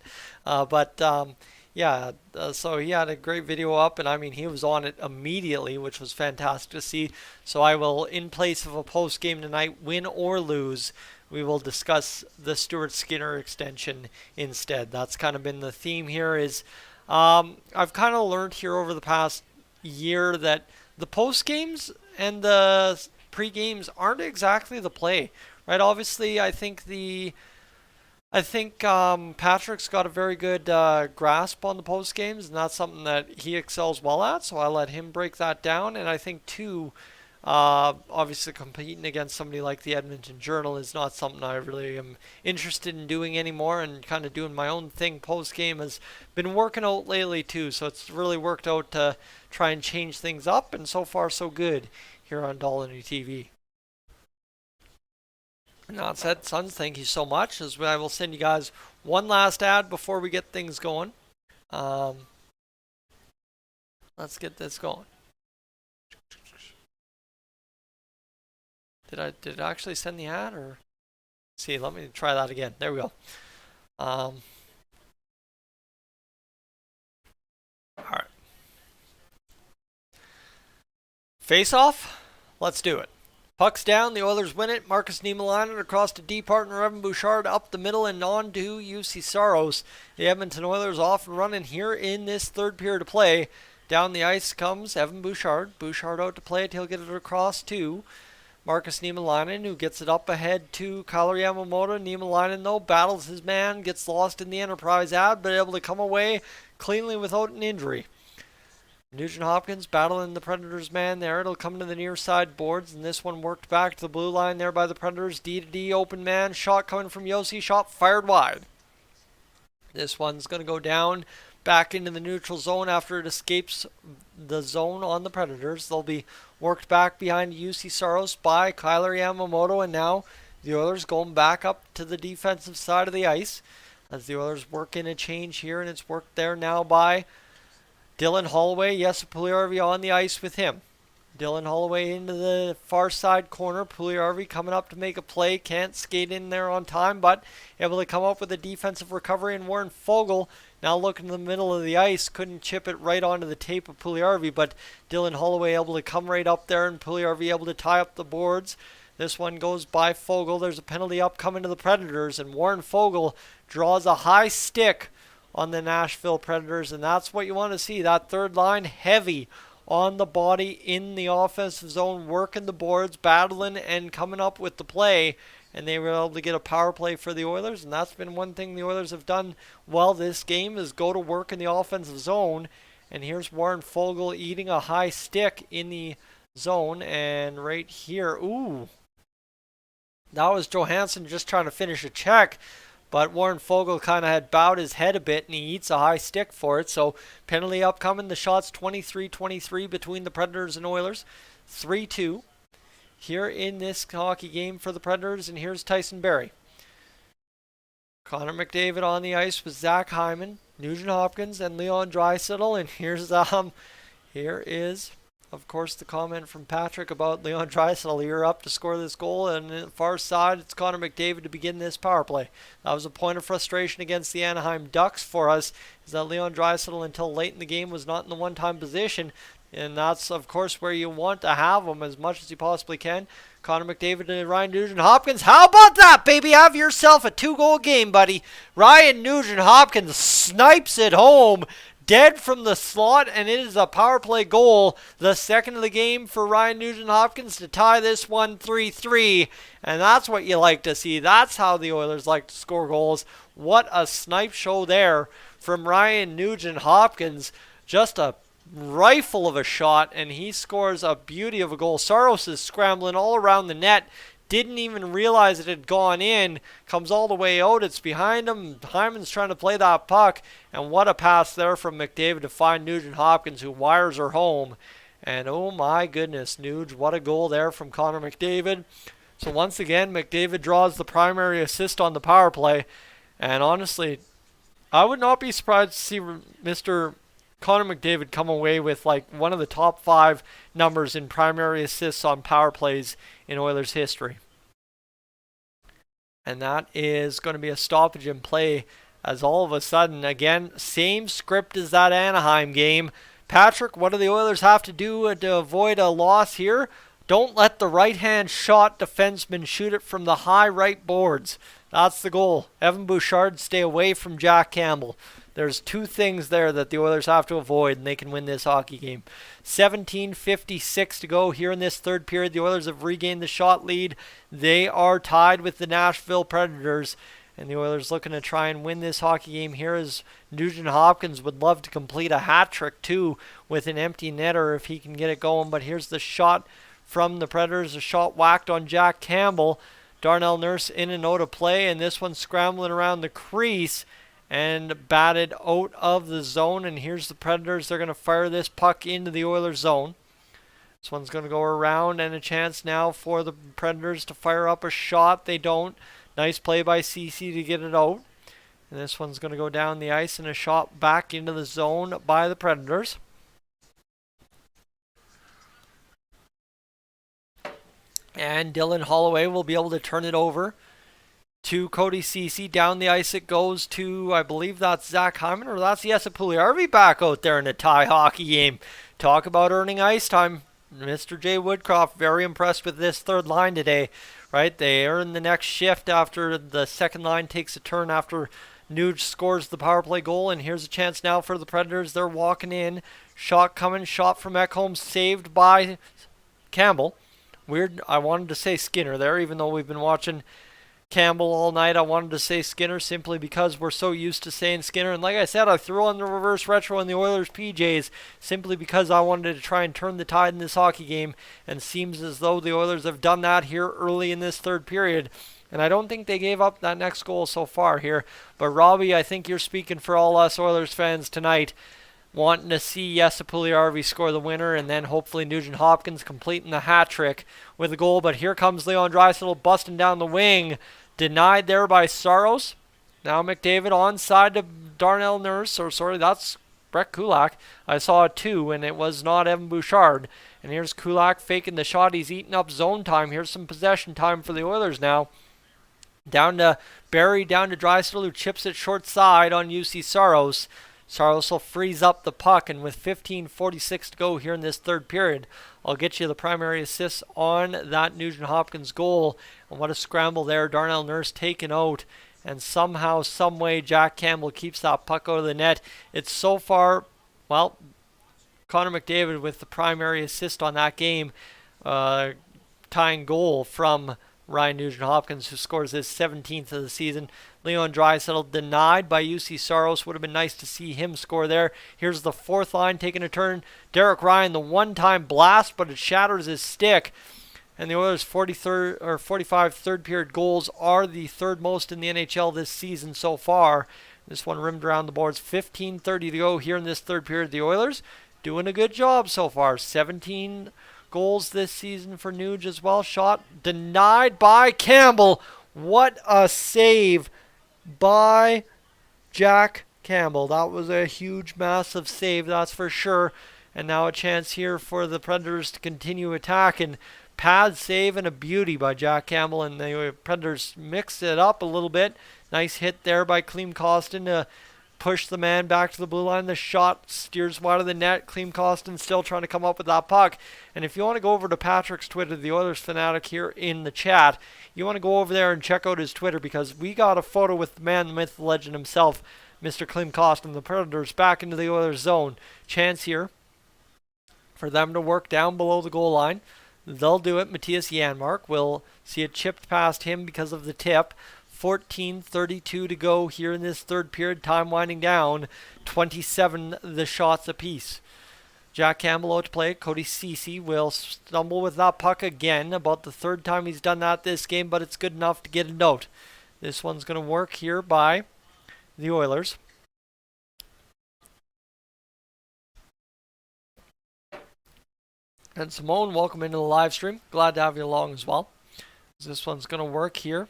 Yeah, so he had a great video up, and I mean, he was on it immediately, which was fantastic to see. So I will, in place of a post game tonight, win or lose, we will discuss the Stuart Skinner extension instead. That's kind of been the theme here. Is I've kind of learned here over the past year that the post games and the pre games aren't exactly the play, right? Obviously, I think Patrick's got a very good grasp on the post games, and that's something that he excels well at. So I let him break that down. And I think too, obviously competing against somebody like the Edmonton Journal is not something I really am interested in doing anymore. And kind of doing my own thing post game has been working out lately too. So it's really worked out to try and change things up. And so far so good here on Dolynny TV. And that said, Suns, thank you so much. As I will send you guys one last ad before we get things going. Let's get this going. Did I actually send the ad, or? See, let me try that again. There we go. All right. Face off. Let's do it. Puck's down, the Oilers win it. Marcus Niemelainen across to D partner Evan Bouchard up the middle and on to UC Saros. The Edmonton Oilers off and running here in this third period of play. Down the ice comes Evan Bouchard. Bouchard out to play it. He'll get it across to Marcus Niemelainen, who gets it up ahead to Kailer Yamamoto. Niemelainen, though, battles his man, gets lost in the Enterprise ad, but able to come away cleanly without an injury. Nugent-Hopkins battling the Predators man there. It'll come to the near side boards, and this one worked back to the blue line there by the Predators. D-to-D, open man, shot coming from Yossi, shot fired wide. This one's going to go down back into the neutral zone after it escapes the zone on the Predators. They'll be worked back behind UC Saros by Kailer Yamamoto, and now the Oilers going back up to the defensive side of the ice as the Oilers work in a change here, and it's worked there now by Dylan Holloway. Yes, Puljujarvi on the ice with him. Dylan Holloway into the far side corner. Puljujarvi coming up to make a play. Can't skate in there on time, but able to come up with a defensive recovery. And Warren Foegele now looking in the middle of the ice. Couldn't chip it right onto the tape of Puljujarvi, but Dylan Holloway able to come right up there, and Puljujarvi able to tie up the boards. This one goes by Foegele. There's a penalty upcoming to the Predators, and Warren Foegele draws a high stick on the Nashville Predators, and that's what you want to see. That third line heavy on the body in the offensive zone, working the boards, battling and coming up with the play, and they were able to get a power play for the Oilers, and that's been one thing the Oilers have done well this game, is go to work in the offensive zone. And here's Warren Foegele eating a high stick in the zone, and right here, ooh, that was Johansson just trying to finish a check. But Warren Foegele kind of had bowed his head a bit, and he eats a high stick for it. So penalty upcoming. The shot's 23-23 between the Predators and Oilers. 3-2 here in this hockey game for the Predators. And here's Tyson Barrie. Connor McDavid on the ice with Zach Hyman, Nugent-Hopkins, and Leon Draisaitl. And here is, of course, the comment from Patrick about Leon Draisaitl. You're up to score this goal, and on the far side, it's Connor McDavid to begin this power play. That was a point of frustration against the Anaheim Ducks for us, is that Leon Draisaitl until late in the game was not in the one-time position, and that's, of course, where you want to have him as much as you possibly can. Connor McDavid to Ryan Nugent-Hopkins. How about that, baby? Have yourself a 2-goal game, buddy. Ryan Nugent-Hopkins snipes it home, dead from the slot, and it is a power play goal, the second of the game for Ryan Nugent-Hopkins to tie this one 3-3, and that's what you like to see. That's how the Oilers like to score goals. What a snipe show there from Ryan Nugent-Hopkins. Just a rifle of a shot, and he scores a beauty of a goal. Saros is scrambling all around the net. Didn't even realize it had gone in. Comes all the way out. It's behind him. Hyman's trying to play that puck. And what a pass there from McDavid to find Nugent-Hopkins, who wires her home. And oh my goodness, Nuge, what a goal there from Connor McDavid. So once again, McDavid draws the primary assist on the power play. And honestly, I would not be surprised to see Mr. Connor McDavid come away with like one of the top 5 numbers in primary assists on power plays in Oilers history. And that is going to be a stoppage in play, as all of a sudden, again, same script as that Anaheim game. Patrick, what do the Oilers have to do to avoid a loss here? Don't let the right-hand shot defenseman shoot it from the high right boards. That's the goal. Evan Bouchard, stay away from Jack Campbell. There's 2 things there that the Oilers have to avoid, and they can win this hockey game. 17:56 to go here in this third period. The Oilers have regained the shot lead. They are tied with the Nashville Predators, and the Oilers looking to try and win this hockey game here, as Nugent-Hopkins would love to complete a hat trick too with an empty netter if he can get it going. But here's the shot from the Predators. A shot whacked on Jack Campbell. Darnell Nurse in and out of play, and this one's scrambling around the crease and batted out of the zone. And here's the Predators. They're going to fire this puck into the Oilers zone. This one's going to go around, and a chance now for the Predators to fire up a shot. They don't. Nice play by CC to get it out. And this one's going to go down the ice, and a shot back into the zone by the Predators. And Dylan Holloway will be able to turn it over to Cody Ceci. Down the ice it goes to, I believe that's Zach Hyman, or that's Jesse Puljujarvi back out there in a tie hockey game. Talk about earning ice time. Mr. Jay Woodcroft, very impressed with this third line today, right? They are in the next shift after the second line takes a turn after Nuge scores the power play goal, and here's a chance now for the Predators. They're walking in. Shot coming, shot from Ekholm, saved by Campbell. Weird, I wanted to say Skinner there, even though we've been watching Campbell all night. I wanted to say Skinner simply because we're so used to saying Skinner. And like I said, I threw on the reverse retro in the Oilers PJs simply because I wanted to try and turn the tide in this hockey game. And seems as though the Oilers have done that here early in this third period. And I don't think they gave up that next goal so far here. But Robbie, I think you're speaking for all us Oilers fans tonight, wanting to see Puljujarvi score the winner, and then hopefully Nugent-Hopkins completing the hat trick with a goal. But here comes Leon Draisaitl busting down the wing. Denied there by Saros. Now McDavid onside to Darnell Nurse. Or sorry, that's Brett Kulak. I saw a 2, and it was not Evan Bouchard. And here's Kulak faking the shot. He's eating up zone time. Here's some possession time for the Oilers now. Down to Barry, down to Draisaitl, who chips it short side on UC Saros. Saros will freeze up the puck, and with 15:46 to go here in this third period, I'll get you the primary assist on that Nugent-Hopkins goal. And what a scramble there. Darnell Nurse taken out, and somehow, someway, Jack Campbell keeps that puck out of the net. It's so far, well, Connor McDavid with the primary assist on that game, tying goal from Ryan Nugent-Hopkins, who scores his 17th of the season. Leon Draisaitl denied by UC Saros. Would have been nice to see him score there. Here's the fourth line taking a turn. Derek Ryan, the one-time blast, but it shatters his stick. And the Oilers' 45 third-period goals are the third most in the NHL this season so far. This one rimmed around the boards. 15:30 to go here in this third period. The Oilers doing a good job so far. 17 goals this season for Nuge as well. Shot denied by Campbell. What a save by Jack Campbell. That was a huge, massive save, that's for sure. And now a chance here for the Predators to continue attacking. Pad save and a beauty by Jack Campbell, and the Predators mix it up a little bit. Nice hit there by Klim Kostin to push the man back to the blue line. The shot steers wide of the net. Klim Kostin still trying to come up with that puck. And if you want to go over to Patrick's Twitter, the Oilers fanatic here in the chat, you want to go over there and check out his Twitter, because we got a photo with the man, the myth, the legend himself, Mr. Klim Kostin. The Predators back into the Oilers zone. Chance here for them to work down below the goal line. They'll do it. Matthias Janmark will see it chipped past him because of the tip. 14:32 to go here in this third period. Time winding down. 27 the shots apiece. Jack Campbell out to play. Cody Ceci will stumble with that puck again. About the third time he's done that this game, but it's good enough to get a note. This one's going to work here by the Oilers. And Simone, welcome into the live stream. Glad to have you along as well. This one's going to work here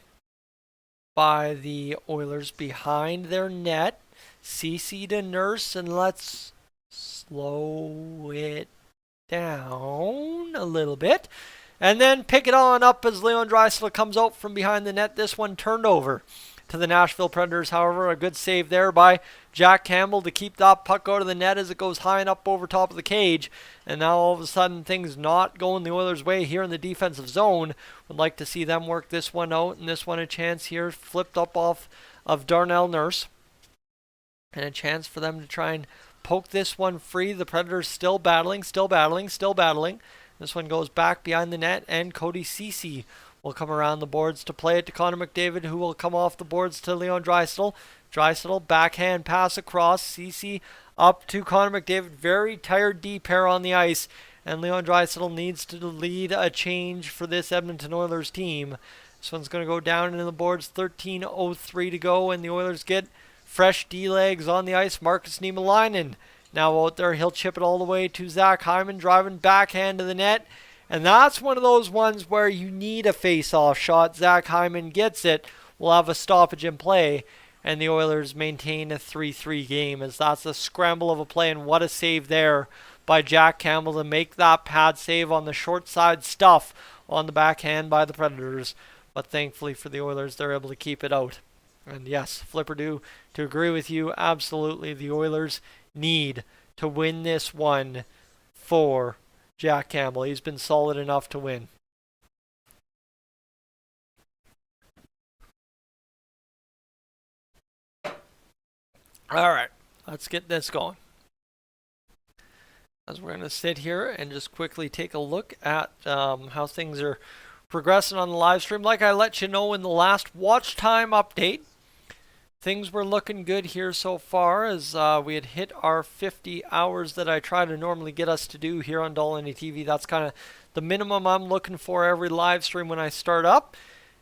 by the Oilers behind their net. CC to Nurse, and let's slow it down a little bit. And then pick it on up as Leon Draisaitl comes out from behind the net. This one turned over to the Nashville Predators. However, a good save there by Jack Campbell to keep that puck out of the net as it goes high and up over top of the cage. And now all of a sudden things not going the Oilers' way here in the defensive zone. Would like to see them work this one out, and this one a chance here flipped up off of Darnell Nurse. And a chance for them to try and poke this one free. The Predators still battling. This one goes back behind the net, and Cody Ceci will come around the boards to play it to Connor McDavid, who will come off the boards to Leon Draisaitl. Draisaitl, backhand pass across. Ceci up to Connor McDavid. Very tired D pair on the ice, and Leon Draisaitl needs to lead a change for this Edmonton Oilers team. This one's going to go down into the boards. 13:03 to go, and the Oilers get fresh D-legs on the ice. Markus Niemelainen now out there. He'll chip it all the way to Zach Hyman, driving backhand to the net. And that's one of those ones where you need a face-off shot. Zach Hyman gets it. We'll have a stoppage in play, and the Oilers maintain a 3-3 game, as that's a scramble of a play, and what a save there by Jack Campbell to make that pad save on the short side stuff on the backhand by the Predators. But thankfully for the Oilers, they're able to keep it out. And yes, Flipper do to agree with you, absolutely, the Oilers need to win this one for Jack Campbell. He's been solid enough to win. All right, let's get this going. As we're going to sit here and just quickly take a look at how things are progressing on the live stream. Like I let you know in the last watch time update, things were looking good here so far as we had hit our 50 hours that I try to normally get us to do here on Dolynny TV. That's kind of the minimum I'm looking for every live stream when I start up.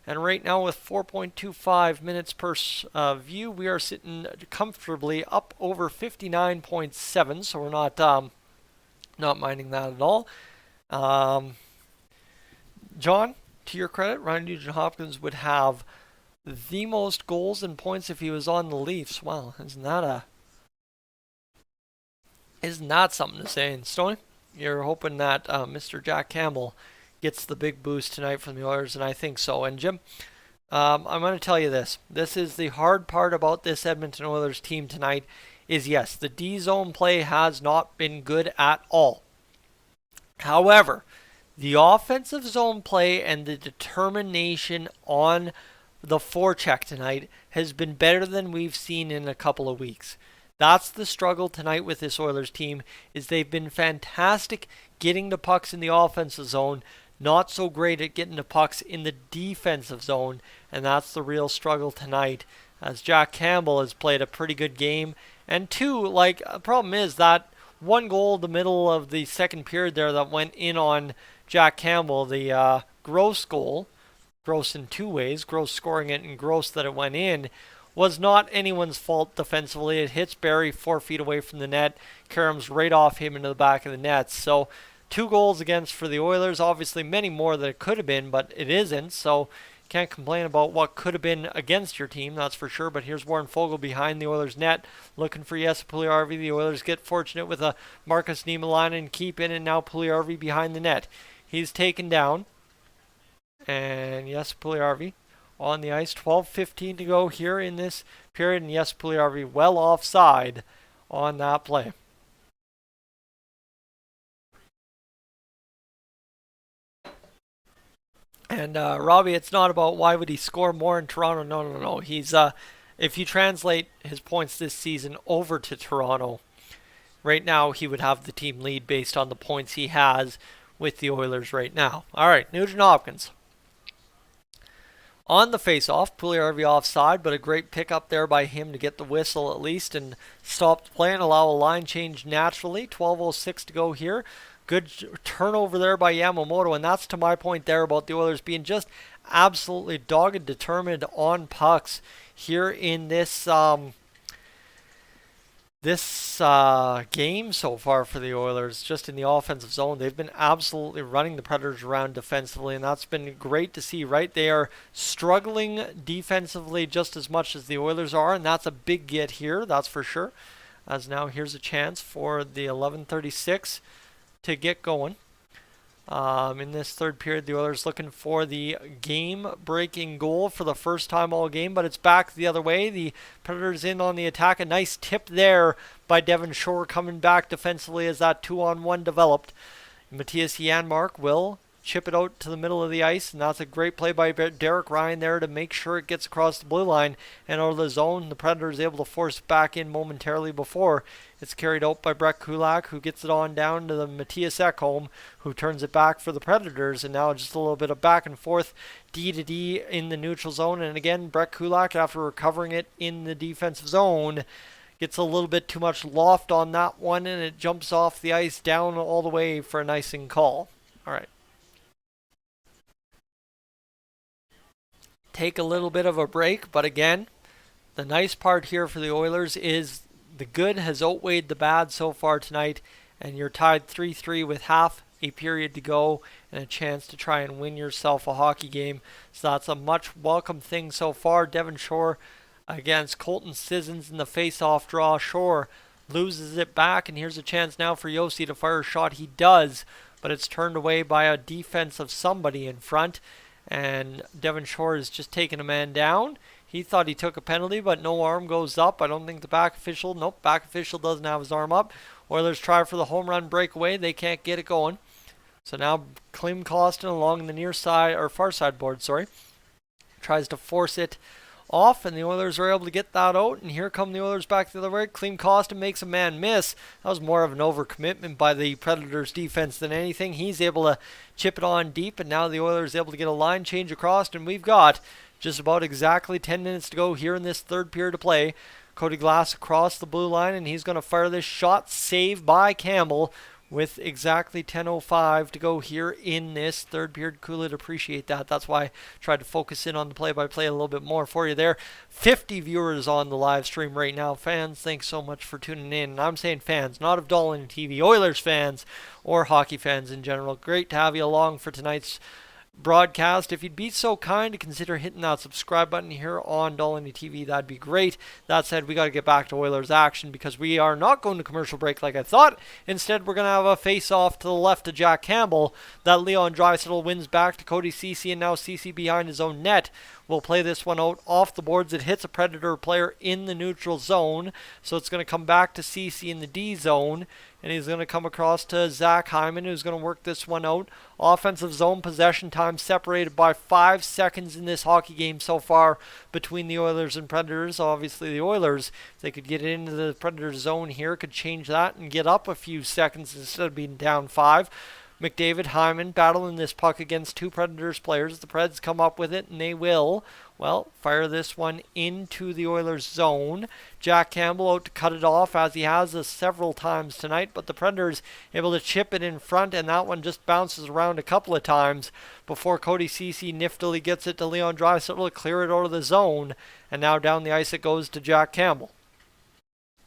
And right now with 4.25 minutes per view, we are sitting comfortably up over 59.7. So we're not minding that at all. John, to your credit, Ryan Nugent-Hopkins would have the most goals and points if he was on the Leafs. Wow, isn't that something to say? And Stoney, you're hoping that Mr. Jack Campbell gets the big boost tonight from the Oilers, and I think so. And Jim, I'm going to tell you this. This is the hard part about this Edmonton Oilers team tonight is, yes, the D-zone play has not been good at all. However, the offensive zone play and the determination on the forecheck tonight has been better than we've seen in a couple of weeks. That's the struggle tonight with this Oilers team, is they've been fantastic getting the pucks in the offensive zone, not so great at getting the pucks in the defensive zone, and that's the real struggle tonight, as Jack Campbell has played a pretty good game. And two, the problem is that one goal in the middle of the second period there that went in on Jack Campbell, the Gross goal, Gross in two ways, Gross scoring it and Gross that it went in, was not anyone's fault defensively. It hits Barry 4 feet away from the net, caroms right off him into the back of the net. So 2 goals against for the Oilers, obviously many more than it could have been, but it isn't, so can't complain about what could have been against your team, that's for sure. But here's Warren Foegele behind the Oilers net, looking for Puljujarvi. The Oilers get fortunate with a Marcus Niemelainen keep in, and now Puljujarvi behind the net. He's taken down, and Puljujarvi on the ice. 12:15 to go here in this period, and Puljujarvi well offside on that play. And Robbie, it's not about why would he score more in Toronto. No. He's if you translate his points this season over to Toronto, right now he would have the team lead based on the points he has with the Oilers right now. All right, Nugent-Hopkins on the face-off. Puljujarvi offside, but a great pickup there by him to get the whistle at least and stop the play and allow a line change naturally. 12:06 to go here. Good turnover there by Yamamoto, and that's to my point there about the Oilers being just absolutely dogged, determined on pucks here in this game so far for the Oilers. Just in the offensive zone, they've been absolutely running the Predators around defensively, and that's been great to see, right? They are struggling defensively just as much as the Oilers are, and that's a big get here, that's for sure. As now here's a chance for the 11:36 to get going. In this third period, the Oilers looking for the game-breaking goal for the first time all game, but it's back the other way. The Predators in on the attack. A nice tip there by Devon Shore coming back defensively as that 2-on-1 developed. Matthias Janmark will chip it out to the middle of the ice, and that's a great play by Derek Ryan there to make sure it gets across the blue line and out of the zone. The Predators able to force it back in momentarily before it's carried out by Brett Kulak, who gets it on down to the Matthias Ekholm, who turns it back for the Predators, and now just a little bit of back and forth D to D in the neutral zone. And again, Brett Kulak, after recovering it in the defensive zone, gets a little bit too much loft on that one, and it jumps off the ice down all the way for an icing call. All right. Take a little bit of a break, but again, the nice part here for the Oilers is the good has outweighed the bad so far tonight, and you're tied 3-3 with half a period to go and a chance to try and win yourself a hockey game. So that's a much welcome thing so far. Devon Shore against Colton Sissons in the face-off draw. Shore loses it back, and here's a chance now for Josi to fire a shot. He does, but it's turned away by a defense of somebody in front. And Devon Shore is just taking a man down. He thought he took a penalty, but no arm goes up. I don't think the back official doesn't have his arm up. Oilers try for the home run breakaway. They can't get it going. So now Klim Kostin along the near side, or far side board, sorry, tries to force it off, and the Oilers are able to get that out, and here come the Oilers back to the right. Klim Kostin makes a man miss. That was more of an overcommitment by the Predators defense than anything. He's able to chip it on deep, and now the Oilers able to get a line change across, and we've got just about exactly 10 minutes to go here in this third period of play. Cody Glass across the blue line, and he's going to fire this shot, saved by Campbell, with exactly 10:05 to go here in this third period. Could appreciate that. That's why I tried to focus in on the play-by-play a little bit more for you there. 50 viewers on the live stream right now. Fans, thanks so much for tuning in. And I'm saying fans, not of Dolynny TV, Oilers fans or hockey fans in general. Great to have you along for tonight's broadcast. If you'd be so kind to consider hitting that subscribe button here on Dolynny TV, that'd be great. That said, we got to get back to Oilers action because we are not going to commercial break like I thought. Instead, we're going to have a face-off to the left of Jack Campbell that Leon Draisaitl wins back to Cody Ceci, and now Ceci behind his own net will play this one out off the boards. It hits a Predator player in the neutral zone, so it's going to come back to Ceci in the D zone, and he's going to come across to Zach Hyman, who's going to work this one out. Offensive zone possession time separated by 5 seconds in this hockey game so far between the Oilers and Predators. Obviously, the Oilers, if they could get into the Predator zone here, could change that and get up a few seconds instead of being down 5. McDavid, Hyman battling this puck against two Predators players. The Preds come up with it, and they will, well, fire this one into the Oilers zone. Jack Campbell out to cut it off, as he has several times tonight, but the Predators able to chip it in front, and that one just bounces around a couple of times before Cody Ceci niftily gets it to Leon Draisaitl to clear it out of the zone, and now down the ice it goes to Jack Campbell.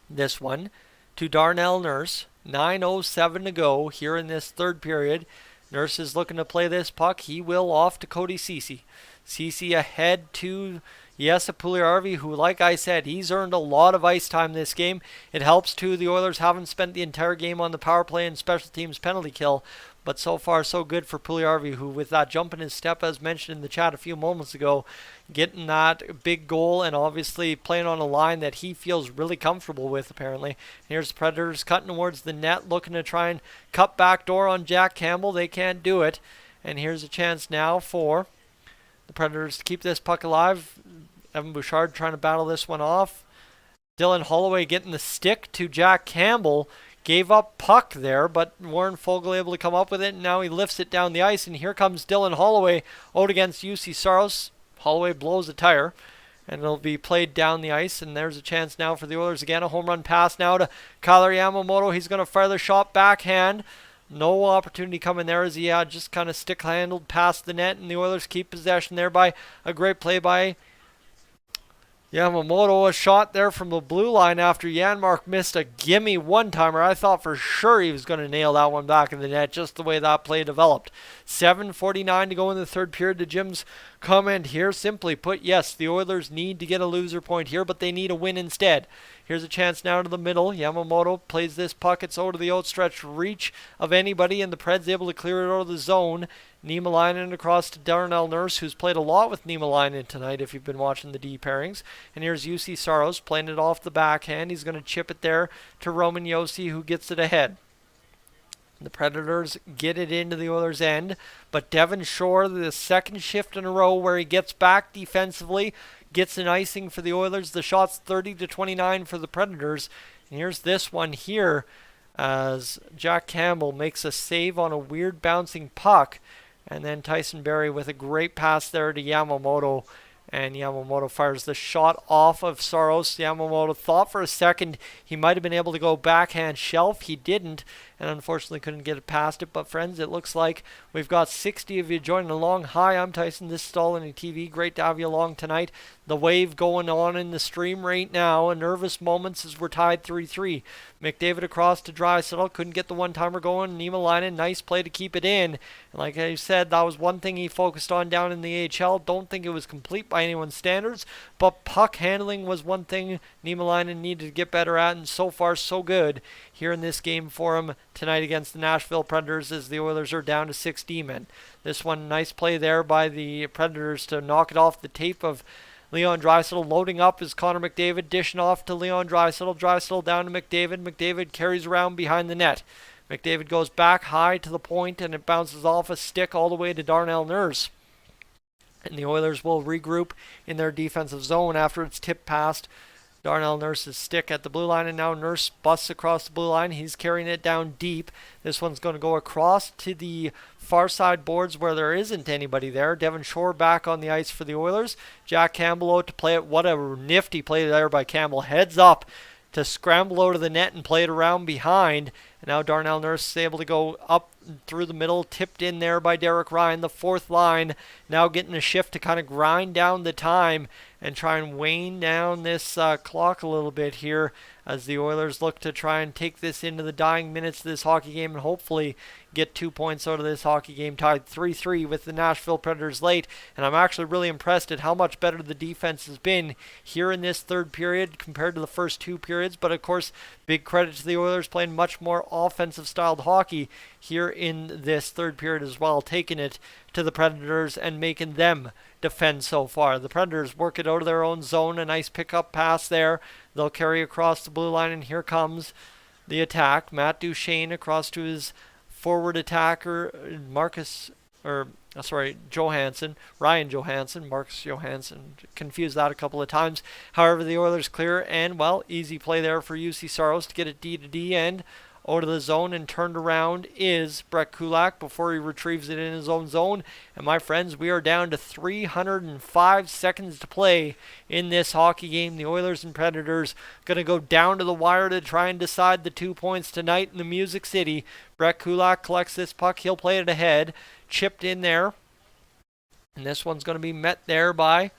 This one to Darnell Nurse. 9:07 to go here in this third period. Nurse is looking to play this puck. He will off to Cody Ceci. Ceci ahead to Jesse Puljujarvi, who, like I said, he's earned a lot of ice time this game. It helps, too. The Oilers haven't spent the entire game on the power play and special teams penalty kill. But so far, so good for Puljujarvi, who, with that jump in his step, as mentioned in the chat a few moments ago, getting that big goal and obviously playing on a line that he feels really comfortable with, apparently. Here's the Predators cutting towards the net, looking to try and cut back door on Jack Campbell. They can't do it. And here's a chance now for the Predators to keep this puck alive. Evan Bouchard trying to battle this one off. Dylan Holloway getting the stick to Jack Campbell. Gave up puck there, but Warren Fogle able to come up with it, and now he lifts it down the ice, and here comes Dylan Holloway out against UC Saros. Holloway blows a tire, and it'll be played down the ice, and there's a chance now for the Oilers again. A home run pass now to Kyler Yamamoto. He's going to fire the shot backhand. No opportunity coming there as he just kind of stick-handled past the net, and the Oilers keep possession there by a great play by Yamamoto. A shot there from the blue line after Janmark missed a gimme one-timer. I thought for sure he was going to nail that one back in the net, just the way that play developed. 7:49 to go in the third period. To Jim's comment here, simply put, yes, the Oilers need to get a loser point here, but they need a win instead. Here's a chance now to the middle. Yamamoto plays this puck. It's out of the outstretched reach of anybody, and the Preds able to clear it out of the zone. Niemelainen across to Darnell Nurse, who's played a lot with Niemelainen tonight if you've been watching the D pairings. And here's UC Saros playing it off the backhand. He's going to chip it there to Roman Josi, who gets it ahead. The Predators get it into the Oilers' end, but Devon Shore, the second shift in a row where he gets back defensively, gets an icing for the Oilers. The shot's 30-29 for the Predators. And here's this one here as Jack Campbell makes a save on a weird bouncing puck. And then Tyson Barrie with a great pass there to Yamamoto. And Yamamoto fires the shot off of Saros. Yamamoto thought for a second he might have been able to go backhand shelf. He didn't, and unfortunately couldn't get it past it. But friends, it looks like we've got 60 of you joining along. Hi, I'm Tyson. This is Dolynny TV. Great to have you along tonight. The wave going on in the stream right now. A nervous moments as we're tied 3-3. McDavid across to Draisaitl. Couldn't get the one-timer going. Niemelainen, nice play to keep it in. And like I said, that was one thing he focused on down in the AHL. Don't think it was complete by anyone's standards, but puck handling was one thing Niemelainen needed to get better at, and so far so good here in this game for him tonight against the Nashville Predators as the Oilers are down to 6 D-men. This one, nice play there by the Predators to knock it off the tape of Leon Draisaitl. Loading up is Connor McDavid, dishing off to Leon Draisaitl. Draisaitl down to McDavid. McDavid carries around behind the net. McDavid goes back high to the point, and it bounces off a stick all the way to Darnell Nurse. And the Oilers will regroup in their defensive zone after it's tipped past Darnell Nurse's stick at the blue line, and now Nurse busts across the blue line. He's carrying it down deep. This one's going to go across to the far side boards where there isn't anybody there. Devon Shore back on the ice for the Oilers. Jack Campbell out to play it. What a nifty play there by Campbell. Heads up to scramble out of the net and play it around behind. And now Darnell Nurse is able to go up through the middle, tipped in there by Derek Ryan, the fourth line. Now getting a shift to kind of grind down the time and try and wane down this clock a little bit here as the Oilers look to try and take this into the dying minutes of this hockey game and hopefully get 2 points out of this hockey game, tied 3-3 with the Nashville Predators late. And I'm actually really impressed at how much better the defense has been here in this third period compared to the first two periods. But of course, big credit to the Oilers playing much more offensive styled hockey here in this third period as well, taking it to the Predators and making them defend so far. The Predators work it out of their own zone. A nice pickup pass there. They'll carry across the blue line, and here comes the attack. Matt Duchene across to his forward attacker, Johansson, Ryan Johansson, Marcus Johansson. Confused that a couple of times. However, the Oilers clear, and, well, easy play there for UC Saros to get it D to D end. Out of the zone and turned around is Brett Kulak before he retrieves it in his own zone. And my friends, we are down to 305 seconds to play in this hockey game. The Oilers and Predators going to go down to the wire to try and decide the 2 points tonight in the Music City. Brett Kulak collects this puck. He'll play it ahead. Chipped in there. And this one's going to be met there by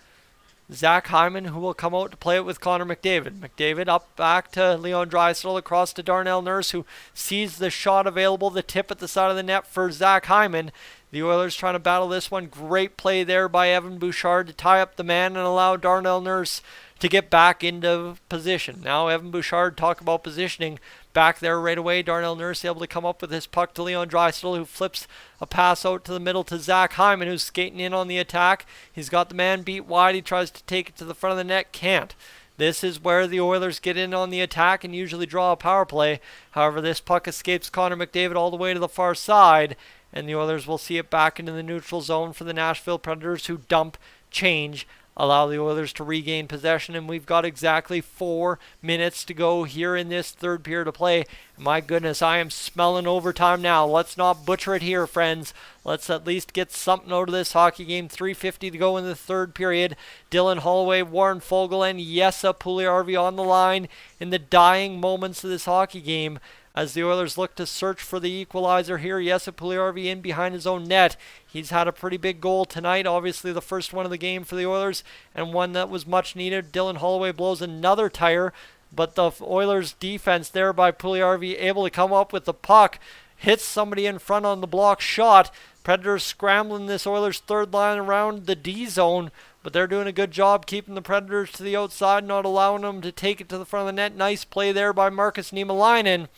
Zach Hyman, who will come out to play it with Connor McDavid. McDavid up back to Leon Draisaitl, across to Darnell Nurse, who sees the shot available, the tip at the side of the net for Zach Hyman. The Oilers trying to battle this one. Great play there by Evan Bouchard to tie up the man and allow Darnell Nurse to get back into position. Now Evan Bouchard, talk about positioning, back there right away. Darnell Nurse able to come up with his puck to Leon Draisaitl, who flips a pass out to the middle to Zach Hyman, who's skating in on the attack. He's got the man beat wide. He tries to take it to the front of the net. Can't. This is where the Oilers get in on the attack and usually draw a power play. However, this puck escapes Connor McDavid all the way to the far side, and the Oilers will see it back into the neutral zone for the Nashville Predators, who dump, change, allow the Oilers to regain possession, and we've got exactly 4 minutes to go here in this third period of play. My goodness, I am smelling overtime now. Let's not butcher it here, friends. Let's at least get something out of this hockey game. 3:50 to go in the third period. Dylan Holloway, Warren Foegele, and Jesse Puljujarvi on the line in the dying moments of this hockey game, as the Oilers look to search for the equalizer here. Jesse Puljujarvi in behind his own net. He's had a pretty big goal tonight, obviously the first one of the game for the Oilers, and one that was much needed. Dylan Holloway blows another tire, but the Oilers defense there by Puljujarvi able to come up with the puck, hits somebody in front on the block shot. Predators scrambling this Oilers third line around the D zone, but they're doing a good job keeping the Predators to the outside, not allowing them to take it to the front of the net. Nice play there by Markus Niemelainen.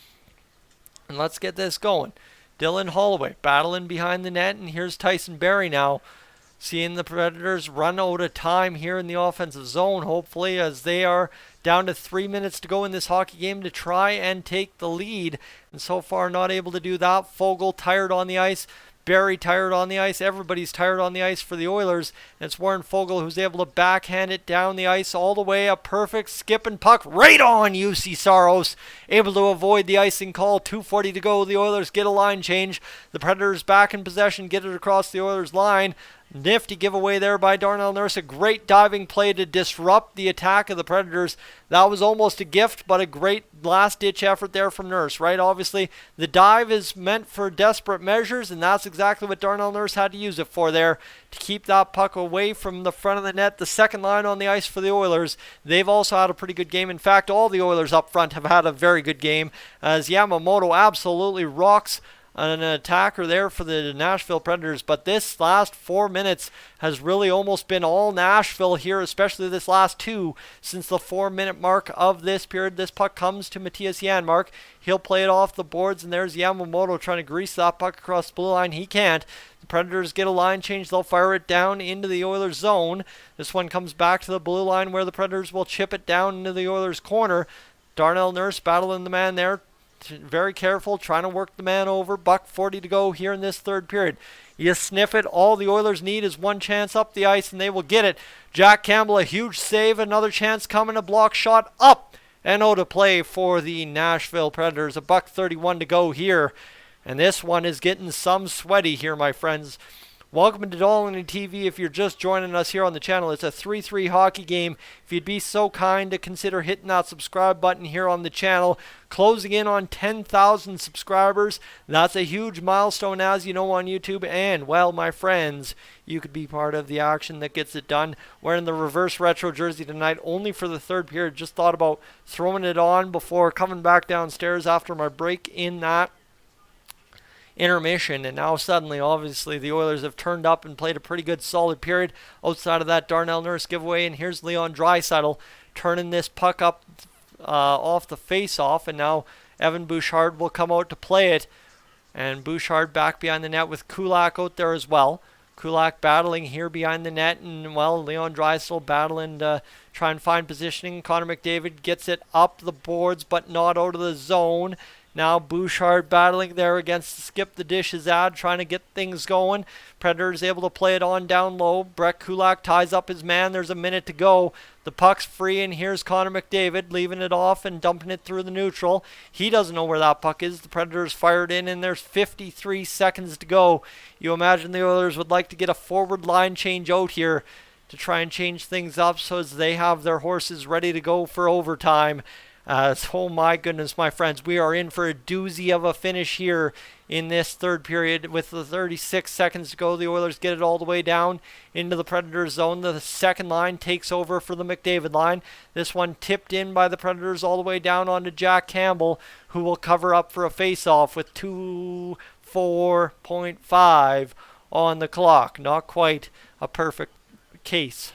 And let's get this going. Dylan Holloway battling behind the net, and here's Tyson Barrie now, seeing the Predators run out of time here in the offensive zone, hopefully, as they are down to 3 minutes to go in this hockey game to try and take the lead. And so far not able to do that. Foegele tired on the ice. Barrie tired on the ice. Everybody's tired on the ice for the Oilers. And it's Warren Foegele who's able to backhand it down the ice all the way. A perfect skipping puck right on UC Saros. Able to avoid the icing call. 2:40 to go. The Oilers get a line change. The Predators back in possession. Get it across the Oilers line. Nifty giveaway there by Darnell Nurse. A great diving play to disrupt the attack of the Predators. That was almost a gift, but a great last-ditch effort there from Nurse, right? Obviously, the dive is meant for desperate measures, and that's exactly what Darnell Nurse had to use it for there, to keep that puck away from the front of the net. The second line on the ice for the Oilers, they've also had a pretty good game. In fact, all the Oilers up front have had a very good game, as Yamamoto absolutely rocks an attacker there for the Nashville Predators. But this last 4 minutes has really almost been all Nashville here, especially this last 2, since the 4-minute mark of this period. This puck comes to Matthias Janmark. He'll play it off the boards, and there's Yamamoto trying to grease that puck across the blue line. He can't. The Predators get a line change. They'll fire it down into the Oilers zone. This one comes back to the blue line, where the Predators will chip it down into the Oilers corner. Darnell Nurse battling the man there. very careful, trying to work the man over. $1:40 to go here in this third period. You sniff it. All the Oilers need is one chance up the ice, and they will get it. Jack Campbell, a huge save. Another chance coming. A block shot up and out of play for the Nashville Predators. $1:31 to go here. And this one is getting some sweaty here, my friends. Welcome to Dolynny TV. If you're just joining us here on the channel, it's a 3-3 hockey game. If you'd be so kind to consider hitting that subscribe button here on the channel, closing in on 10,000 subscribers. That's a huge milestone, as you know, on YouTube. And, well, my friends, you could be part of the action that gets it done. Wearing the reverse retro jersey tonight, only for the third period. Just thought about throwing it on before coming back downstairs after my break in that intermission, and now suddenly, obviously, the Oilers have turned up and played a pretty good solid period outside of that Darnell Nurse giveaway. And here's Leon Draisaitl turning this puck up off the face-off, and now Evan Bouchard will come out to play it, and Bouchard back behind the net with Kulak out there as well. Kulak battling here behind the net, and, well, Leon Draisaitl battling to try and find positioning. Connor McDavid gets it up the boards but not out of the zone. Now Bouchard battling there against the Skip the Dishes ad, trying to get things going. Predators able to play it on down low. Brett Kulak ties up his man. There's a minute to go. The puck's free, and here's Connor McDavid leaving it off and dumping it through the neutral. He doesn't know where that puck is. The Predators fired in, and there's 53 seconds to go. You imagine the Oilers would like to get a forward line change out here to try and change things up so as they have their horses ready to go for overtime. Oh my goodness, my friends, we are in for a doozy of a finish here in this third period. With the 36 seconds to go, the Oilers get it all the way down into the Predators zone. The second line takes over for the McDavid line. This one tipped in by the Predators all the way down onto Jack Campbell, who will cover up for a face-off with 4.5 on the clock. Not quite a perfect case.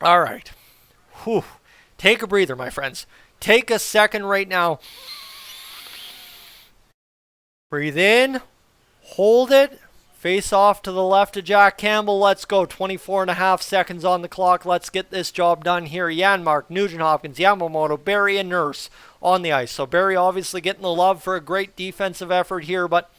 All right. Whew. Take a breather, my friends. Take a second right now. Breathe in. Hold it. Face off to the left of Jack Campbell. Let's go. 24.5 seconds on the clock. Let's get this job done here. Janmark, Nugent-Hopkins, Yamamoto, Barrie, and Nurse on the ice. So Barrie obviously getting the love for a great defensive effort here, but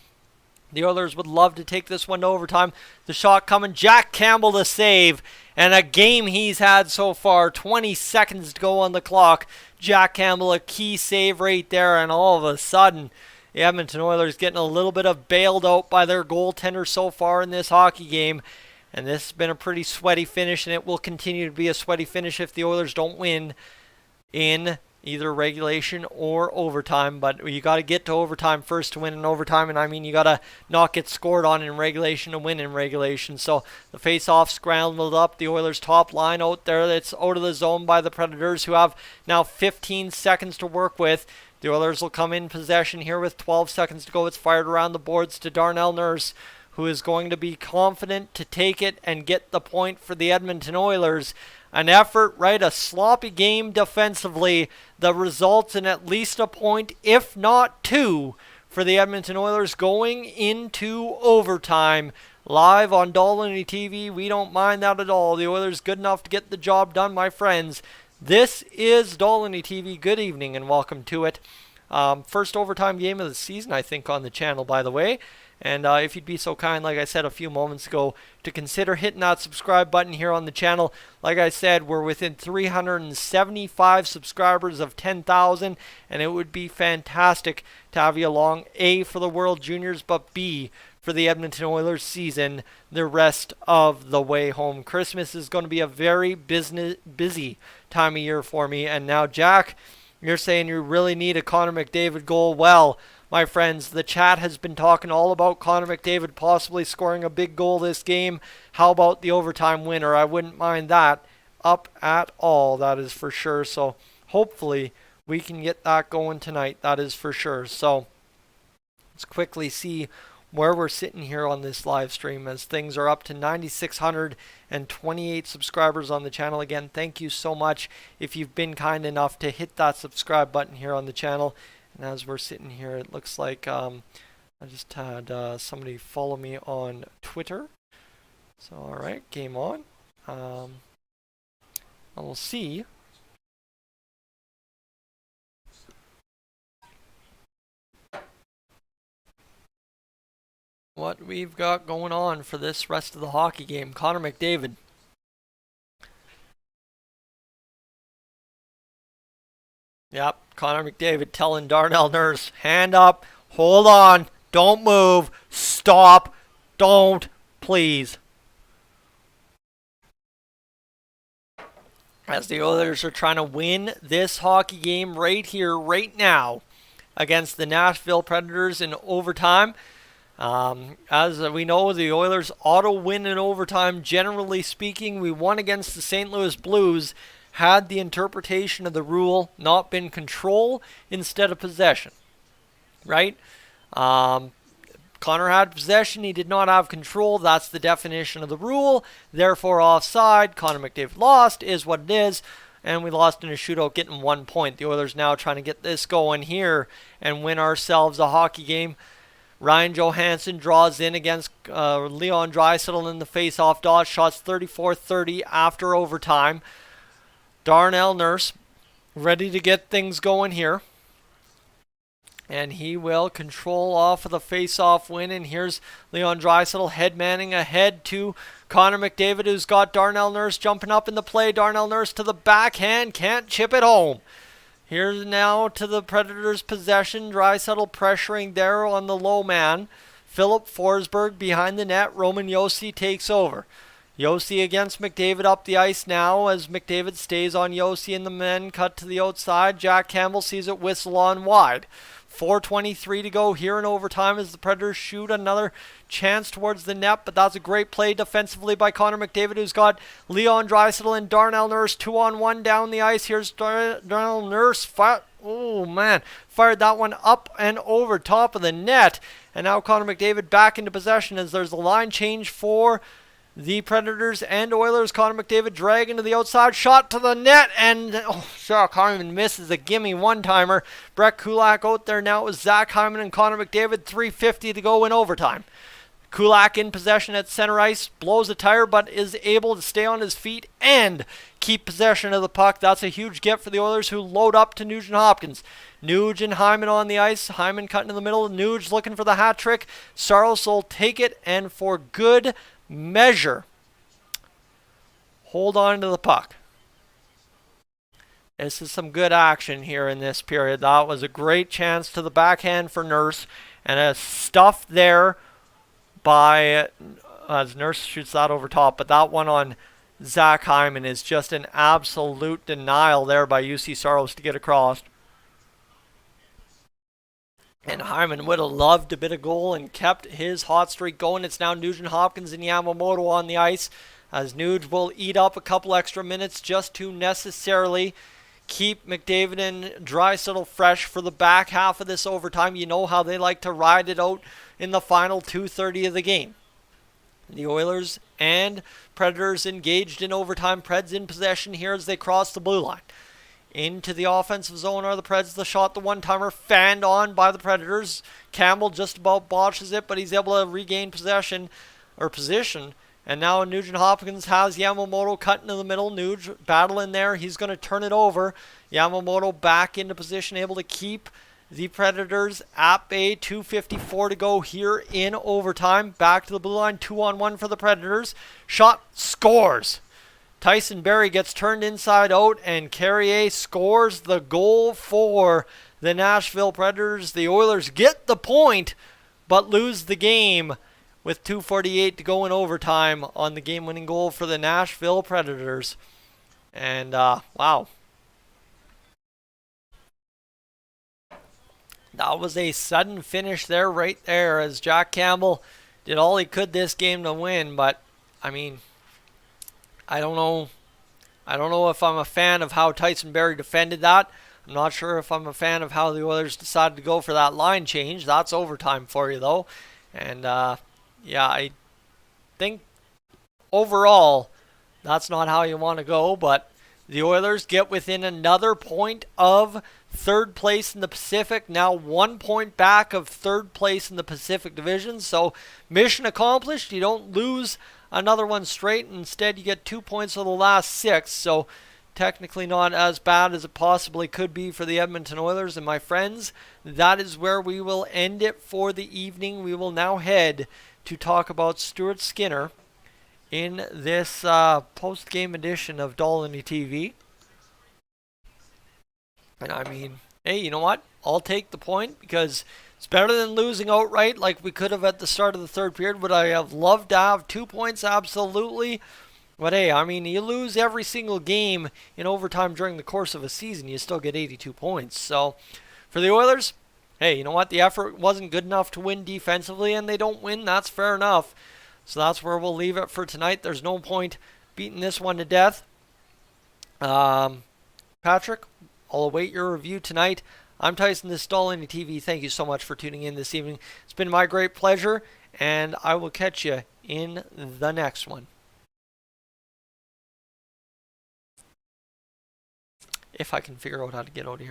the Oilers would love to take this one to overtime. The shot coming. Jack Campbell to save. And a game he's had so far. 20 seconds to go on the clock. Jack Campbell, a key save right there. And all of a sudden, the Edmonton Oilers getting a little bit of bailed out by their goaltender so far in this hockey game. And this has been a pretty sweaty finish. And it will continue to be a sweaty finish if the Oilers don't win in either regulation or overtime. But you got to get to overtime first to win in overtime, and I mean you got to not get scored on in regulation to win in regulation. So the face-off scrambled up. The Oilers' top line out there, that's out of the zone by the Predators, who have now 15 seconds to work with. The Oilers will come in possession here with 12 seconds to go. It's fired around the boards to Darnell Nurse, who is going to be confident to take it and get the point for the Edmonton Oilers. An effort, right? A sloppy game defensively that results in at least a point, if not two, for the Edmonton Oilers going into overtime. Live on Dolynny TV, we don't mind that at all. The Oilers good enough to get the job done, my friends. This is Dolynny TV. Good evening and welcome to it. First overtime game of the season, I think, on the channel, by the way. And if you'd be so kind, like I said a few moments ago, to consider hitting that subscribe button here on the channel. Like I said, we're within 375 subscribers of 10,000, and it would be fantastic to have you along, A, for the World Juniors, but B, for the Edmonton Oilers season the rest of the way home. Christmas is going to be a very busy time of year for me. And now, Jack, you're saying you really need a Connor McDavid goal. Well, my friends, the chat has been talking all about Connor McDavid possibly scoring a big goal this game. How about the overtime winner? I wouldn't mind that up at all, that is for sure. So hopefully we can get that going tonight, that is for sure. So let's quickly see where we're sitting here on this live stream, as things are up to 9,628 subscribers on the channel. Again, thank you so much if you've been kind enough to hit that subscribe button here on the channel. And as we're sitting here, it looks like I just had somebody follow me on Twitter. So, all right, game on. And we'll see what we've got going on for this rest of the hockey game. Connor McDavid. Yep, Connor McDavid telling Darnell Nurse, hand up, hold on, don't move, stop, don't, please. As the Oilers are trying to win this hockey game right here, right now, against the Nashville Predators in overtime. As we know, the Oilers auto win in overtime. Generally speaking, we won against the St. Louis Blues had the interpretation of the rule not been control instead of possession, right? Connor had possession. He did not have control. That's the definition of the rule. Therefore, offside. Connor McDavid lost is what it is. And we lost in a shootout getting 1 point. The Oilers now trying to get this going here and win ourselves a hockey game. Ryan Johansson draws in against Leon Draisaitl in the face-off dot. Shots 34-30 after overtime. Darnell Nurse ready to get things going here. And he will control off of the face-off win. And here's Leon Draisaitl headmanning ahead to Connor McDavid, who's got Darnell Nurse jumping up in the play. Darnell Nurse to the backhand, can't chip it home. Here's now to the Predators' possession. Draisaitl pressuring there on the low man. Philip Forsberg behind the net. Roman Josi takes over. Josi against McDavid up the ice now as McDavid stays on Josi and the men cut to the outside. Jack Campbell sees it whistle on wide. 4:23 to go here in overtime as the Predators shoot another chance towards the net, but that's a great play defensively by Connor McDavid, who's got Leon Draisaitl and Darnell Nurse 2-on-1 down the ice. Here's Darnell Nurse. Fired that one up and over top of the net. And now Connor McDavid back into possession as there's a line change for the Predators and Oilers. Connor McDavid dragging to the outside, shot to the net, and Zach Hyman misses a gimme one-timer. Brett Kulak out there now with Zach Hyman and Connor McDavid. 3:50 to go in overtime. Kulak in possession at center ice, blows a tire, but is able to stay on his feet and keep possession of the puck. That's a huge get for the Oilers, who load up to Nugent-Hopkins. Nuge and Hyman on the ice. Hyman cutting in the middle. Nuge looking for the hat trick. Saros will take it, and for good measure, hold on to the puck. This is some good action here in this period. That was a great chance to the backhand for Nurse, and a stuff there by as Nurse shoots that over top, but that one on Zach Hyman is just an absolute denial there by UC Saros to get across. And Hyman would have loved a bit of goal and kept his hot streak going. It's now Nugent-Hopkins and Yamamoto on the ice, as Nuge will eat up a couple extra minutes just to necessarily keep McDavid and Draisaitl fresh for the back half of this overtime. You know how they like to ride it out in the final 2:30 of the game. The Oilers and Predators engaged in overtime. Preds in possession here as they cross the blue line. Into the offensive zone are the Preds. The shot, the one-timer, fanned on by the Predators. Campbell just about botches it, but he's able to regain possession, or position. And now Nugent-Hopkins has Yamamoto cut into the middle. Nuge battling there. He's going to turn it over. Yamamoto back into position, able to keep the Predators at bay. 2:54 to go here in overtime. Back to the blue line. 2-on-1 for the Predators. Shot, scores. Tyson Barrie gets turned inside out, and Carrier scores the goal for the Nashville Predators. The Oilers get the point, but lose the game with 2:48 to go in overtime on the game-winning goal for the Nashville Predators. And, wow. That was a sudden finish there, right there, as Jack Campbell did all he could this game to win. But, I mean, I don't know if I'm a fan of how Tyson Barrie defended that. I'm not sure if I'm a fan of how the Oilers decided to go for that line change. That's overtime for you, though. And, yeah, I think overall that's not how you want to go. But the Oilers get within another point of third place in the Pacific. Now 1 point back of third place in the Pacific Division. So mission accomplished. You don't lose another one straight. Instead, you get 2 points of the last 6. So technically not as bad as it possibly could be for the Edmonton Oilers. And my friends, that is where we will end it for the evening. We will now head to talk about Stuart Skinner in this post-game edition of Dolynny TV. And I mean, hey, you know what? I'll take the point because it's better than losing outright like we could have at the start of the third period. Would I have loved to have 2 points? Absolutely. But hey, I mean, you lose every single game in overtime during the course of a season, you still get 82 points. So for the Oilers, hey, you know what? The effort wasn't good enough to win defensively, and they don't win. That's fair enough. So that's where we'll leave it for tonight. There's no point beating this one to death. Patrick, I'll await your review tonight. I'm Tyson, this is Dolynny TV. Thank you so much for tuning in this evening. It's been my great pleasure, and I will catch you in the next one. If I can figure out how to get out of here.